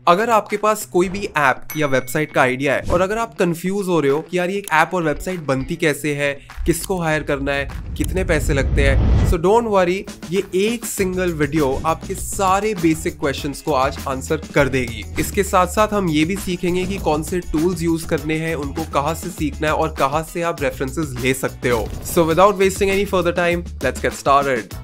अगर आपके पास कोई भी ऐप या वेबसाइट का आइडिया है और अगर आप कंफ्यूज हो रहे हो कि यार ये एक ऐप और वेबसाइट बनती कैसे है, किसको हायर करना है, कितने पैसे लगते हैं, सो डोंट वरी, ये एक सिंगल वीडियो आपके सारे बेसिक क्वेश्चंस को आज आंसर कर देगी। इसके साथ साथ हम ये भी सीखेंगे कि कौन से टूल्स यूज करने हैं, उनको कहाँ से सीखना है और कहाँ से आप रेफरेंसेस ले सकते हो। So without wasting any further time, let's get started.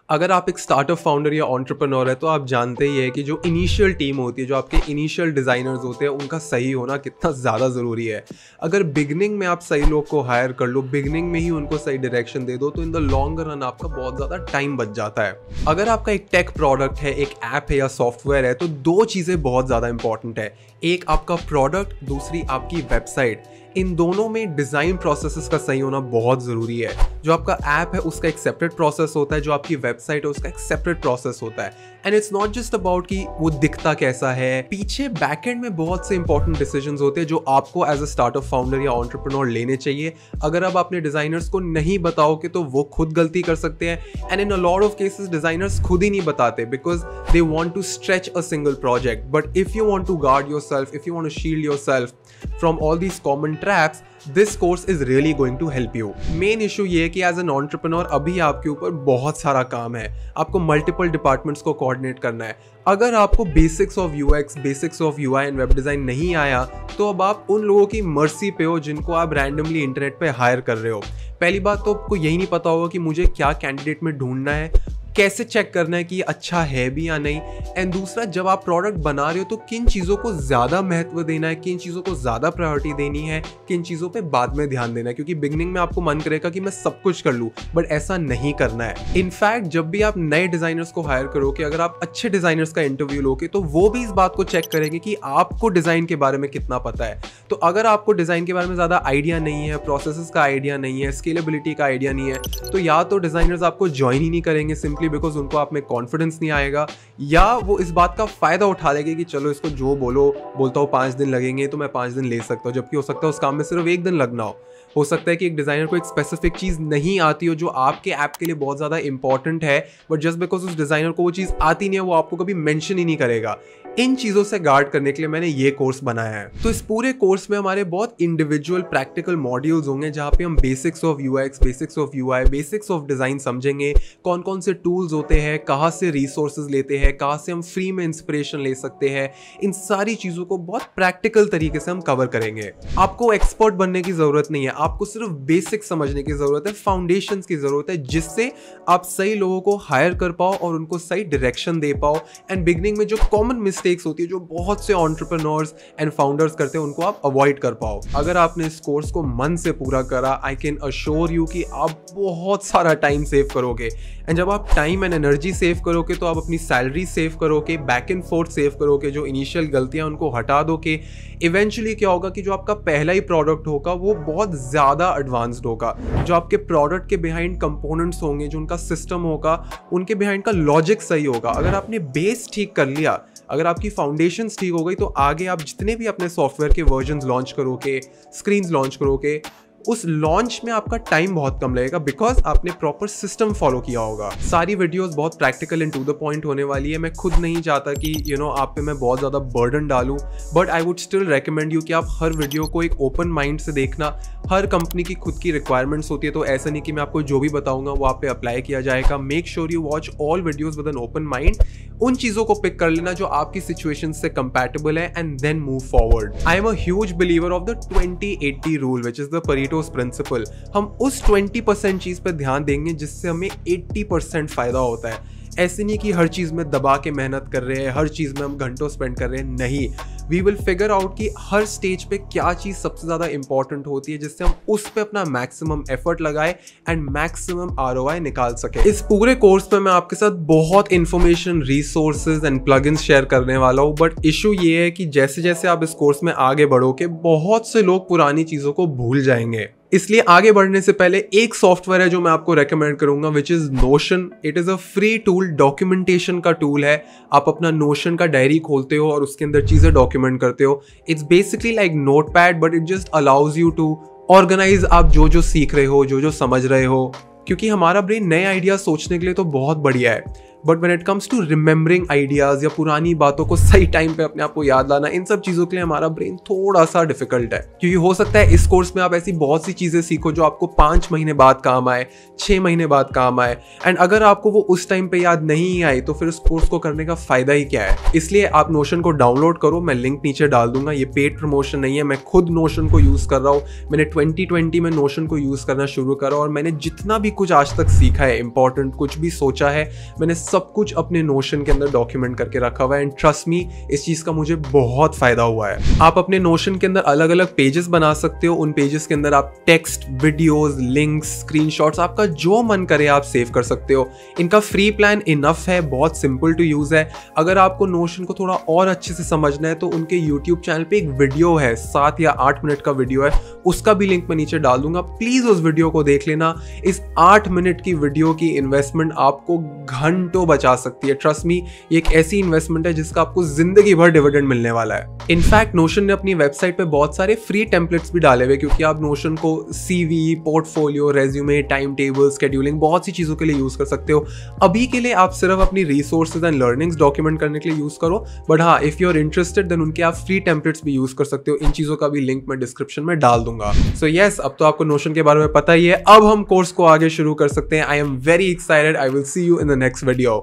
अगर आप एक स्टार्टअप फाउंडर या एंटरप्रेन्योर है तो आप जानते ही है कि जो इनिशियल टीम होती है, जो आपके इनिशियल डिज़ाइनर्स होते हैं, उनका सही होना कितना ज़्यादा ज़रूरी है। अगर बिगनिंग में आप सही लोग को हायर कर लो, बिगनिंग में ही उनको सही डायरेक्शन दे दो, तो इन द लॉन्ग रन आपका बहुत ज़्यादा टाइम बच जाता है। अगर आपका एक टेक प्रोडक्ट है, एक ऐप है या सॉफ्टवेयर है, तो दो चीज़ें बहुत ज़्यादा इंपॉर्टेंट है। एक आपका प्रोडक्ट, दूसरी आपकी वेबसाइट। इन दोनों में डिज़ाइन प्रोसेसेस का सही होना बहुत ज़रूरी है। जो आपका ऐप है उसका एक सेपरेट प्रोसेस होता है, जो आपकी वेबसाइट है उसका एक सेपरेट प्रोसेस होता है। And it's not just about कि वो दिखता कैसा है, पीछे बैकएंड में बहुत से इंपॉर्टेंट डिसीजंस होते हैं जो आपको एज अ स्टार्टअप फाउंडर या एंटरप्रेन्योर लेने चाहिए। अगर आप अपने डिज़ाइनर्स को नहीं बताओगे तो वो खुद गलती कर सकते हैं। And in a lot of cases designers खुद ही नहीं बताते because they want to stretch a single project. But if you want to guard yourself, if you want to shield yourself from all these common traps, this course is really going to help you. Main issue ये है कि as an entrepreneur अभी आपके ऊपर बहुत सारा काम है, आपको मल्टीपल डिपार्टमेंट्स को कोऑर्डिनेट करना है। अगर आपको basics of UX, basics of UI and web design नहीं आया तो अब आप उन लोगों की मर्सी पे हो जिनको आप रैंडमली इंटरनेट पे हायर कर रहे हो। पहली बात तो आपको यही नहीं पता होगा कि मुझे क्या कैंडिडेट में ढूंढना है, कैसे चेक करना है कि ये अच्छा है भी या नहीं। एंड दूसरा, जब आप प्रोडक्ट बना रहे हो तो किन चीज़ों को ज़्यादा महत्व देना है, किन चीज़ों को ज़्यादा प्रायोरिटी देनी है, किन चीज़ों पे बाद में ध्यान देना है। क्योंकि बिगनिंग में आपको मन करेगा कि मैं सब कुछ कर लूँ, बट ऐसा नहीं करना है। इनफैक्ट जब भी आप नए डिज़ाइनर्स को हायर करोगे, अगर आप अच्छे डिज़ाइनर्स का इंटरव्यू लोगे तो वो भी इस बात को चेक करेंगे कि आपको डिज़ाइन के बारे में कितना पता है। तो अगर आपको डिज़ाइन के बारे में ज़्यादा आइडिया नहीं है, प्रोसेसेस का आइडिया नहीं है, स्केलेबिलिटी का आइडिया नहीं है, तो या तो डिज़ाइनर्स आपको ज्वाइन ही नहीं करेंगे सिंपली बिकॉज उनको आप में कॉन्फिडेंस नहीं आएगा, या वो इस बात का फायदा उठा लेंगे कि चलो इसको जो बोलता हूँ 5 दिन लगेंगे तो मैं 5 दिन ले सकता हूँ, जबकि हो सकता है उस काम में सिर्फ 1 दिन लगना हो सकता है कि एक डिज़ाइनर को एक स्पेसिफिक चीज़ नहीं आती हो जो आपके ऐप के लिए बहुत ज़्यादा इंपॉर्टेंट है, बट जस्ट बिकॉज उस डिज़ाइनर को वो चीज़ आती नहीं है वो आपको कभी मेंशन ही नहीं करेगा। इन चीज़ों से गार्ड करने के लिए मैंने ये कोर्स बनाया है। तो इस पूरे कोर्स में हमारे बहुत इंडिविजुअल प्रैक्टिकल मॉड्यूल्स होंगे जहाँ पे हम basics of UX, basics of UI, basics of design समझेंगे, कौन कौन से टूल्स होते हैं, कहाँ से रिसोर्सेज लेते हैं, कहाँ से हम फ्री में इंस्पिरेशन ले सकते हैं। इन सारी चीज़ों को बहुत प्रैक्टिकल तरीके से हम कवर करेंगे। आपको एक्सपर्ट बनने की ज़रूरत नहीं है, आपको सिर्फ बेसिक समझने की ज़रूरत है, फाउंडेशंस की ज़रूरत है, जिससे आप सही लोगों को हायर कर पाओ और उनको सही डायरेक्शन दे पाओ। एंड बिगनिंग में जो कॉमन मिस्टेक्स होती है जो बहुत से एंटरप्रेन्योर्स एंड फाउंडर्स करते हैं, उनको आप अवॉइड कर पाओ। अगर आपने इस कोर्स को मन से पूरा करा, आई कैन अश्योर यू कि आप बहुत सारा टाइम सेव करोगे। एंड जब आप टाइम एंड एनर्जी सेव करोगे तो आप अपनी सैलरी सेव करोगे, बैक एंड फोर्थ सेव करोगे, जो इनिशियल गलतियां उनको हटा दोगे। इवेंचुअली क्या होगा कि जो आपका पहला ही प्रोडक्ट होगा वो बहुत ज़्यादा एडवांस्ड होगा। जो आपके प्रोडक्ट के बिहाइंड कंपोनेंट्स होंगे, जो उनका सिस्टम होगा, उनके बिहाइंड का लॉजिक सही होगा। अगर आपने बेस ठीक कर लिया, अगर आपकी फाउंडेशंस ठीक हो गई, तो आगे आप जितने भी अपने सॉफ्टवेयर के वर्जन्स लॉन्च करोगे, स्क्रीन्स लॉन्च करोगे, उस लॉन्च में आपका टाइम बहुत कम लगेगा बिकॉज आपने प्रॉपर सिस्टम फॉलो किया होगा। सारी वीडियोस बहुत practical and to the point होने वाली है। मैं खुद नहीं चाहता कि आप पे मैं बहुत ज़्यादा बर्डन डालूं, but I would still recommend you कि आप हर वीडियो को एक ओपन माइंड से देखना। हर कंपनी की खुद की रिक्वायरमेंट्स होती है, तो ऐसा नहीं कि मैं आपको जो भी बताऊंगा वो आप पे अप्लाई किया जाएगा। Make sure you watch all videos with an open mind. उन चीज़ों को पिक कर लेना जो आपकी सिचुएशन से कंपैटिबल है and then move forward. I am a huge believer of the 20-80 rule which is the Pareto's principle. हम उस 20% चीज़ पर ध्यान देंगे जिससे हमें 80% फायदा होता है। ऐसे नहीं कि हर चीज़ में दबा के मेहनत कर रहे हैं, हर चीज़ में हम घंटों स्पेंड कर रहे हैं, नहीं। वी विल फिगर आउट कि हर स्टेज पे क्या चीज़ सबसे ज़्यादा इंपॉर्टेंट होती है, जिससे हम उस पे अपना मैक्सिमम एफर्ट लगाए एंड मैक्सिमम ROI निकाल सके। इस पूरे कोर्स में मैं आपके साथ बहुत information, resources and plugins share करने वाला हूँ, बट इशू ये है कि जैसे जैसे आप इस कोर्स में आगे बढ़ोगे, बहुत से लोग पुरानी चीज़ों को भूल जाएंगे। इसलिए आगे बढ़ने से पहले एक सॉफ्टवेयर है जो मैं आपको रेकमेंड करूंगा, which is notion. It is a free tool, documentation का टूल है। आप अपना नोशन का डायरी खोलते हो और उसके अंदर चीज़ें डॉक्यूमेंट करते हो। It's basically like notepad, but it just allows you to organize आप जो जो सीख रहे हो, जो जो समझ रहे हो, क्योंकि हमारा ब्रेन नए आइडिया सोचने के लिए तो बहुत बढ़िया है, but when it comes to remembering ideas या पुरानी बातों को सही टाइम पे अपने आप को याद लाना, इन सब चीज़ों के लिए हमारा ब्रेन थोड़ा सा डिफिकल्ट है। क्योंकि हो सकता है इस कोर्स में आप ऐसी बहुत सी चीज़ें सीखो जो आपको 5 महीने बाद काम आए, 6 महीने बाद काम आए, एंड अगर आपको वो उस टाइम पे याद नहीं आई तो फिर उस कोर्स को करने का फायदा ही क्या है। इसलिए आप नोशन को डाउनलोड करो, मैं लिंक नीचे डाल दूंगा। ये पेड प्रमोशन नहीं है, मैं खुद नोशन को यूज कर रहा हूँ। मैंने 2020 में नोशन को यूज करना शुरू करा और मैंने जितना भी कुछ आज तक सीखा है, इंपॉर्टेंट कुछ भी सोचा है, मैंने सब कुछ अपने नोशन के अंदर डॉक्यूमेंट करके रखा हुआ है। एंड ट्रस्ट मी, इस चीज का मुझे बहुत फायदा हुआ है। आप अपने नोशन के अंदर अलग अलग पेजेस बना सकते हो। उन पेजेस के अंदर आप टेक्स्ट, वीडियोस, लिंक्स, स्क्रीनशॉट्स, आपका जो मन करे आप सेव कर सकते हो। इनका फ्री प्लान इनफ है, बहुत सिंपल टू यूज है। अगर आपको नोशन को थोड़ा और अच्छे से समझना है तो उनके यूट्यूब चैनल पे एक वीडियो है, 7 या 8 मिनट का वीडियो है, उसका भी लिंक मैं नीचे डाल दूंगा। प्लीज उस वीडियो को देख लेना। इस 8 मिनट की वीडियो की इन्वेस्टमेंट आपको घंटों बचा सकती है। ट्रस्ट मी, ये एक ऐसी इन्वेस्टमेंट है जिसका आपको जिंदगी भर डिविडेंड मिलने वाला है। इनफैक्ट नोशन ने अपनी वेबसाइट पे बहुत सारे फ्री टेम्पलेट्स भी डाले हुए, क्योंकि आप नोशन को CV, portfolio, resume, time table, scheduling, बहुत सी चीजों के लिए यूज कर सकते हो। अभी के लिए आप सिर्फ अपनी रिसोर्सेज एंड लर्निंग्स डॉक्यूमेंट करने के लिए यूज करो, बट हाँ, if you are interested then उनके आप फ्री टेम्पलेट्स भी यूज कर सकते हो। इन चीजों का भी लिंक मैं डिस्क्रिप्शन में डाल दूंगा। सो यस, अब तो आपको नोशन के बारे में पता ही है। अब हम कोर्स को आगे शुरू कर सकते हैं। I am very excited. I will see you in the next video.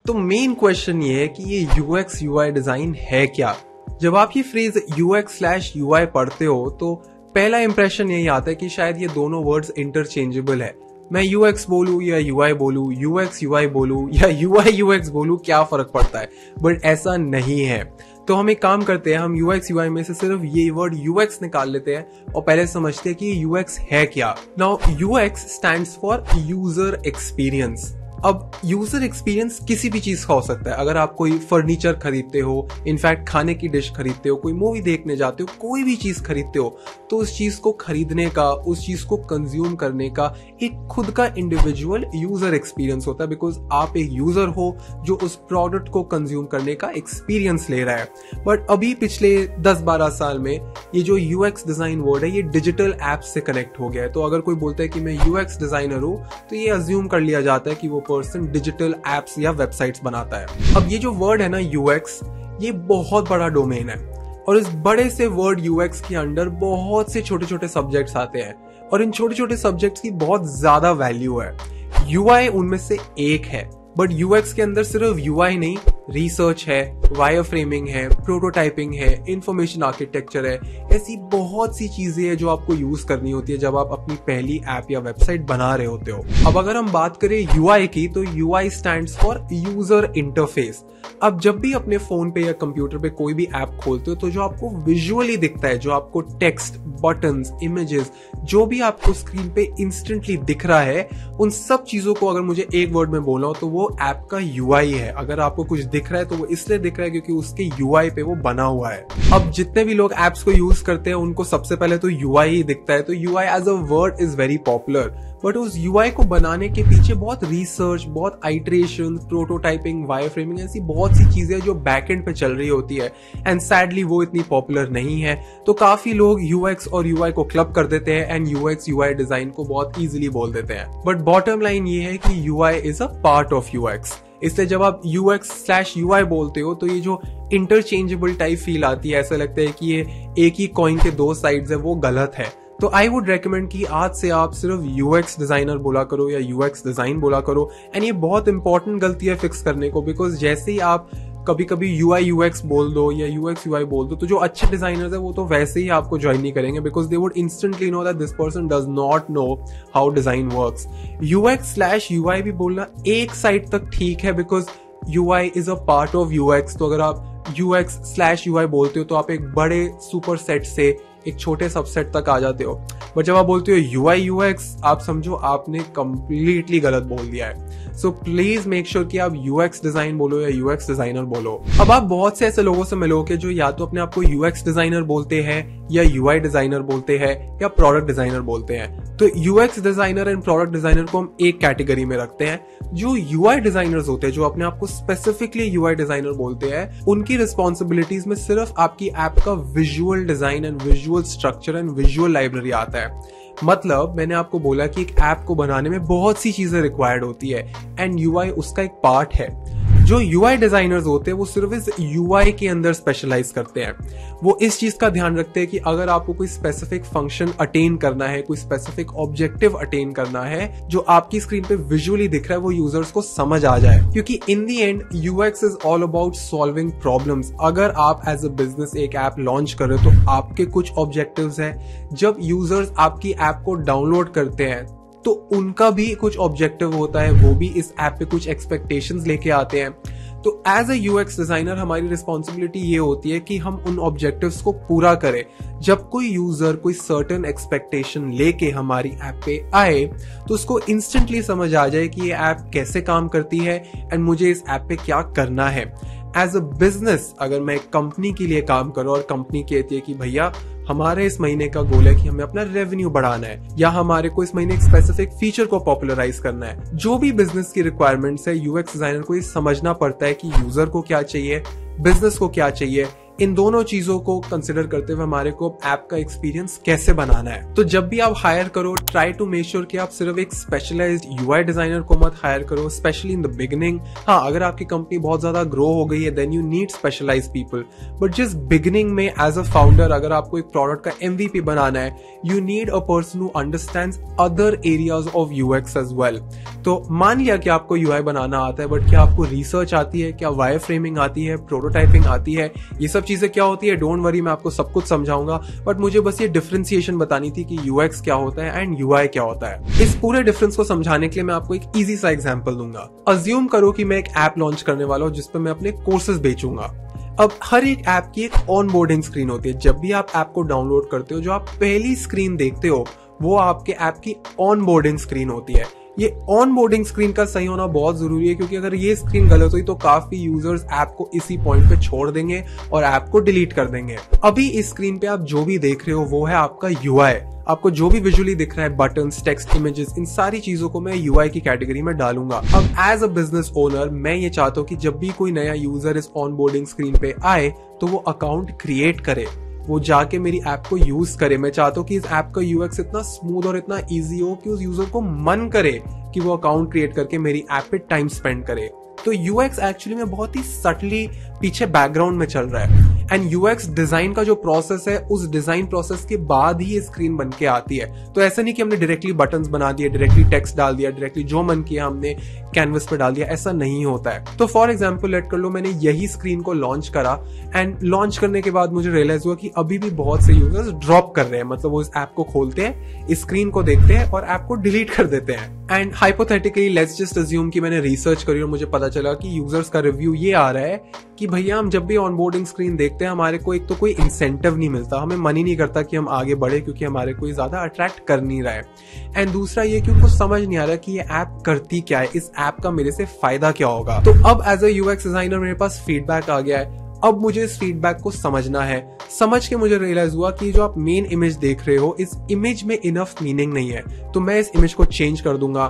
तो मेन क्वेश्चन ये है कि ये UX UI डिजाइन है क्या। जब आप ये फ्रेज UX/UI पढ़ते हो तो पहला इंप्रेशन यही आता है कि शायद ये दोनों वर्ड्स इंटरचेंजेबल है। मैं UX बोलूँ या UI बोलूँ, UX UI बोलूँ या UI UX बोलूँ, क्या फर्क पड़ता है। बट ऐसा नहीं है। तो हम एक काम करते हैं, हम UX UI में से सिर्फ ये वर्ड UX निकाल लेते हैं और पहले समझते हैं कि UX है क्या। Now UX stands for user experience. अब यूजर एक्सपीरियंस किसी भी चीज का हो सकता है। अगर आप कोई फर्नीचर खरीदते हो, इनफैक्ट खाने की डिश खरीदते हो, कोई मूवी देखने जाते हो, कोई भी चीज खरीदते हो, तो उस चीज को खरीदने का, उस चीज को कंज्यूम करने का एक खुद का इंडिविजुअल यूजर एक्सपीरियंस होता है। बिकॉज आप एक यूजर हो जो उस प्रोडक्ट को कंज्यूम करने का एक्सपीरियंस ले रहा है। बट अभी पिछले 10-12 साल में ये जो UX डिजाइन वर्ड है, ये डिजिटल एप्स से कनेक्ट हो गया है। तो अगर कोई बोलता है कि मैं UX डिजाइनर हूं, तो ये अज्यूम कर लिया जाता है कि वो पर्सन डिजिटल एप्स या वेबसाइट्स बनाता है। अब ये जो वर्ड है ना UX, ये बहुत बड़ा डोमेन है और इस बड़े से वर्ड UX के अंडर बहुत से छोटे छोटे सब्जेक्ट्स आते हैं और इन छोटे छोटे सब्जेक्ट्स की बहुत ज्यादा वैल्यू है। UI उनमें से एक है, बट UX के अंदर सिर्फ UI नहीं, रिसर्च है, वायर फ्रेमिंग है, प्रोटोटाइपिंग है, इंफॉर्मेशन आर्किटेक्चर है, ऐसी बहुत सी चीजें हैं जो आपको यूज करनी होती है जब आप अपनी पहली ऐप या वेबसाइट बना रहे होते हो। अब अगर हम बात करें UI की, तो UI stands for user interface. अब जब भी अपने फोन पे या कंप्यूटर पे कोई भी ऐप खोलते हो तो जो आपको विजुअली दिखता है, जो आपको टेक्स्ट, बटन्स, इमेजेस, जो भी आपको स्क्रीन पे इंस्टेंटली दिख रहा है, उन सब चीजों को अगर मुझे एक वर्ड में बोलना हो तो वो ऐप का UI है। अगर आपको कुछ दिख रहा है तो वो इसलिए दिख रहा है क्योंकि उसके UI पे वो बना हुआ है। अब जितने भी लोग एप्स को यूज करते हैं उनको सबसे पहले तो UI ही दिखता है। तो UI as a word is very popular, but उस UI को बनाने के पीछे बहुत रिसर्च, बहुत आइटरेशन, प्रोटोटाइपिंग, वायर फ्रेमिंग, ऐसी बहुत सी चीजें जो बैकएंड पे चल रही होती है एंड सैडली वो इतनी पॉपुलर नहीं है। तो काफी लोग UX और UI को क्लब कर देते हैं एंड UX UI डिजाइन को बहुत इजीली बोल देते हैं। बट बॉटम लाइन ये है कि UI is a part of UX। इसलिए जब आप UX/UI बोलते हो तो ये जो इंटरचेंजेबल टाइप फील आती है, ऐसा लगता है कि ये एक ही कॉइन के दो साइड्स है, वो गलत है। तो आई वुड रेकमेंड कि आज से आप सिर्फ UX डिजाइनर बोला करो या UX डिजाइन बोला करो। एंड ये बहुत इंपॉर्टेंट गलती है फिक्स करने को, बिकॉज जैसे ही आप कभी कभी UI UX बोल दो या UX UI बोल दो तो जो अच्छे डिजाइनर्स है वो तो वैसे ही आपको ज्वाइन नहीं करेंगे, because they would instantly know that this person does not know how design works. UX/UI भी बोलना एक साइड तक ठीक है, because UI is a part of UX। तो अगर आप UX/UI बोलते हो तो आप एक बड़े सुपर सेट से एक छोटे सबसेट तक आ जाते हो। बट जब आप बोलते हो UI UX, आप समझो आपने कंप्लीटली गलत बोल दिया है। सो प्लीज मेक श्योर कि आप UX डिजाइन बोलो या UX डिजाइनर बोलो। अब आप बहुत से ऐसे लोगों से मिलोगे जो या तो अपने आप को UX डिजाइनर बोलते हैं या UI डिजाइनर बोलते हैं या प्रोडक्ट डिजाइनर बोलते हैं। तो UX designer and product designer को हम एक कैटेगरी में रखते हैं। जो UI डिजाइनर्स होते हैं, जो अपने आप को स्पेसिफिकली UI डिजाइनर बोलते हैं, उनकी रिस्पॉन्सिबिलिटीज में सिर्फ आपकी ऐप का visual design and visual structure and visual library आता है। मतलब मैंने आपको बोला कि एक ऐप को बनाने में बहुत सी चीजें रिक्वायर्ड होती है एंड यूआई उसका एक पार्ट है। जो यूआई डिजाइनर्स होते हैं वो सिर्फ इस यूआई के अंदर स्पेशलाइज करते हैं। वो इस चीज का ध्यान रखते हैं कि अगर आपको कोई स्पेसिफिक फंक्शन अटेन करना है, कोई स्पेसिफिक ऑब्जेक्टिव अटेन करना है जो आपकी स्क्रीन पे विजुअली दिख रहा है, वो यूजर्स को समझ आ जाए। क्योंकि in the end UX is all about solving problems. अगर आप एज अ बिजनेस एक ऐप लॉन्च कर रहे हो तो आपके कुछ ऑब्जेक्टिव्स हैं। जब यूजर्स आपकी ऐप को डाउनलोड करते हैं तो उनका भी कुछ ऑब्जेक्टिव होता है, वो भी इस ऐप पे कुछ एक्सपेक्टेशंस लेके आते हैं। तो एज अ यूएक्स डिजाइनर हमारी रिस्पॉन्सिबिलिटी ये होती है कि हम उन ऑब्जेक्टिव्स को पूरा करें। जब कोई यूजर कोई सर्टेन एक्सपेक्टेशन लेके हमारी ऐप पे आए तो उसको इंस्टेंटली समझ आ जाए कि ये ऐप कैसे काम करती है एंड मुझे इस ऐप पे क्या करना है। एज अ बिजनेस अगर मैं एक कंपनी के लिए काम करूं और कंपनी कहती है कि भैया हमारे इस महीने का गोल है कि हमें अपना रेवेन्यू बढ़ाना है या हमारे को इस महीने एक स्पेसिफिक फीचर को पॉपुलराइज करना है, जो भी बिजनेस की रिक्वायरमेंट्स है, यूएक्स डिजाइनर को ये समझना पड़ता है कि यूजर को क्या चाहिए, बिजनेस को क्या चाहिए। इन दोनों चीजों को कंसिडर करते हुए हमारे को ऐप का एक्सपीरियंस कैसे बनाना है। तो जब भी आप हायर करो, ट्राई टू मेक श्योर कि आप सिर्फ एक स्पेशलाइज्ड यूआई डिजाइनर को मत हायर करो, स्पेशली इन द बिगिनिंग। हाँ, अगर आपकी कंपनी बहुत ज्यादा ग्रो हो गई है then you need specialized people, but जिस बिगिनिंग में एज अ फाउंडर अगर आपको एक प्रोडक्ट का एमवीपी बनाना है, you need a person who understands other areas of UX as well. तो मान लिया कि आपको यूआई बनाना आता है, बट क्या आपको रिसर्च आती है, क्या वायर फ्रेमिंग आती है, प्रोटोटाइपिंग आती है, ये सब चीजें क्या होती है, डोंट वरी, मैं आपको सब कुछ समझाऊंगा। बट मुझे बस ये डिफरेंशिएशन बतानी थी कि यूएक्स क्या होता है एंड यूआई क्या होता है। इस पूरे डिफरेंस को समझाने के लिए मैं आपको एक इजी सा एग्जांपल दूंगा। अज्यूम करो कि मैं एक ऐप लॉन्च करने वाला हूं जिसपे मैं अपने कोर्सेज बेचूंगा। अब हर एक ऐप की एक ऑनबोर्डिंग स्क्रीन होती है। जब भी आप ऐप को डाउनलोड करते हो, जो आप पहली स्क्रीन देखते हो वो आपके ऐप की ऑनबोर्डिंग स्क्रीन होती है। ये ऑनबोर्डिंग स्क्रीन का सही होना बहुत जरूरी है, क्योंकि अगर ये स्क्रीन गलत हुई तो काफी यूजर्स ऐप को इसी पॉइंट पे छोड़ देंगे और ऐप को डिलीट कर देंगे। अभी इस स्क्रीन पे आप जो भी देख रहे हो वो है आपका यूआई। आपको जो भी विजुअली दिख रहा है, बटन्स, टेक्स्ट, इमेजेस, इन सारी चीजों को मैं यूआई की कैटेगरी में डालूंगा। अब एज अ बिजनेस ओनर मैं ये चाहता हूँ कि जब भी कोई नया यूजर इस ऑनबोर्डिंग स्क्रीन पे आए तो वो अकाउंट क्रिएट करे, वो जाके मेरी ऐप को यूज करे। मैं चाहता हूँ कि इस ऐप का यूएक्स इतना स्मूथ और इतना इजी हो कि उस यूजर को मन करे कि वो अकाउंट क्रिएट करके मेरी ऐप पे टाइम स्पेंड करे। तो यूएक्स एक्चुअली में बहुत ही सटली पीछे बैकग्राउंड में चल रहा है एंड यूएक्स डिजाइन का जो प्रोसेस है, उस डिजाइन प्रोसेस के बाद ही ये स्क्रीन बन के आती है। तो ऐसा नहीं कि हमने डायरेक्टली बटन्स बना दिए, डायरेक्टली टेक्स्ट डाल दिया, डायरेक्टली जो मन किया हमने कैनवस पे डाल दिया, ऐसा नहीं होता है। तो फॉर एग्जांपल लेट कर लो मैंने यही स्क्रीन को लॉन्च करा एंड लॉन्च करने के बाद मुझे रियलाइज हुआ कि अभी भी बहुत से यूजर्स ड्रॉप कर रहे हैं। मतलब वो इस ऐप को खोलते हैं, इस स्क्रीन को देखते हैं और ऐप को डिलीट कर देते हैं। And hypothetically let's just assume कि मैंने रिसर्च करी और मुझे पता चला कि यूजर्स का रिव्यू ये आ रहा है कि भैया हम जब भी ऑनबोर्डिंग स्क्रीन देखते हैं हमारे को एक तो कोई इंसेंटिव नहीं मिलता, हमें मन ही नहीं करता कि हम आगे बढ़े क्योंकि हमारे को ज्यादा अट्रैक्ट कर नहीं रहा है। एंड दूसरा ये कि उनको समझ नहीं आ रहा कि ये ऐप करती क्या है, इस ऐप का मेरे से फायदा क्या होगा। तो अब एज अ यूएक्स डिजाइनर मेरे पास फीडबैक आ गया है। अब मुझे इस फीडबैक को समझना है। समझ के मुझे रियलाइज हुआ कि जो आप मेन इमेज देख रहे हो, इस इमेज में इनफ मीनिंग नहीं है, तो मैं इस इमेज को चेंज कर दूंगा।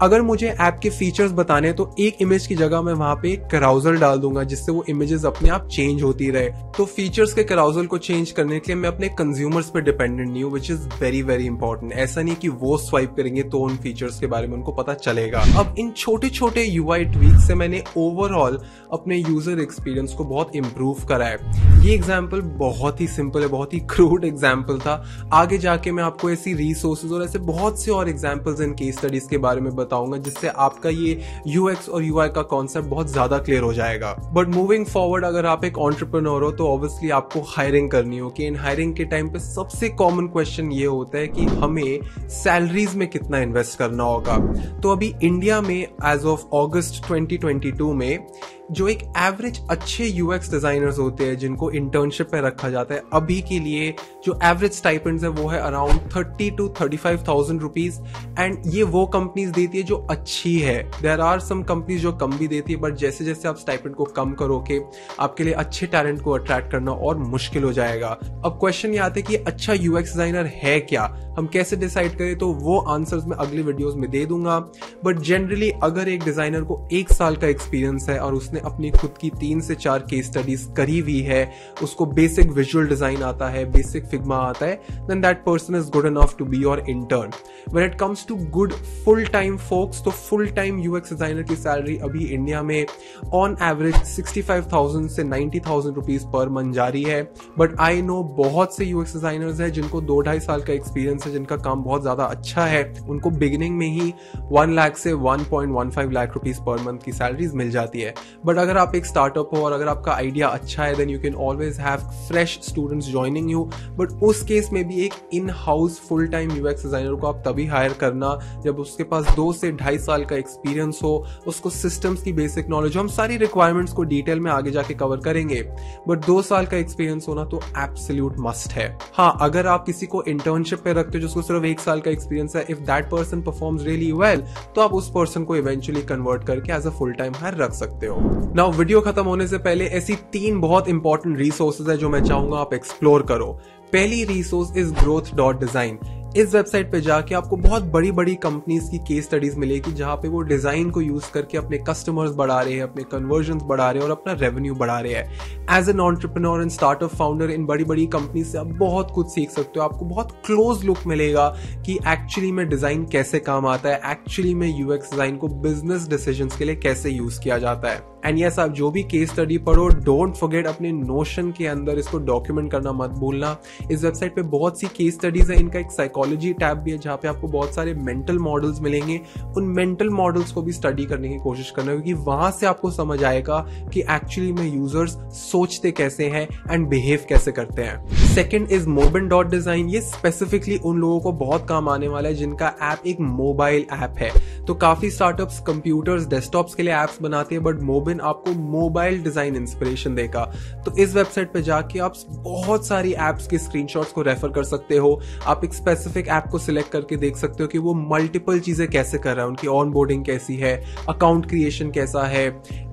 अगर मुझे ऐप के फीचर्स बताने तो एक इमेज की जगह मैं वहां पे एक कैराउजल डाल दूंगा जिससे वो इमेजेस अपने आप चेंज होती रहे। तो फीचर्स के कैराउजल को चेंज करने के लिए मैं अपने कंज्यूमर्स पे डिपेंडेंट नहीं हूँ, which is very very important. ऐसा नहीं कि वो स्वाइप करेंगे तो उन फीचर्स के बारे में उनको पता चलेगा। अब इन छोटे छोटे यूआई ट्वीक से मैंने ओवरऑल अपने यूजर एक्सपीरियंस को बहुत इंप्रूव करा है। ये एग्जाम्पल बहुत ही सिंपल है, बहुत ही क्रूड एग्जाम्पल था। आगे जाके मैं आपको ऐसी रिसोर्सेज और ऐसे बहुत से और एग्जाम्पल्स एंड केस स्टडीज के बारे में बताऊंगा जिससे आपका ये यूएक्स और यूआई का कॉन्सेप्ट बहुत ज्यादा क्लियर हो जाएगा। बट मूविंग फॉरवर्ड, अगर आप एक एंटरप्रेन्योर हो तो ऑब्वियसली आपको हायरिंग करनी हो कि इन हायरिंग के टाइम पे सबसे कॉमन क्वेश्चन ये होता है कि हमें सैलरीज में कितना इन्वेस्ट करना होगा। तो अभी इंडिया में एज ऑफ अगस्त 2022 में जो एक एवरेज अच्छे यूएक्स डिजाइनर्स होते हैं जिनको इंटर्नशिप पे रखा जाता है, अभी के लिए जो एवरेज स्टाइपेंड्स है वो है अराउंड 30 to 35,000 रुपीज। एंड ये वो कंपनीज देती है जो अच्छी है। देयर आर सम कंपनीज जो कम भी देती है, बट जैसे जैसे आप स्टाइपेंड को कम करोगे आपके लिए अच्छे टैलेंट को अट्रैक्ट करना और मुश्किल हो जाएगा। अब क्वेश्चन ये आता है कि अच्छा यूएक्स डिजाइनर है क्या, हम कैसे डिसाइड करें, तो वो आंसर्स मैं अगले वीडियोस में दे दूंगा। बट जनरली अगर एक डिजाइनर को 1 साल का एक्सपीरियंस है और उसने अपनी खुद की 3 से 4 केस स्टडीज करी हुई है, उसको बेसिक विजुअल डिजाइन आता है, बेसिक फिग्मा आता है, then that person is good enough to be your intern. When it comes to good full time folks, तो फुल टाइम यूएक्स डिजाइनर की सैलरी अभी इंडिया में ऑन एवरेज 65,000 से 90,000 rupees per month जा रही है। बट आई नो बहुत से यूएक्स डिजाइनर्स हैं जिनको 2-2.5 साल का एक्सपीरियंस है, जिनका काम बहुत ज्यादा अच्छा है, उनको बिगिनिंग में ही 1 लाख से 1.15 लाख रुपीज पर मंथ की सैलरीज मिल जाती है। बट अगर आप एक स्टार्टअप हो और अगर आपका आइडिया अच्छा है, then you can always have fresh students joining you. But उस केस में भी एक in house full time UX designer को आप तभी हायर करना जब उसके पास 2 से 2.5 साल का एक्सपीरियंस हो, उसको सिस्टम्स की बेसिक नॉलेज हो। हम सारी रिक्वायरमेंट्स को डिटेल में आगे जाके कवर करेंगे, बट 2 साल का एक्सपीरियंस होना तो एब्सोल्यूट मस्ट है। हाँ, अगर आप किसी को इंटर्नशिप पे रखते हो जिसको सिर्फ 1 साल का एक्सपीरियंस है, if that person performs really well, तो आप उस पर्सन को इवेंचुअली कन्वर्ट करके as a full time hire रख सकते हो। नाउ वीडियो खत्म होने से पहले ऐसी 3 बहुत इंपॉर्टेंट रिसोर्सेज है जो मैं चाहूंगा आप एक्सप्लोर करो। पहली रिसोर्स इज growth.design। इस वेबसाइट पे जाके आपको बहुत बड़ी बड़ी कंपनीज की केस स्टडीज मिलेगी जहां पे वो डिजाइन को यूज करके अपने कस्टमर्स बढ़ा रहे हैं, अपने कन्वर्जन बढ़ा रहे हैं और अपना रेवेन्यू बढ़ा रहे हैं। As an entrepreneur and startup founder इन बड़ी बड़ी कंपनी से आप बहुत कुछ सीख सकते हो। आपको बहुत क्लोज लुक मिलेगा कि एक्चुअली में डिजाइन कैसे काम आता है, एक्चुअली में यूएक्स डिजाइन को बिजनेस डिसीजंस के लिए कैसे यूज किया जाता है। एंड यस, आप जो भी केस स्टडी पढ़ो, डोंट फॉरगेट अपने नोशन के अंदर इसको डॉक्यूमेंट करना मत भूलना। इस वेबसाइट पे बहुत सी केस स्टडीज है, इनका एक साइकोलॉजी टैब भी है जहाँ पे आपको बहुत सारे मेंटल मॉडल्स मिलेंगे। उन मेंटल मॉडल्स को भी स्टडी करने की कोशिश करना, क्योंकि वहां से आपको समझ आएगा कि एक्चुअली में यूजर्स सोचते कैसे हैं एंड बिहेव कैसे करते हैं। Second is Mobin.design। ये स्पेसिफिकली उन लोगों को बहुत काम आने वाला है जिनका ऐप एक मोबाइल ऐप है। तो काफी स्टार्टअप्स कंप्यूटर्स, डेस्कटॉप्स के लिए एप्स बनाते हैं, बट Mobin आपको मोबाइल डिजाइन इंस्पिरेशन देगा। तो इस वेबसाइट पे जाके आप बहुत सारी एप्स के स्क्रीनशॉट्स को रेफर कर सकते हो। आप एक स्पेसिफिक ऐप को सिलेक्ट करके देख सकते हो कि वो मल्टीपल चीजें कैसे कर रहा है, उनकी ऑनबोर्डिंग कैसी है, अकाउंट क्रिएशन कैसा है,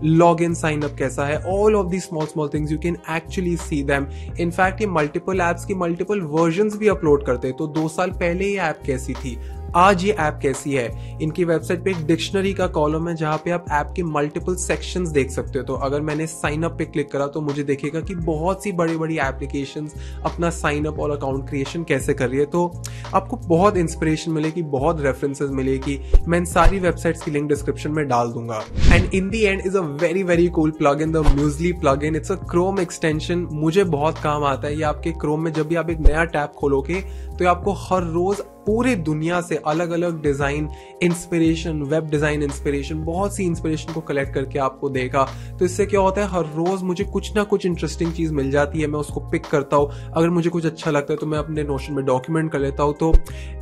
लॉग इन साइन अप कैसा है। All of the small things you can actually see them. In fact ये मल्टीपल एप्स की मल्टीपल वर्जन्स भी अपलोड करते हैं। तो 2 साल पहले ये ऐप कैसी थी, आज ये ऐप कैसी है। इनकी वेबसाइट पे एक डिक्शनरी का कॉलम है जहां पे आप ऐप के मल्टीपल सेक्शंस देख सकते हो। तो अगर मैंने साइन अप पे क्लिक करा तो मुझे देखेगा कि बहुत सी बड़ी बड़ी एप्लीकेशंस अपना साइन अप और अकाउंट क्रिएशन कैसे कर रही है। तो आपको बहुत इंस्पिरेशन मिलेगी, बहुत रेफरेंसेस मिलेगी। मैं इन सारी वेबसाइट्स की लिंक डिस्क्रिप्शन में डाल दूंगा। And in the and is a very cool plugin, the muesli plugin. It's a Chrome extension, मुझे बहुत काम आता है। ये आपके क्रोम में जब भी आप एक नया टैब खोलोगे तो आपको हर रोज पूरे दुनिया से अलग अलग design inspiration, web design inspiration, बहुत सी इंस्पिरेशन को कलेक्ट करके आपको देगा। तो इससे क्या होता है, हर रोज मुझे कुछ ना कुछ इंटरेस्टिंग चीज मिल जाती है, मैं उसको पिक करता हूँ। अगर मुझे कुछ अच्छा लगता है तो मैं अपने नोशन में डॉक्यूमेंट कर लेता हूँ। तो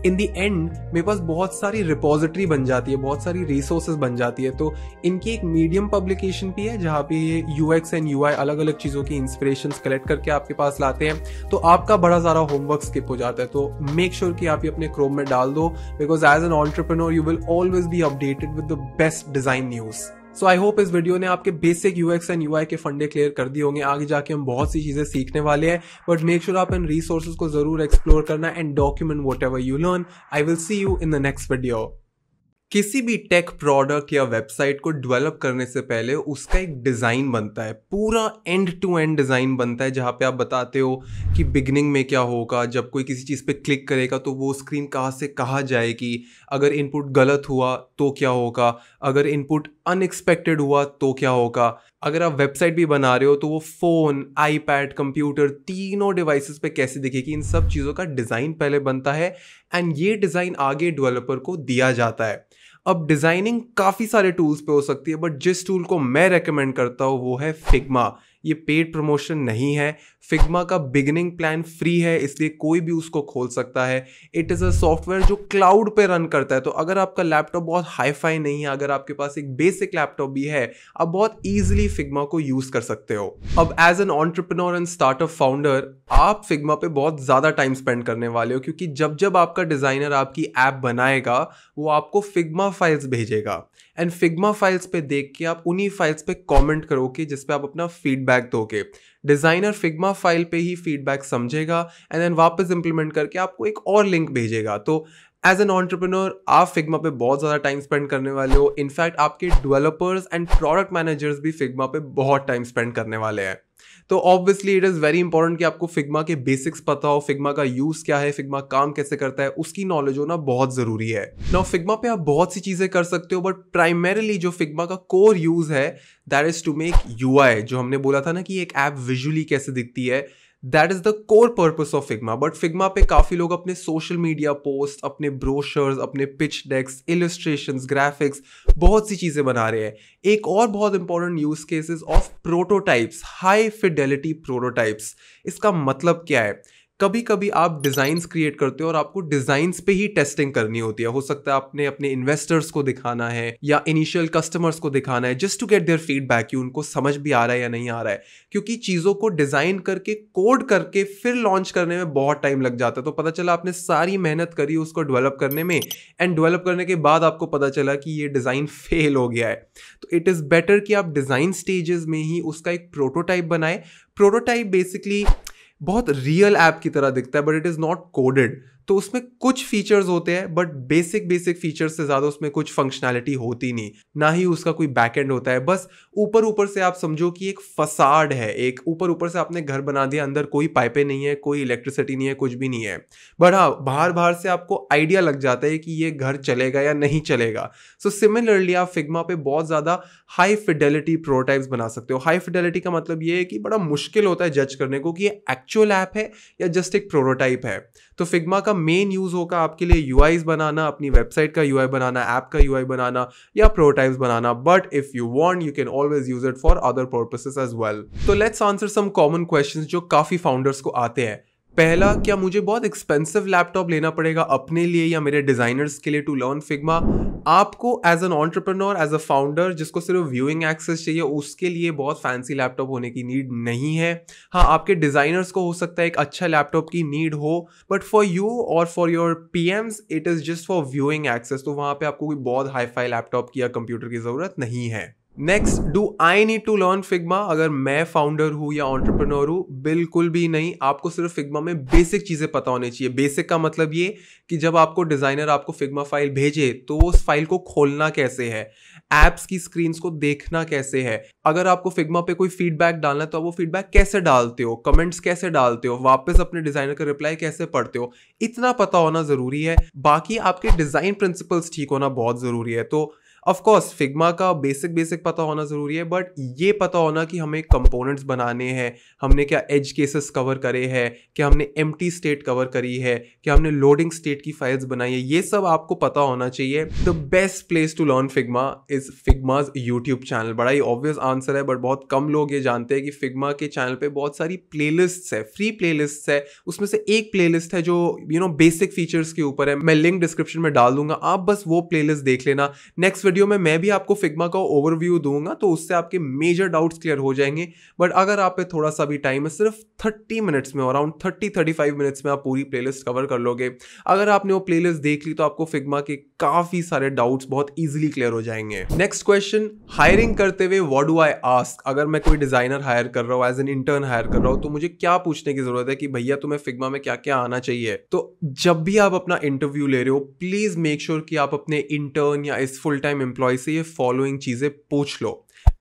इन दी एंड मेरे पास बहुत सारी रिपोजिटरी बन जाती है, बहुत सारी रिसोर्सेज बन जाती है। तो इनकी एक मीडियम पब्लिकेशन भी है जहाँ पे ये यूएक्स एंड यूआई अलग अलग चीजों की इंस्पिरेशन कलेक्ट करके आपके पास लाते हैं। तो आपका बड़ा सारा होमवर्क स्किप हो जाता है। तो मेक श्योर कि आप ये अपने क्रोम में डाल दो, because as an entrepreneur you will always be updated with the best design news. So I hope इस वीडियो ने आपके बेसिक यूएक्स एंड यूआई के फंडे क्लियर कर दिए होंगे। आगे जाके हम बहुत सी चीजें सीखने वाले हैं, बट मेक श्योर आप इन रिसोर्सेज को जरूर एक्सप्लोर करना and document whatever you learn. I will see you in the next video. किसी भी टेक प्रोडक्ट या वेबसाइट को डेवलप करने से पहले उसका एक डिज़ाइन बनता है, पूरा एंड टू एंड डिज़ाइन बनता है, जहाँ पे आप बताते हो कि बिगनिंग में क्या होगा, जब कोई किसी चीज़ पे क्लिक करेगा तो वो स्क्रीन कहाँ से कहाँ जाएगी, अगर इनपुट गलत हुआ तो क्या होगा, अगर इनपुट अनएक्सपेक्टेड हुआ तो क्या होगा। अगर आप वेबसाइट भी बना रहे हो तो वो फ़ोन, आईपैड, कंप्यूटर, तीनों डिवाइसेस पे कैसे दिखेगी, इन सब चीज़ों का डिज़ाइन पहले बनता है एंड ये डिज़ाइन आगे डेवलपर को दिया जाता है। अब डिज़ाइनिंग काफ़ी सारे टूल्स पे हो सकती है, बट जिस टूल को मैं रेकमेंड करता हूँ वो है फिग्मा। ये पेड प्रमोशन नहीं है। फिग्मा का बिगिनिंग प्लान फ्री है, इसलिए कोई भी उसको खोल सकता है। इट इज़ अ सॉफ्टवेयर जो क्लाउड पे रन करता है। तो अगर आपका लैपटॉप बहुत हाई फाई नहीं है, अगर आपके पास एक बेसिक लैपटॉप भी है, आप बहुत ईजिली फिग्मा को यूज़ कर सकते हो। अब as an entrepreneur and startup founder आप फिग्मा पे बहुत ज़्यादा टाइम स्पेंड करने वाले हो, क्योंकि जब जब आपका डिज़ाइनर आपकी ऐप बनाएगा वो आपको फिग्मा फाइल्स भेजेगा एंड फिग्मा फाइल्स पे देख के आप उन्हीं फाइल्स पे कमेंट करोगे जिस पे आप अपना फीडबैक दोगे। डिज़ाइनर फिग्मा फाइल पे ही फीडबैक समझेगा एंड देन वापस इंप्लीमेंट करके आपको एक और लिंक भेजेगा। तो एज एन एंटरप्रेन्योर आप फिग्मा पे बहुत ज़्यादा टाइम स्पेंड करने वाले हो। इनफैक्ट आपके डेवलपर्स एंड प्रोडक्ट मैनेजर्स भी फिग्मा पे बहुत टाइम स्पेंड करने वाले हैं। तो obviously it is very important कि आपको फिग्मा के बेसिक्स पता हो, फिग्मा का यूज़ क्या है, फिग्मा काम कैसे करता है, उसकी नॉलेज होना बहुत ज़रूरी है। नाउ फिग्मा पे आप बहुत सी चीज़ें कर सकते हो, बट प्राइमरीली जो फिग्मा का कोर यूज़ है that is to make UI. जो हमने बोला था ना कि एक ऐप विजुअली कैसे दिखती है, that is the core purpose of Figma. But Figma पे काफी लोग अपने सोशल मीडिया पोस्ट, अपने ब्रोशर्स, अपने पिच डेक्स, इलस्ट्रेशंस, ग्राफिक्स, बहुत सी चीजें बना रहे हैं। एक और बहुत important use cases of prototypes, high Fidelity prototypes. इसका मतलब क्या है? कभी कभी आप डिजाइन्स क्रिएट करते हो और आपको डिजाइन्स पे ही टेस्टिंग करनी होती है। हो सकता है आपने अपने इन्वेस्टर्स को दिखाना है या इनिशियल कस्टमर्स को दिखाना है, just to get their feedback कि उनको समझ भी आ रहा है या नहीं आ रहा है। क्योंकि चीज़ों को डिज़ाइन करके, कोड करके फिर लॉन्च करने में बहुत टाइम लग जाता है। तो पता चला आपने सारी मेहनत करी उसको डेवलप करने में, एंड डेवलप करने के बाद आपको पता चला कि ये डिज़ाइन फेल हो गया है। तो इट इज़ बेटर कि आप डिज़ाइन स्टेजेस में ही उसका एक प्रोटोटाइप बनाए। प्रोटोटाइप बेसिकली बहुत रियल ऐप की तरह दिखता है, but it is not coded. तो उसमें कुछ फीचर्स होते हैं, बट बेसिक फीचर्स से ज़्यादा उसमें कुछ फंक्शनैलिटी होती नहीं, ना ही उसका कोई बैकएंड होता है। बस ऊपर ऊपर से आप समझो कि एक फसाड है, एक ऊपर ऊपर से आपने घर बना दिया, अंदर कोई पाइपें नहीं है, कोई इलेक्ट्रिसिटी नहीं है, कुछ भी नहीं है। बट हाँ, बाहर से आपको आइडिया लग जाता है कि ये घर चलेगा या नहीं चलेगा। सो सिमिलरली आप फिग्मा पे बहुत ज़्यादा हाई फिडेलिटी प्रोटोटाइप्स बना सकते हो। हाई फिडेलिटी का मतलब ये है कि बड़ा मुश्किल होता है जज करने को कि ये एक्चुअल ऐप है या जस्ट एक प्रोटोटाइप है। तो फिग्मा का मेन यूज होगा आपके लिए यूआईज बनाना, अपनी वेबसाइट का यूआई बनाना, ऐप का यूआई बनाना या प्रोटोटाइप्स बनाना। But if you want you can always use it for other purposes as well. तो let's answer some common questions जो काफी फाउंडर्स को आते हैं। पहला, क्या मुझे बहुत एक्सपेंसिव लैपटॉप लेना पड़ेगा अपने लिए या मेरे डिजाइनर्स के लिए टू लर्न फिग्मा? आपको as an entrepreneur, as a founder जिसको सिर्फ व्यूइंग एक्सेस चाहिए, उसके लिए बहुत फैंसी लैपटॉप होने की नीड नहीं है। हाँ, आपके डिजाइनर्स को हो सकता है एक अच्छा लैपटॉप की नीड हो, बट फॉर यू और for your PMs it is just for viewing access. तो वहां पे आपको कोई बहुत हाई फाई लैपटॉप की या कंप्यूटर की जरूरत नहीं है। Next, do I need to learn Figma? अगर मैं फाउंडर हूं या एंटरप्रेन्योर हूं, बिल्कुल भी नहीं। आपको सिर्फ फिग्मा में बेसिक चीजें पता होनी चाहिए। बेसिक का मतलब ये कि जब आपको डिजाइनर आपको फिग्मा फाइल भेजे तो उस फाइल को खोलना कैसे है, एप्स की स्क्रीन्स को देखना कैसे है, अगर आपको फिग्मा पे कोई फीडबैक डालना है तो आप वो फीडबैक कैसे डालते हो, कमेंट्स कैसे डालते हो, वापस अपने डिजाइनर का रिप्लाई कैसे पढ़ते हो, इतना पता होना जरूरी है। बाकी आपके डिजाइन प्रिंसिपल्स ठीक होना बहुत जरूरी है। तो ऑफ कोर्स फिग्मा का बेसिक पता होना जरूरी है, बट ये पता होना कि हमें कंपोनेंट्स बनाने हैं, हमने क्या एज केसेस कवर करे हैं, क्या हमने एम्प्टी स्टेट कवर करी है, क्या हमने लोडिंग स्टेट की फाइल्स बनाई है, ये सब आपको पता होना चाहिए। The best place to learn Figma is Figma's YouTube channel. बड़ा ही ऑब्वियस आंसर है, बट बहुत कम लोग ये जानते हैं कि फिग्मा के चैनल पे बहुत सारी प्लेलिस्ट्स है, फ्री प्लेलिस्ट्स है। उसमें से एक प्लेलिस्ट है जो बेसिक फीचर्स के ऊपर है। मैं लिंक डिस्क्रिप्शन में डाल दूंगा, आप बस वो प्लेलिस्ट देख लेना। नेक्स्ट वीडियो में मैं भी आपको फिग्मा का ओवरव्यू दूंगा, तो उससे आपके मेजर डाउट्स क्लियर हो जाएंगे। बट अगर आप पे थोड़ा सा भी टाइम है, सिर्फ 30 मिनट्स में, अराउंड 30-35 मिनट्स में आप पूरी प्लेलिस्ट कवर कर लोगे। अगर आपने वो प्लेलिस्ट देख ली तो आपको फिग्मा के काफी सारे डाउट्स बहुत इजीली क्लियर हो जाएंगे। नेक्स्ट क्वेश्चन, हायरिंग करते हुए व्हाट डू आई आस्क? अगर मैं कोई डिजाइनर हायर कर रहा हूँ, एज एन इंटर्न हायर कर रहा हूँ, तो मुझे क्या पूछने की जरूरत है कि भैया तुम्हें फिग्मा में क्या क्या आना चाहिए? तो जब भी आप अपना इंटरव्यू ले रहे हो, प्लीज मेक श्योर कि आप अपने इंटर्न या इस फुल टाइम एम्प्लॉय से ये फॉलोइंग चीजें पूछ लो।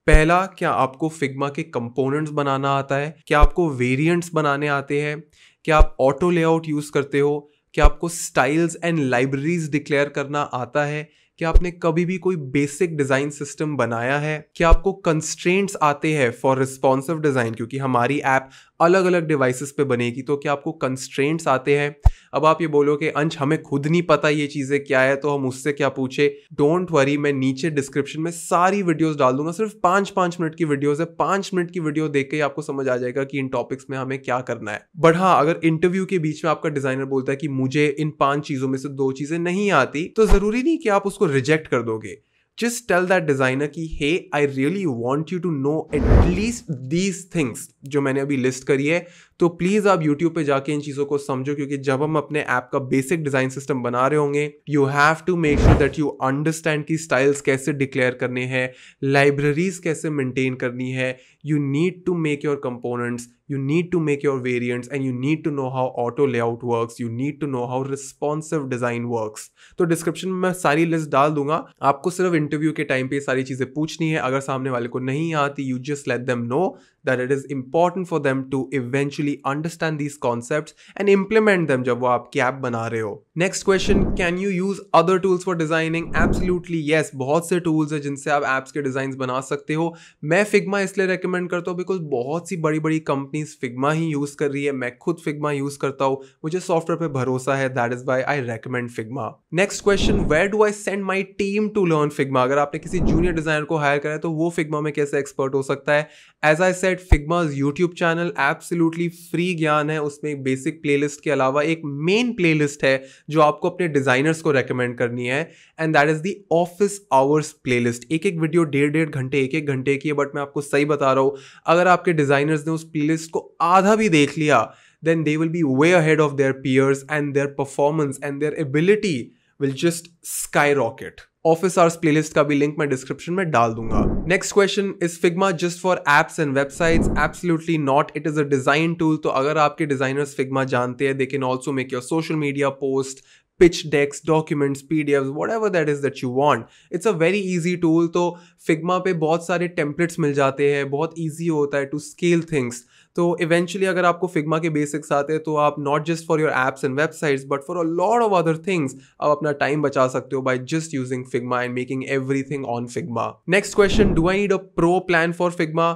पहला, क्या आपको फिग्मा के कंपोनेंट्स बनाना आता है? क्या आपको वेरिएंट्स बनाने आते हैं? क्या आप ऑटो लेआउट यूज करते हो? क्या आपको स्टाइल्स एंड लाइब्रेरीज डिक्लेयर करना आता है? क्या आपने कभी भी कोई बेसिक डिजाइन सिस्टम बनाया है? क्या आपको कंस्ट्रेंट्स आते हैं फॉर रिस्पॉन्सिव डिजाइन? क्योंकि हमारी ऐप अलग अलग डिवाइसेस पे बनेगी, तो क्या आपको कंस्ट्रेंट्स आते हैं? अब आप ये बोलो कि अंश हमें खुद नहीं पता ये चीजें क्या है, तो हम उससे क्या पूछे? डोंट वरी, मैं नीचे डिस्क्रिप्शन में सारी वीडियोस डाल दूंगा। सिर्फ 5-5 मिनट की वीडियोस है। 5 मिनट की वीडियो देख के ही आपको समझ आ जाएगा कि इन टॉपिक्स में हमें क्या करना है। बट हाँ, अगर इंटरव्यू के बीच में आपका डिजाइनर बोलता है कि मुझे इन 5 चीजों में से 2 चीजें नहीं आती, तो जरूरी नहीं कि आप उसको रिजेक्ट कर दोगे। Just tell that designer कि hey, I really want you to know at least these things जो मैंने अभी लिस्ट करी है। तो प्लीज आप यूट्यूब पे जाके इन चीजों को समझो, क्योंकि जब हम अपने ऐप का बेसिक डिजाइन सिस्टम बना रहे होंगे, you have to make sure that you understand कि स्टाइल्स कैसे डिक्लेयर करने हैं, लाइब्रेरीज कैसे मेंटेन करनी है, you need to make your components, you need to make your variants, and you need to know how auto layout works, you need to know how responsive design works. तो description में मैं सारी list डाल दूंगा, आपको सिर्फ interview के time पे सारी चीजें पूछनी है। अगर सामने वाले को नहीं आती, you just let them know that it is important for them to eventually understand these concepts and implement them जब वो आपकी ऐप बना रहे हो। Next question, can you use other tools for designing? Absolutely yes, बहुत से tools है जिनसे आप ऐप्स के डिजाइन बना सकते हो। मैं फिग्मा इसलिए रेकमेंड करता हूँ बिकॉज बहुत सी बड़ी बड़ी कंपनीज फिग्मा ही यूज कर रही है। मैं खुद फिग्मा यूज करता हूँ, मुझे सॉफ्टवेयर पे भरोसा है, that is why I recommend Figma. Next question, where do I send my team to learn Figma? अगर आपने किसी जूनियर डिजाइनर को हायर करा है तो वो फिग्मा में कैसे एक्सपर्ट हो सकता है? As I said, Figma's YouTube channel absolutely free ज्ञान है, उसमें एक बेसिक प्लेलिस्ट के अलावा एक मेन प्लेलिस्ट है जो आपको अपने डिजाइनर्स को रेकमेंड करनी है, and that is the office hours playlist. एक एक वीडियो 1.5 घंटे, 1 घंटे की है, बट मैं आपको सही बता रहा हूं, अगर आपके डिजाइनर्स ने उस प्लेलिस्ट को आधा भी देख लिया, then they will be way ahead of their peers, and their performance and their ability will just skyrocket. Office hours playlist का भी लिंक मैं डिस्क्रिप्शन में डाल दूंगा। Next question, is Figma just for apps and websites? Absolutely not, it is a design tool. तो अगर आपके designers Figma जानते हैं, they can also make your social media post, pitch decks, documents, PDFs, whatever that is that you want. It's a very easy tool. तो Figma पे बहुत सारे templates मिल जाते हैं, बहुत easy होता है to scale things. तो eventually अगर आपको Figma के basics आते हैं तो आप not just for your apps and websites but for a lot of other things आप अपना time बचा सकते हो by just using Figma and making everything on Figma. Next question, do I need a pro plan for Figma?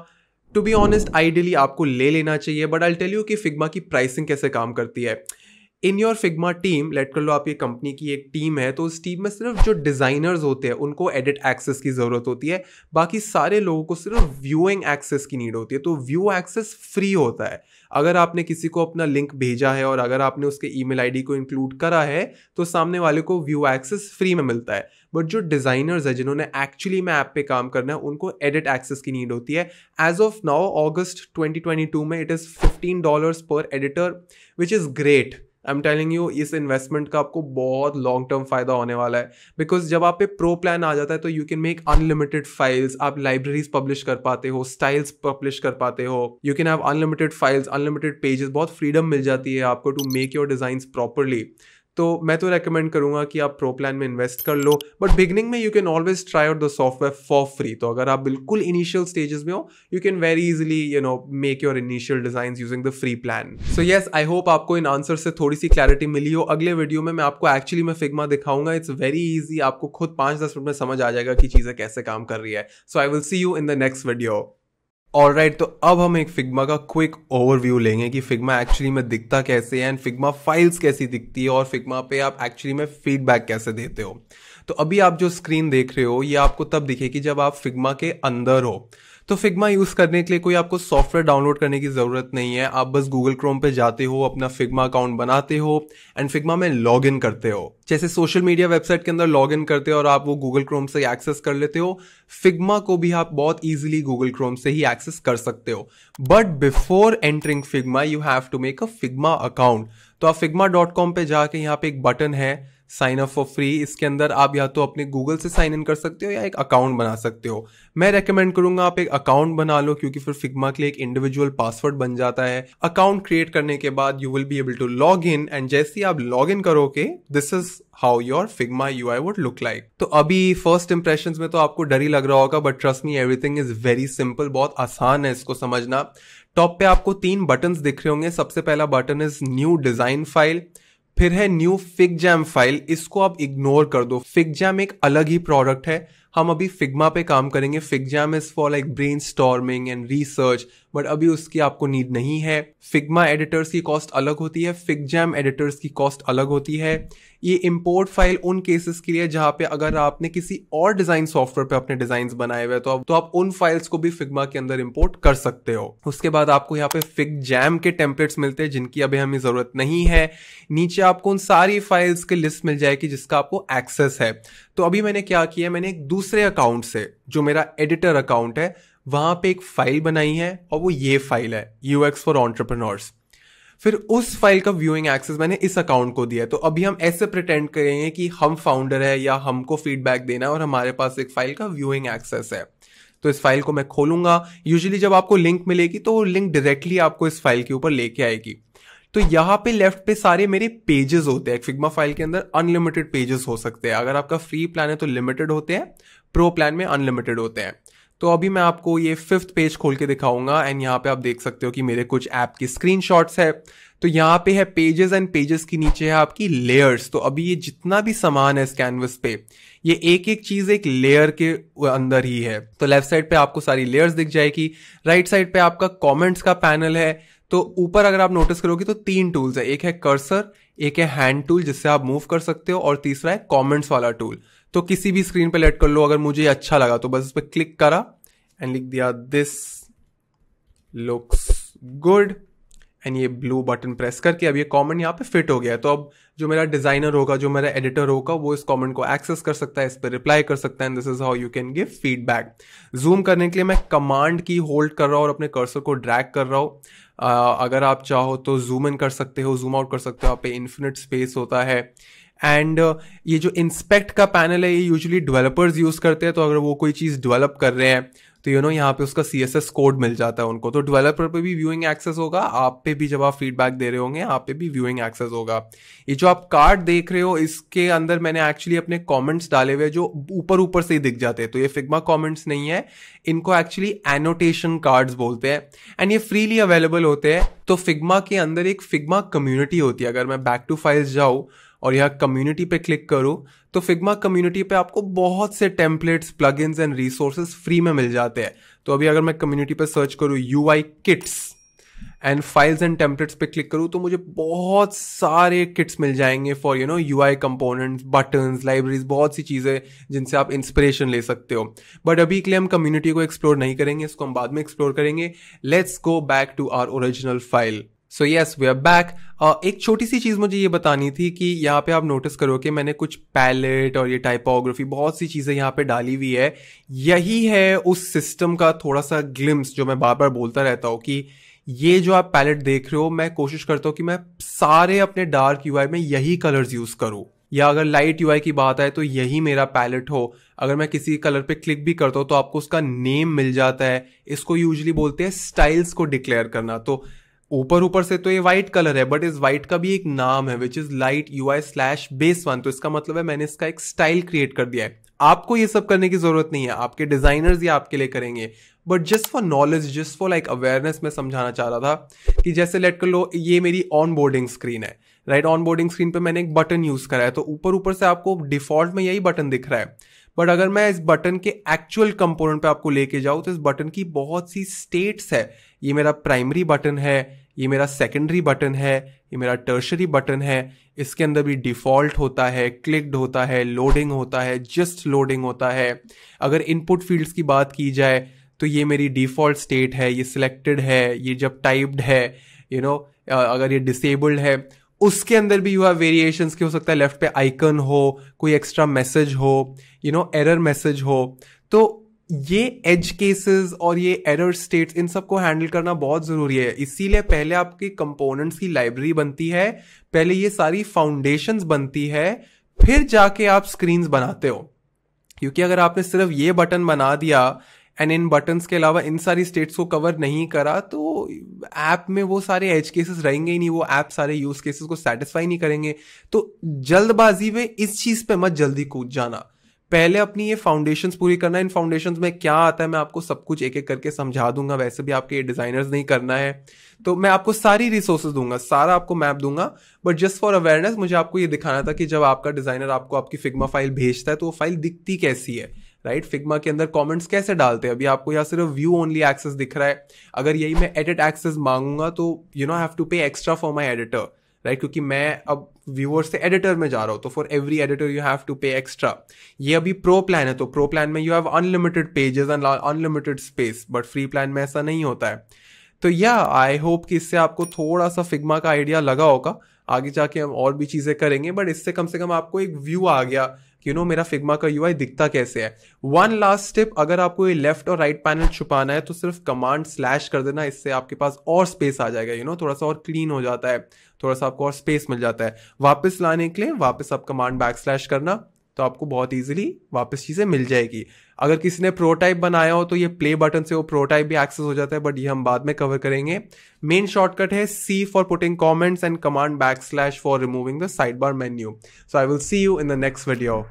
To be honest, ideally आपको ले लेना चाहिए, but I'll tell you कि Figma की pricing कैसे काम करती है। इन योर फिग्मा टीम, लेट कर लो आपकी कंपनी की एक टीम है, तो उस टीम में सिर्फ जो डिजाइनर्स होते हैं उनको एडिट एक्सेस की जरूरत होती है, बाकी सारे लोगों को सिर्फ व्यूइंग एक्सेस की नीड होती है। तो व्यू एक्सेस फ्री होता है। अगर आपने किसी को अपना लिंक भेजा है और अगर आपने उसके ईमेल आईडी को इंक्लूड करा है तो सामने वाले को व्यू एक्सेस फ्री में मिलता है। बट जो डिजाइनर्स है जिन्होंने एक्चुअली में ऐप पे काम करना है उनको एडिट एक्सेस की नीड होती है। एज ऑफ नाउ अगस्त 2022 में इट इज $15 पर editor, which is great. I am telling you, इस इन्वेस्टमेंट का आपको बहुत लॉन्ग टर्म फायदा होने वाला है, बिकॉज जब आप पे प्रो प्लान आ जाता है तो you can make unlimited files, आप लाइब्रेरीज पब्लिश कर पाते हो, स्टाइल्स पब्लिश कर पाते हो, you can have unlimited files, unlimited pages, बहुत फ्रीडम मिल जाती है आपको to make your designs properly. तो मैं तो रेकमेंड करूंगा कि आप प्रो प्लान में इन्वेस्ट कर लो, बट बिगनिंग में you can always try out the software for free. तो अगर आप बिल्कुल इनिशियल स्टेजेस में हो, you can very easily make your initial designs using the free plan. So yes, I hope आपको इन आंसर से थोड़ी सी क्लैरिटी मिली हो। अगले वीडियो में मैं आपको एक्चुअली में फिग्मा दिखाऊंगा। इट्स वेरी इजी, आपको खुद 5-10 मिनट में समझ आ जाएगा कि चीजें कैसे काम कर रही है। So I will see you in the next video. Alright, तो अब हम एक फिग्मा का क्विक ओवरव्यू लेंगे कि फिग्मा एक्चुअली में दिखता कैसे है एंड फिग्मा फाइल्स कैसी दिखती है और फिग्मा पे आप एक्चुअली में फीडबैक कैसे देते हो। तो अभी आप जो स्क्रीन देख रहे हो ये आपको तब दिखेगी जब आप फिग्मा के अंदर हो। तो फिग्मा यूज करने के लिए कोई आपको सॉफ्टवेयर डाउनलोड करने की जरूरत नहीं है। आप बस गूगल क्रोम पे जाते हो, अपना फिग्मा अकाउंट बनाते हो एंड फिग्मा में लॉग इन करते हो। जैसे सोशल मीडिया वेबसाइट के अंदर लॉग इन करते हो और आप वो गूगल क्रोम से एक्सेस कर लेते हो, फिग्मा को भी आप बहुत इजीली गूगल क्रोम से ही एक्सेस कर सकते हो। But before entering Figma you have to make a Figma account. तो आप figma.com पे जाके यहाँ पे एक बटन है साइन अप फॉर फ्री, इसके अंदर आप या तो अपने गूगल से साइन इन कर सकते हो या एक अकाउंट बना सकते हो। मैं रेकमेंड करूंगा आप एक अकाउंट बना लो, क्योंकि फिर फिग्मा के लिए एक इंडिविजुअल पासवर्ड बन जाता है। अकाउंट क्रिएट करने के बाद you will be able to log in, and जैसे ही आप लॉग इन करोगे this is how your Figma UI would look like. तो अभी फर्स्ट इंप्रेशंस में तो आपको डर ही लग रहा होगा, but trust me everything is very simple, बहुत आसान है इसको समझना। टॉप पे आपको 3 बटन्स दिख रहे होंगे। सबसे पहला button is new design file, फिर है न्यू फिगजैम फाइल, इसको आप इग्नोर कर दो। फिगजैम एक अलग ही प्रोडक्ट है, हम अभी फिग्मा पे काम करेंगे। FigJam is for like brainstorming and research, but अभी उसकी आपको नीड नहीं है। फिग्मा एडिटर्स की कॉस्ट अलग होती है, फिगजैम एडिटर्स की कॉस्ट अलग होती है। ये इंपोर्ट फाइल उन केसेस के लिए जहां पे अगर आपने किसी और डिजाइन सॉफ्टवेयर पे अपने डिजाइन्स बनाए हुए तो आप उन फाइल्स को भी फिग्मा के अंदर इंपोर्ट कर सकते हो। उसके बाद आपको यहाँ पे फिगजैम के टेम्पलेट्स मिलते हैं जिनकी अभी हमें जरूरत नहीं है। नीचे आपको उन सारी फाइल्स की लिस्ट मिल जाएगी जिसका आपको एक्सेस है। तो अभी मैंने क्या किया, मैंने एक दूसरे अकाउंट से, जो मेरा एडिटर अकाउंट है, वहां पे एक फाइल बनाई है और वो ये फाइल है UX फॉर एंटरप्रेन्योर्स। फिर उस फाइल का व्यूइंग एक्सेस मैंने इस अकाउंट को दिया है। तो अभी हम ऐसे प्रिटेंड करेंगे कि हम फाउंडर है या हमको फीडबैक देना है और हमारे पास एक फाइल का व्यूइंग एक्सेस है। तो इस फाइल को मैं खोलूंगा। यूजुअली जब आपको लिंक मिलेगी तो वो लिंक डायरेक्टली आपको इस फाइल के ऊपर लेके आएगी। तो यहाँ पे लेफ्ट पे सारे मेरे पेजेस होते हैं। फिग्मा फाइल के अंदर अनलिमिटेड पेजेस हो सकते हैं। अगर आपका फ्री प्लान है तो लिमिटेड होते हैं, प्रो प्लान में अनलिमिटेड होते हैं। तो अभी मैं आपको ये 5th पेज खोल के दिखाऊंगा एंड यहाँ पे आप देख सकते हो कि मेरे कुछ ऐप की स्क्रीनशॉट्स है। तो यहाँ पे है पेजेस एंड पेजेस के नीचे है आपकी लेयर्स। तो अभी ये जितना भी सामान है इस कैनवस पे, ये एक एक चीज एक लेयर के अंदर ही है। तो लेफ्ट साइड पे आपको सारी लेयर्स दिख जाएगी। राइट साइड पे आपका कमेंट्स का पैनल है। तो ऊपर अगर आप नोटिस करोगे तो 3 टूल्स है, एक है कर्सर, एक है हैंड टूल जिससे आप मूव कर सकते हो, और तीसरा है कमेंट्स वाला टूल। तो किसी भी स्क्रीन पे लेट कर लो। अगर मुझे अच्छा लगा तो बस इस पर क्लिक करा एंड लिख दिया दिस लुक्स गुड एंड ये ब्लू बटन प्रेस करके अब ये कमेंट यहाँ पे फिट हो गया है। तो अब जो मेरा डिजाइनर होगा, जो मेरा एडिटर होगा, वो इस कमेंट को एक्सेस कर सकता है, इस पर रिप्लाई कर सकता है। And this is how you can give feedback. Zoom करने के लिए मैं कमांड की होल्ड कर रहा हूँ और अपने कर्सर को ड्रैग कर रहा हूँ। अगर आप चाहो तो जूम इन कर सकते हो, जूम आउट कर सकते हो। आप पे इन्फिनिट स्पेस होता है। एंड ये जो इंस्पेक्ट का पैनल है ये यूजुअली डेवलपर्स यूज करते हैं। तो अगर वो कोई चीज डेवलप कर रहे हैं तो यहाँ पे उसका CSS कोड मिल जाता है उनको। तो डेवलपर पे भी व्यूइंग एक्सेस होगा, आप पे भी जब आप फीडबैक दे रहे होंगे आप पे भी व्यूइंग एक्सेस होगा। ये जो आप कार्ड देख रहे हो इसके अंदर मैंने एक्चुअली अपने कमेंट्स डाले हुए जो ऊपर ऊपर से ही दिख जाते हैं। तो ये फिग्मा कमेंट्स नहीं है, इनको एक्चुअली एनोटेशन कार्ड्स बोलते हैं एंड ये फ्रीली अवेलेबल होते हैं। तो फिग्मा के अंदर एक फिग्मा कम्युनिटी होती है। अगर मैं बैक टू फाइल्स जाऊँ और यहाँ कम्युनिटी पे क्लिक करूं तो फिग्मा कम्युनिटी पे आपको बहुत से templates, plugins and resources free में मिल जाते हैं। तो अभी अगर मैं कम्युनिटी पे सर्च करूं UI Kitts and files and templates पे क्लिक करूं तो मुझे बहुत सारे किट्स मिल जाएंगे for UI components, buttons, libraries, बहुत सी चीजें जिनसे आप इंस्पिरेशन ले सकते हो। बट अभी के लिए हम कम्युनिटी को एक्सप्लोर नहीं करेंगे, इसको हम बाद में एक्सप्लोर करेंगे। Let's go back to our original file. So yes, we are back. एक छोटी सी चीज मुझे ये बतानी थी कि यहाँ पे आप नोटिस करो कि मैंने कुछ पैलेट और ये टाइपोग्राफी, बहुत सी चीजें यहाँ पे डाली हुई है। यही है उस सिस्टम का थोड़ा सा ग्लिम्स जो मैं बार बार बोलता रहता हूँ कि ये जो आप पैलेट देख रहे हो, मैं कोशिश करता हूँ कि मैं सारे अपने डार्क UI में यही कलर्स यूज करूँ, या अगर लाइट UI की बात आए तो यही मेरा पैलेट हो। अगर मैं किसी कलर पे क्लिक भी करता हूँ तो आपको उसका नेम मिल जाता है। इसको यूजुअली बोलते हैं स्टाइल्स को डिक्लेयर करना। तो ऊपर से तो ये व्हाइट कलर है, बट इस व्हाइट का भी एक नाम है विच इज लाइट UI/base1। तो इसका मतलब है मैंने इसका एक स्टाइल क्रिएट कर दिया है। आपको ये सब करने की जरूरत नहीं है, आपके डिजाइनर्स ये आपके लिए करेंगे। But just for knowledge, just for like awareness मैं समझाना चाह रहा था कि जैसे लेट कर लो ये मेरी ऑन बोर्डिंग स्क्रीन है, राइट। ऑन बोर्डिंग स्क्रीन पे मैंने एक बटन यूज करा है तो ऊपर से आपको डिफॉल्ट में यही बटन दिख रहा है। बट अगर मैं इस बटन के एक्चुअल कंपोनेंट पे आपको लेके जाऊं तो इस बटन की बहुत सी स्टेट्स है। ये मेरा प्राइमरी बटन है, ये मेरा सेकेंडरी बटन है, ये मेरा टर्शरी बटन है। इसके अंदर भी डिफॉल्ट होता है, क्लिक्ड होता है, लोडिंग होता है, जस्ट लोडिंग होता है। अगर इनपुट फील्ड्स की बात की जाए तो ये मेरी डिफॉल्ट स्टेट है, ये सिलेक्टेड है, ये जब टाइप्ड है, अगर ये डिसेबल्ड है। उसके अंदर भी यू हैव वेरिएशंस की, हो सकता है लेफ्ट पे आइकन हो, कोई एक्स्ट्रा मैसेज हो, एरर मैसेज हो। तो ये एज केसेस और ये एरर स्टेट्स, इन सबको हैंडल करना बहुत जरूरी है। इसीलिए पहले आपके कंपोनेंट्स की लाइब्रेरी बनती है, पहले ये सारी फाउंडेशंस बनती है, फिर जाके आप स्क्रीन्स बनाते हो। क्योंकि अगर आपने सिर्फ ये बटन बना दिया एंड इन बटन्स के अलावा इन सारी स्टेट्स को कवर नहीं करा तो ऐप में वो सारे एज केसेस रहेंगे ही नहीं, वो ऐप सारे यूज केसेस को सेटिस्फाई नहीं करेंगे। तो जल्दबाजी में इस चीज पे मत जल्दी कूद जाना, पहले अपनी ये फाउंडेशंस पूरी करना। इन फाउंडेशंस में क्या आता है मैं आपको सब कुछ एक एक करके समझा दूंगा। वैसे भी आपके डिजाइनर्स नहीं करना है तो मैं आपको सारी रिसोर्सेज दूंगा, सारा आपको मैप दूंगा। बट जस्ट फॉर अवेयरनेस मुझे आपको ये दिखाना था कि जब आपका डिजाइनर आपको आपकी फिग्मा फाइल भेजता है तो वो फाइल दिखती कैसी है, राइट। फिग्मा के अंदर कमेंट्स कैसे डालते हैं। अभी आपको यहाँ सिर्फ व्यू ओनली एक्सेस दिख रहा है। अगर यही मैं एडिट एक्सेस मांगूंगा तो I have to pay extra for my editor, right. क्योंकि मैं अब व्यूअर से एडिटर में जा रहा हूं तो for every editor you have to pay extra. ये अभी प्रो प्लान है तो प्रो प्लान में you have unlimited pages and unlimited space, but free plan में ऐसा नहीं होता है। तो आई होप कि इससे आपको थोड़ा सा फिग्मा का आइडिया लगा होगा। आगे जाके हम और भी चीजें करेंगे, बट इससे कम से कम आपको एक व्यू आ गया कि मेरा फिग्मा का यूआई दिखता कैसे है। वन लास्ट टिप, अगर आपको ये लेफ्ट और राइट पैनल छुपाना है तो सिर्फ कमांड स्लैश कर देना, इससे आपके पास और स्पेस आ जाएगा, थोड़ा सा और क्लीन हो जाता है, थोड़ा सा आपको और स्पेस मिल जाता है। वापस लाने के लिए वापस आप कमांड बैक स्लैश करना, तो आपको बहुत इजीली वापस चीजें मिल जाएगी। अगर किसी ने प्रोटाइप बनाया हो तो ये प्ले बटन से वो प्रोटाइप भी एक्सेस हो जाता है, बट ये हम बाद में कवर करेंगे। मेन शॉर्टकट है C for putting comments and command back slash for removing the side bar menu. So I will see you in the next video.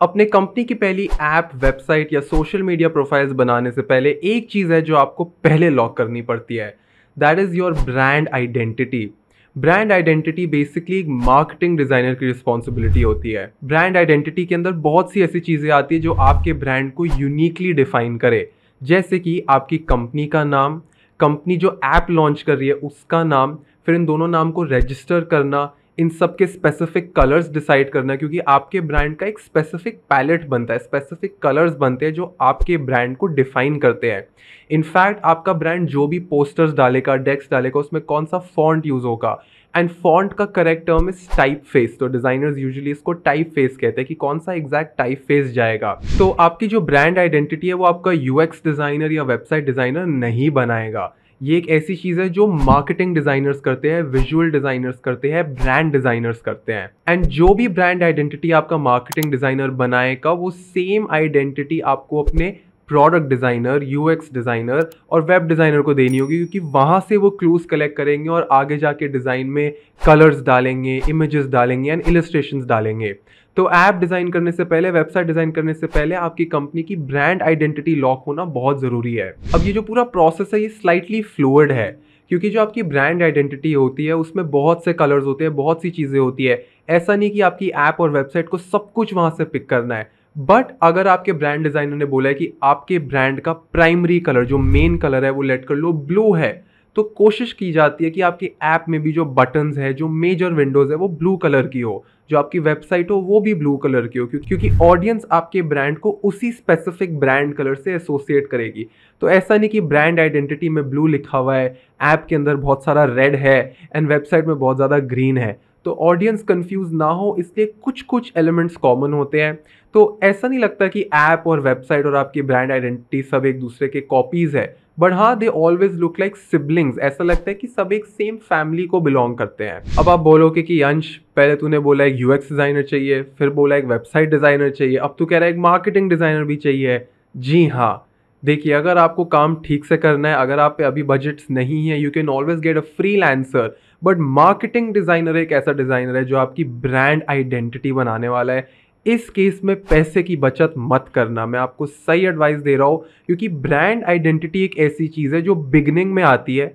अपने कंपनी की पहली ऐप, वेबसाइट या सोशल मीडिया प्रोफाइल्स बनाने से पहले एक चीज है जो आपको पहले लॉक करनी पड़ती है, that is your brand identity. Brand identity basically एक मार्केटिंग डिजाइनर की रिस्पॉन्सिबिलिटी होती है। ब्रांड आइडेंटिटी के अंदर बहुत सी ऐसी चीजें आती है जो आपके ब्रांड को यूनिकली डिफाइन करे, जैसे कि आपकी कंपनी का नाम, कंपनी जो ऐप लॉन्च कर रही है उसका नाम, फिर इन दोनों नाम को रजिस्टर करना, इन सब के स्पेसिफिक कलर्स डिसाइड करना, क्योंकि आपके ब्रांड का एक स्पेसिफिक पैलेट बनता है, स्पेसिफिक कलर्स बनते हैं जो आपके ब्रांड को डिफाइन करते हैं। इनफैक्ट आपका ब्रांड जो भी पोस्टर्स डालेगा, डेस्क डालेगा, उसमें कौन सा फॉन्ट यूज होगा, एंड फॉन्ट का correct term is type face. तो डिजाइनर्स यूजुअली इसको टाइप फेस कहते हैं कि कौन सा एग्जैक्ट टाइप फेस जाएगा। तो आपकी जो ब्रांड आइडेंटिटी है वो आपका यूएक्स डिजाइनर या वेबसाइट डिजाइनर नहीं बनाएगा। ये एक ऐसी चीज है जो मार्केटिंग डिजाइनर्स करते हैं, विजुअल डिजाइनर्स करते हैं, ब्रांड डिजाइनर्स करते हैं। एंड जो भी ब्रांड आइडेंटिटी आपका मार्केटिंग डिजाइनर बनाएगा वो सेम आइडेंटिटी आपको अपने प्रोडक्ट डिजाइनर, यूएक्स डिजाइनर और वेब डिजाइनर को देनी होगी, क्योंकि वहां से वो क्लूज कलेक्ट करेंगे और आगे जाके डिजाइन में कलर्स डालेंगे, इमेजेस डालेंगे एंड इलस्ट्रेशंस डालेंगे। तो ऐप डिजाइन करने से पहले, वेबसाइट डिजाइन करने से पहले आपकी कंपनी की ब्रांड आइडेंटिटी लॉक होना बहुत जरूरी है। अब ये जो पूरा प्रोसेस है ये स्लाइटली फ्लूइड है, क्योंकि जो आपकी ब्रांड आइडेंटिटी होती है उसमें बहुत से कलर्स होते हैं, बहुत सी चीजें होती है। ऐसा नहीं कि आपकी ऐप और वेबसाइट को सब कुछ वहां से पिक करना है, बट अगर आपके ब्रांड डिजाइनर ने बोला है कि आपके ब्रांड का प्राइमरी कलर, जो मेन कलर है वो लेट कर लो ब्लू है, तो कोशिश की जाती है कि आपकी ऐप में भी जो बटन्स है, जो मेजर विंडोज है वो ब्लू कलर की हो, जो आपकी वेबसाइट हो वो भी ब्लू कलर की हो, क्योंकि ऑडियंस आपके ब्रांड को उसी स्पेसिफिक ब्रांड कलर से एसोसिएट करेगी। तो ऐसा नहीं कि ब्रांड आइडेंटिटी में ब्लू लिखा हुआ है, ऐप के अंदर बहुत सारा रेड है एंड वेबसाइट में बहुत ज़्यादा ग्रीन है, तो ऑडियंस कंफ्यूज ना हो इसलिए कुछ कुछ एलिमेंट्स कॉमन होते हैं। तो ऐसा नहीं लगता कि ऐप और वेबसाइट और आपकी ब्रांड आइडेंटिटी सब एक दूसरे के कॉपीज है, बट हाँ they always look like siblings. ऐसा लगता है कि सब एक सेम फैमिली को बिलोंग करते हैं। अब आप बोलोगे कि अंश, पहले तूने बोला एक यूएक्स डिजाइनर चाहिए, फिर बोला एक वेबसाइट डिजाइनर चाहिए, अब तू कह रहा है एक मार्केटिंग डिजाइनर भी चाहिए। जी हाँ, देखिए अगर आपको काम ठीक से करना है, अगर आप पे अभी बजट्स नहीं है, you can always get a freelancer, but marketing designer एक ऐसा डिजाइनर है जो आपकी ब्रांड आइडेंटिटी बनाने वाला है। इस केस में पैसे की बचत मत करना, मैं आपको सही एडवाइस दे रहा हूँ, क्योंकि ब्रांड आइडेंटिटी एक ऐसी चीज़ है जो बिगनिंग में आती है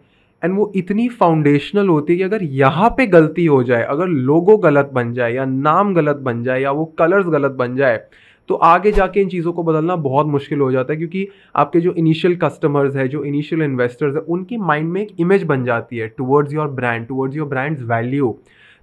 एंड वो इतनी फाउंडेशनल होती है कि अगर यहाँ पे गलती हो जाए, अगर लोगो गलत बन जाए या नाम गलत बन जाए या वो कलर्स गलत बन जाए, तो आगे जाके इन चीज़ों को बदलना बहुत मुश्किल हो जाता है, क्योंकि आपके जो इनिशियल कस्टमर्स है, जो इनिशियल इन्वेस्टर्स है, उनकी माइंड में एक इमेज बन जाती है towards your brand, towards your brands value.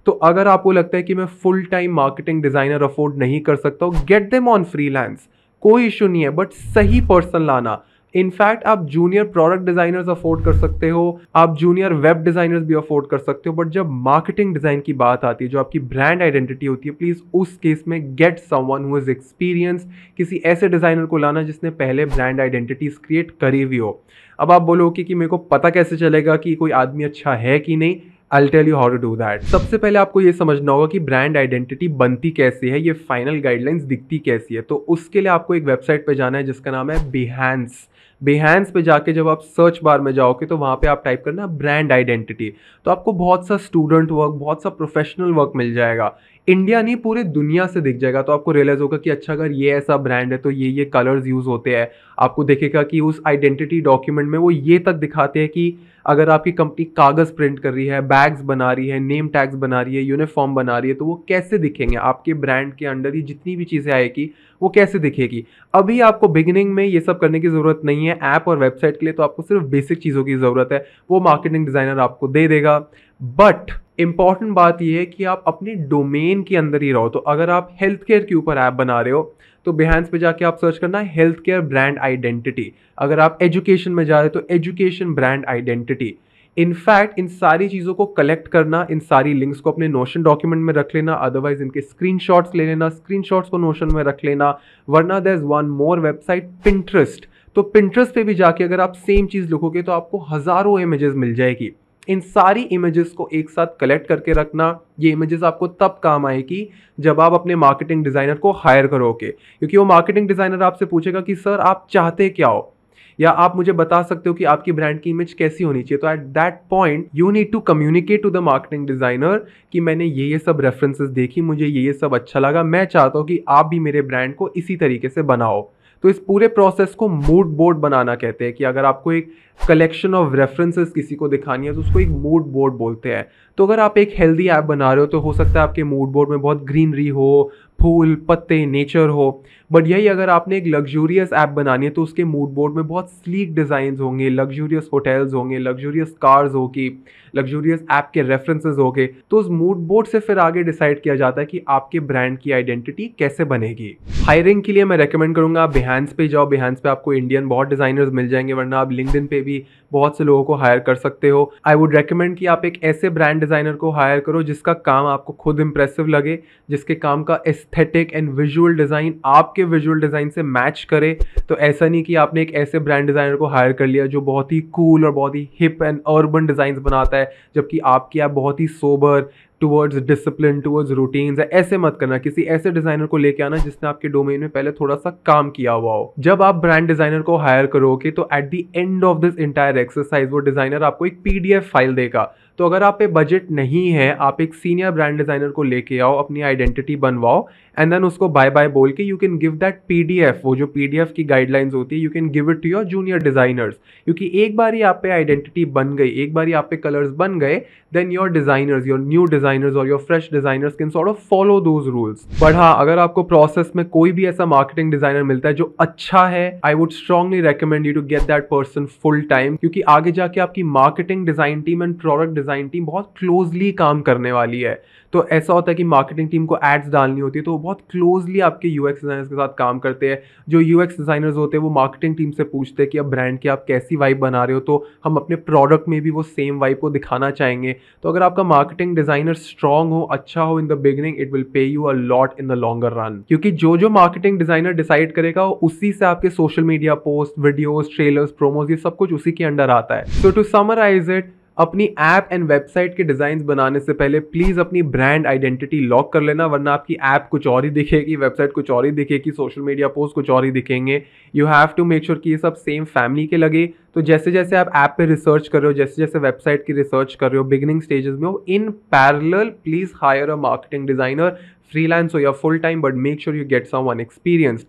तो अगर आपको लगता है कि मैं full time marketing designer afford नहीं कर सकता हूँ, गेट देम ऑन फ्रीलांस, कोई इशू नहीं है, बट सही पर्सन लाना। इनफैक्ट आप जूनियर प्रोडक्ट डिजाइनर्स अफोर्ड कर सकते हो, आप जूनियर वेब डिजाइनर्स भी अफोर्ड कर सकते हो, बट जब मार्केटिंग डिजाइन की बात आती है, जो आपकी ब्रांड आइडेंटिटी होती है, प्लीज उस केस में get someone who is experience, किसी ऐसे डिजाइनर को लाना जिसने पहले ब्रांड आइडेंटिटीज क्रिएट करी हुई हो। अब आप बोलोगे कि मेरे को पता कैसे चलेगा कि कोई आदमी अच्छा है कि नहीं, I'll tell you how to do that। सबसे पहले आपको ये समझना होगा कि ब्रांड आइडेंटिटी बनती कैसे है, ये फाइनल गाइडलाइंस दिखती कैसी है। तो उसके लिए आपको एक वेबसाइट पे जाना है जिसका नाम है Behance। Behance पे जाके जब आप सर्च बार में जाओगे तो वहाँ पे आप टाइप करना ब्रांड आइडेंटिटी, तो आपको बहुत सा स्टूडेंट वर्क, बहुत सा प्रोफेशनल वर्क मिल जाएगा, इंडिया नहीं पूरे दुनिया से दिख जाएगा। तो आपको रियलाइज होगा कि अच्छा अगर ये ऐसा ब्रांड है तो ये कलर्स यूज़ होते हैं। आपको देखेगा कि उस आइडेंटिटी डॉक्यूमेंट में वो ये तक दिखाते हैं कि अगर आपकी कंपनी कागज़ प्रिंट कर रही है, बैग्स बना रही है, नेम टैग्स बना रही है, यूनिफॉर्म बना रही है, तो वो कैसे दिखेंगे आपके ब्रांड के अंडर, ये जितनी भी चीज़ें आएगी वो कैसे दिखेगी। अभी आपको बिगिनिंग में ये सब करने की ज़रूरत नहीं है, ऐप और वेबसाइट के लिए तो आपको सिर्फ बेसिक चीज़ों की ज़रूरत है, वो मार्केटिंग डिज़ाइनर आपको दे देगा। बट इंपॉर्टेंट बात यह है कि आप अपने डोमेन के अंदर ही रहो। तो अगर आप हेल्थ केयर के ऊपर ऐप बना रहे हो तो Behance पे जाके आप सर्च करना है हेल्थ केयर ब्रांड आइडेंटिटी। अगर आप एजुकेशन में जा रहे हो तो education brand identity. In fact in सारी चीज़ों को कलेक्ट करना, इन सारी लिंक्स को अपने नोशन डॉक्यूमेंट में रख लेना, अदरवाइज इनके स्क्रीनशॉट्स ले लेना, स्क्रीनशॉट्स को नोशन में रख लेना। वरना there is one more website, Pinterest. तो पिंटरेस्ट पे भी जाके अगर आप सेम चीज़ लिखोगे तो आपको हज़ारों इमेजेस मिल जाएगी। इन सारी इमेजेस को एक साथ कलेक्ट करके रखना। ये इमेजेस आपको तब काम आएगी जब आप अपने मार्केटिंग डिज़ाइनर को हायर करोगे, क्योंकि वो मार्केटिंग डिज़ाइनर आपसे पूछेगा कि सर आप चाहते क्या हो, या आप मुझे बता सकते हो कि आपकी ब्रांड की इमेज कैसी होनी चाहिए। तो at that point you need to communicate to the marketing designer कि मैंने ये सब रेफरेंसेस देखी, मुझे ये सब अच्छा लगा, मैं चाहता हूँ कि आप भी मेरे ब्रांड को इसी तरीके से बनाओ। तो इस पूरे प्रोसेस को मूड बोर्ड बनाना कहते हैं, कि अगर आपको एक कलेक्शन ऑफ रेफरेंसेस किसी को दिखानी है तो उसको एक मूड बोर्ड बोलते हैं। तो अगर आप एक हेल्दी ऐप बना रहे हो तो हो सकता है आपके मूड बोर्ड में बहुत ग्रीनरी हो, फूल पत्ते नेचर हो। बट यही अगर आपने एक लग्जूरियस ऐप बनानी है तो उसके मूड बोर्ड में बहुत स्लीक डिज़ाइंस होंगे, लग्जूरियस होटल्स होंगे, लग्जूरियस कार्स होगी, लग्जूरियस ऐप के रेफरेंसेस होंगे। तो उस मूड बोर्ड से फिर आगे डिसाइड किया जाता है कि आपके ब्रांड की आइडेंटिटी कैसे बनेगी। हायरिंग के लिए मैं रेकमेंड करूंगा आप बिहांस पे जाओ। बिहांस पे आपको इंडियन बहुत डिज़ाइनर्स मिल जाएंगे, वरना आप लिंक्डइन पे भी बहुत से लोगों को हायर कर सकते हो। आई वुड रेकमेंड कि आप एक ऐसे ब्रांड डिज़ाइनर को हायर करो जिसका काम आपको खुद इंप्रेसिव लगे, जिसके काम का एस्थेटिक एंड विजुअल डिज़ाइन आपके विजुअल डिज़ाइन से मैच करे। तो ऐसा नहीं कि आपने एक ऐसे ब्रांड डिज़ाइनर को हायर कर लिया जो बहुत ही कूल और बहुत ही हिप एंड अर्बन डिज़ाइंस बनाता है, जबकि आपकी ऐप बहुत ही sober, towards discipline, towards routines है। ऐसे मत करना। किसी ऐसे डिज़ाइनर को लेके आना जिसने आपके डोमेन में पहले थोड़ा सा काम किया हुआ हो। जब आप ब्रांड डिज़ाइनर को हायर करोगे तो at the end of this entire exercise वो डिज़ाइनर आपको एक PDF फाइल देगा। तो अगर आप पे बजट नहीं है, आप एक सीनियर ब्रांड डिज़ाइनर को लेके आओ, अपनी आइडेंटिटी बनवाओ, एंड देन उसको बाय बाय बोल के you can give that PDF, वो जो PDF की गाइडलाइंस होती है, you can give it to your junior designers. क्योंकि एक बार ही आप पे आइडेंटिटी बन गई, एक बार ही आप पे कलर्स बन गए, then your designers, your new designers और your fresh designers can sort of follow those rules. But हाँ, अगर आपको प्रोसेस में कोई भी ऐसा मार्केटिंग डिज़ाइनर मिलता है जो अच्छा है, I would strongly recommend you to get that person full time, क्योंकि आगे जाके आपकी marketing design team and product design team बहुत क्लोजली काम करने वाली है। तो ऐसा होता है कि मार्केटिंग टीम को एड्स डालनी होती है तो वो बहुत क्लोजली आपके UX डिज़ाइनर्स के साथ काम करते हैं। जो UX डिज़ाइनर्स होते हैं वो मार्केटिंग टीम से पूछते हैं कि अब ब्रांड की आप कैसी वाइब बना रहे हो, तो हम अपने प्रोडक्ट में भी वो सेम वाइब को दिखाना चाहेंगे। तो अगर आपका मार्केटिंग डिज़ाइनर स्ट्रॉन्ग हो, अच्छा हो in the beginning, it will pay you a lot in the longer run, क्योंकि जो मार्केटिंग डिज़ाइनर डिसाइड करेगा उसी से आपके social media post, videos, trailers, promos, ये सब कुछ उसी के अंडर आता है। सो टू समराइज इट, अपनी ऐप एंड वेबसाइट के डिज़ाइंस बनाने से पहले प्लीज़ अपनी ब्रांड आइडेंटिटी लॉक कर लेना, वरना आपकी ऐप कुछ और ही दिखेगी, वेबसाइट कुछ और ही दिखेगी, सोशल मीडिया पोस्ट कुछ और ही दिखेंगे। You have to make sure कि ये सब सेम फैमिली के लगे। तो जैसे जैसे आप ऐप पे रिसर्च कर रहे हो, जैसे जैसे वेबसाइट की रिसर्च कर रहे हो, बिगिनिंग स्टेजेस में हो, in parallel please hire a marketing designer, freelance हो या full time, but make sure you get someone experienced.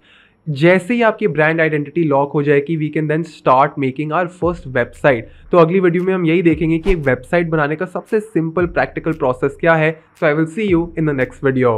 जैसे ही आपकी ब्रांड आइडेंटिटी लॉक हो जाएगी, we can then start making our first website. तो अगली वीडियो में हम यही देखेंगे कि एक वेबसाइट बनाने का सबसे सिंपल प्रैक्टिकल प्रोसेस क्या है। So I will see you in the next video.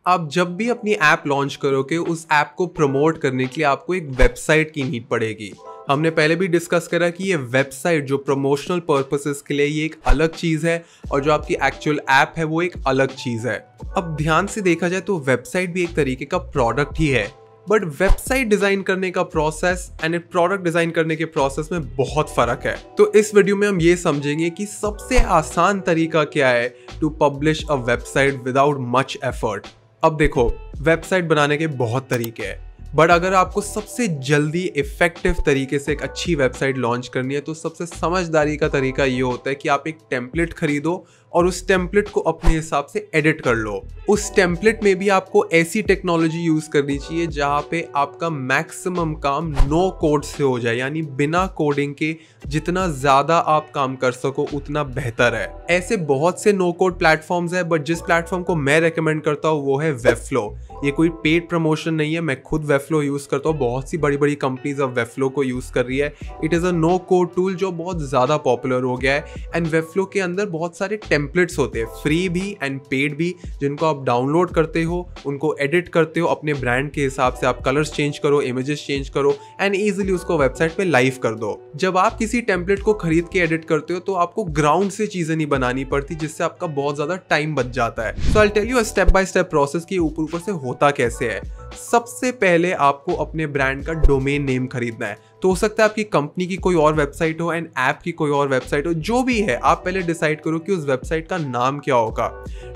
आप जब भी अपनी ऐप लॉन्च करोगे, उस ऐप को प्रमोट करने के लिए आपको एक वेबसाइट की नीड पड़ेगी। हमने पहले भी डिस्कस करा कि ये वेबसाइट जो प्रमोशनल पर्पसेस के लिए ये एक अलग चीज़ है और जो आपकी एक्चुअल ऐप है वो एक अलग चीज़ है। अब ध्यान से देखा जाए तो वेबसाइट भी एक तरीके का प्रोडक्ट ही है, बट वेबसाइट डिजाइन करने का प्रोसेस एंड प्रोडक्ट डिजाइन करने के प्रोसेस में बहुत फर्क है। तो इस वीडियो में हम ये समझेंगे कि सबसे आसान तरीका क्या है to publish a website without much effort. अब देखो, वेबसाइट बनाने के बहुत तरीके हैं, बट अगर आपको सबसे जल्दी इफेक्टिव तरीके से एक अच्छी वेबसाइट लॉन्च करनी है तो सबसे समझदारी का तरीका ये होता है कि आप एक टेम्पलेट खरीदो और उस टेम्पलेट को अपने हिसाब से एडिट कर लो। उस टेम्पलेट में भी आपको ऐसी टेक्नोलॉजी यूज करनी चाहिए जहां पे आपका मैक्सिमम काम नो कोड से हो जाए, यानी बिना कोडिंग के जितना ज्यादा आप काम कर सको उतना बेहतर है। ऐसे बहुत से नो कोड प्लेटफॉर्म्स है, बट जिस प्लेटफॉर्म को मैं रेकमेंड करता हूँ वो है वेबफ्लो। ये कोई पेड प्रमोशन नहीं है, मैं खुद वेबफ्लो यूज करता हूँ, बहुत सी बड़ी बड़ी कंपनीज अब वेबफ्लो को यूज कर रही है। It is a no code tool जो बहुत ज्यादा पॉपुलर हो गया है। एंड वेबफ्लो के अंदर बहुत सारे टेम्पलेट्स होते हैं, फ्री भी एंड पेड भी, जिनको आप डाउनलोड करते हो, उनको एडिट करते हो अपने ब्रांड के हिसाब से। आप कलर्स चेंज करो, इमेजेस चेंज करो एंड इजीली उसको वेबसाइट पे लाइव कर दो। जब आप किसी टेम्पलेट को खरीद के एडिट करते हो तो आपको ग्राउंड से चीजें नहीं बनानी पड़ती, जिससे आपका बहुत ज्यादा टाइम बच जाता है। So I tell you a step by step process कि ऊपर ऊपर से होता कैसे है। सबसे पहले आपको अपने ब्रांड का डोमेन नेम खरीदना है। तो हो सकता है आपकी कंपनी की कोई और वेबसाइट हो एंड ऐप की कोई और वेबसाइट हो, जो भी है आप पहले डिसाइड करो कि उस वेबसाइट का नाम क्या होगा।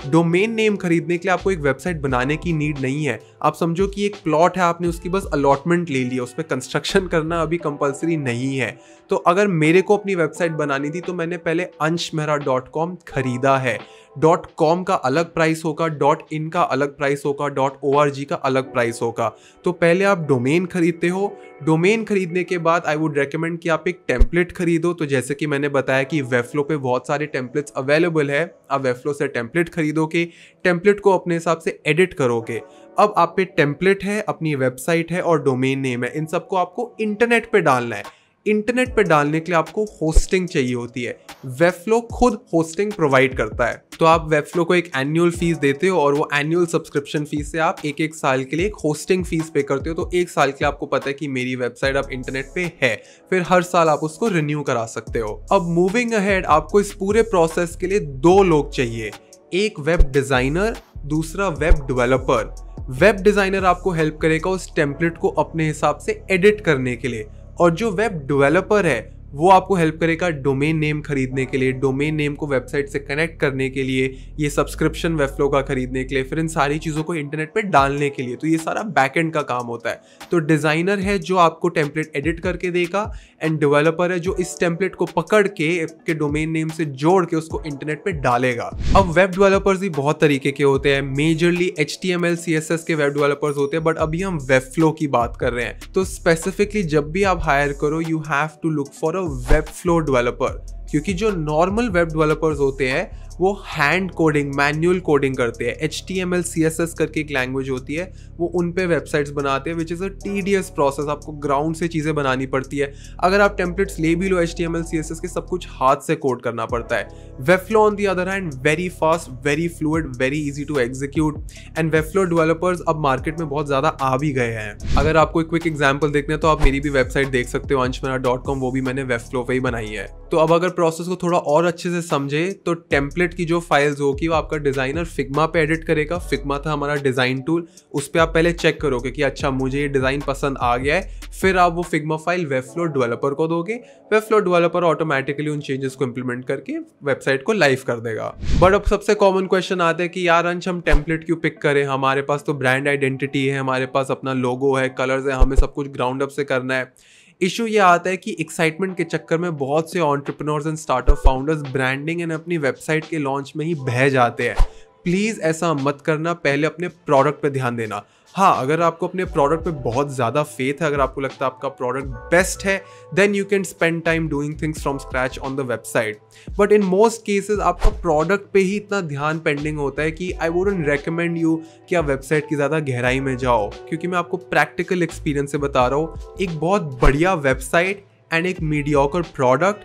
डोमेन नेम खरीदने के लिए आपको एक वेबसाइट बनाने की नीड नहीं है। आप समझो कि एक प्लॉट है, आपने उसकी बस अलॉटमेंट ले ली है, उस पर कंस्ट्रक्शन करना अभी कंपलसरी नहीं है। तो अगर मेरे को अपनी वेबसाइट बनानी थी तो मैंने पहले anshmehra.com खरीदा है। .com का अलग प्राइस होगा, .in का अलग प्राइस होगा, .org का अलग प्राइस होगा। तो पहले आप डोमेन खरीदते हो। डोमेन खरीदने के बाद आई वुड रेकमेंड कि आप एक टेम्पलेट खरीदो। तो जैसे कि मैंने बताया कि वेबफ्लो पे बहुत सारे टेम्पलेट्स अवेलेबल है, आप वेबफ्लो से टेम्पलेट खरीदोगे, टेम्पलेट को अपने हिसाब से एडिट करोगे। अब आप पे टेम्पलेट है, अपनी वेबसाइट है और डोमेन नेम है, इन सबको आपको इंटरनेट पे डालना है। इंटरनेट पे डालने के लिए आपको होस्टिंग चाहिए होती है। वेबफ्लो खुद होस्टिंग प्रोवाइड करता है। तो आप वेबफ्लो को एक एनुअल फीस देते हो और वो एनुअल सब्सक्रिप्शन फीस से आप एक साल के लिए एक होस्टिंग फीस पे करते हो। तो एक साल के लिए आपको पता है कि मेरी वेबसाइट अब इंटरनेट पे है, फिर हर साल आप उसको रिन्यू करा सकते हो। अब मूविंग अहेड, आपको इस पूरे प्रोसेस के लिए 2 लोग चाहिए, एक वेब डिजाइनर, दूसरा वेब डेवलपर। वेब डिजाइनर आपको हेल्प करेगा उस टेम्पलेट को अपने हिसाब से एडिट करने के लिए, और जो वेब डेवलपर है वो आपको हेल्प करेगा डोमेन नेम खरीदने के लिए, डोमेन नेम को वेबसाइट से कनेक्ट करने के लिए, ये सब्सक्रिप्शन वेबफ्लो का खरीदने के लिए, फिर इन सारी चीज़ों को इंटरनेट पे डालने के लिए। तो ये सारा बैकएंड का काम होता है। तो डिज़ाइनर है जो आपको टेम्पलेट एडिट करके देगा, एंड डेवलपर है जो इस टेम्पलेट को पकड़ के डोमेन नेम से जोड़ के उसको इंटरनेट पे डालेगा। अब वेब डेवलपर्स भी बहुत तरीके के होते हैं, मेजरली HTML CSS के वेब डेवलपर्स होते हैं, बट अभी हम वेबफ्लो की बात कर रहे हैं। तो स्पेसिफिकली जब भी आप हायर करो, you have to look for Webflow developer, क्योंकि जो नॉर्मल वेब डेवलपर्स होते हैं वो हैंड कोडिंग, मैन्युअल कोडिंग करते हैं। HTML CSS करके एक लैंग्वेज होती है, वो उन पे वेबसाइट्स बनाते हैं, which is a tedious process. आपको ग्राउंड से चीज़ें बनानी पड़ती है। अगर आप टेम्पलेट्स ले भी लो HTML CSS के, सब कुछ हाथ से कोड करना पड़ता है। Webflow on the other hand very fast, very fluid, very easy to execute, and Webflow developers अब मार्केट में बहुत ज़्यादा आ भी गए हैं। अगर आपको एक क्विक एग्जाम्पल देखना है तो आप मेरी भी वेबसाइट देख सकते हो, anshmehra.com, वो भी मैंने वेबफ्लो पे ही बनाई है। तो अब अगर प्रोसेस को थोड़ा और अच्छे से समझे तो टेम्पलेट की जो फाइल्स होगी वो आपका डिजाइनर फिग्मा पे एडिट करेगा। फिग्मा था हमारा डिजाइन टूल, उस पर आप पहले चेक करोगे कि अच्छा मुझे ये डिजाइन पसंद आ गया है, फिर आप वो फिग्मा फाइल वेबफ्लो डेवलपर को दोगे। वेबफ्लो डेवलपर ऑटोमेटिकली उन चेंजेस को इंप्लीमेंट करके वेबसाइट को लाइव कर देगा। बट अब सबसे कॉमन क्वेश्चन आता है कि यार अंश, हम टेम्पलेट क्यों पिक करें, हमारे पास तो ब्रांड आइडेंटिटी है, हमारे पास अपना लोगो है, कलर्स है, हमें सब कुछ ग्राउंड अप से करना है। इशू ये आता है कि एक्साइटमेंट के चक्कर में बहुत से entrepreneurs and startup founders branding and अपनी वेबसाइट के लॉन्च में ही बह जाते हैं। प्लीज़ ऐसा मत करना, पहले अपने प्रोडक्ट पे ध्यान देना। हाँ, अगर आपको अपने प्रोडक्ट पे बहुत ज़्यादा फेथ है, अगर आपको लगता है आपका प्रोडक्ट बेस्ट है, then you can spend time doing things from scratch on the website. But in most cases आपका प्रोडक्ट पे ही इतना ध्यान पेंडिंग होता है कि आई वुडंट रेकमेंड यू कि आप वेबसाइट की ज़्यादा गहराई में जाओ, क्योंकि मैं आपको प्रैक्टिकल एक्सपीरियंस से बता रहा हूँ, एक बहुत बढ़िया वेबसाइट एंड एक मीडियोकर प्रोडक्ट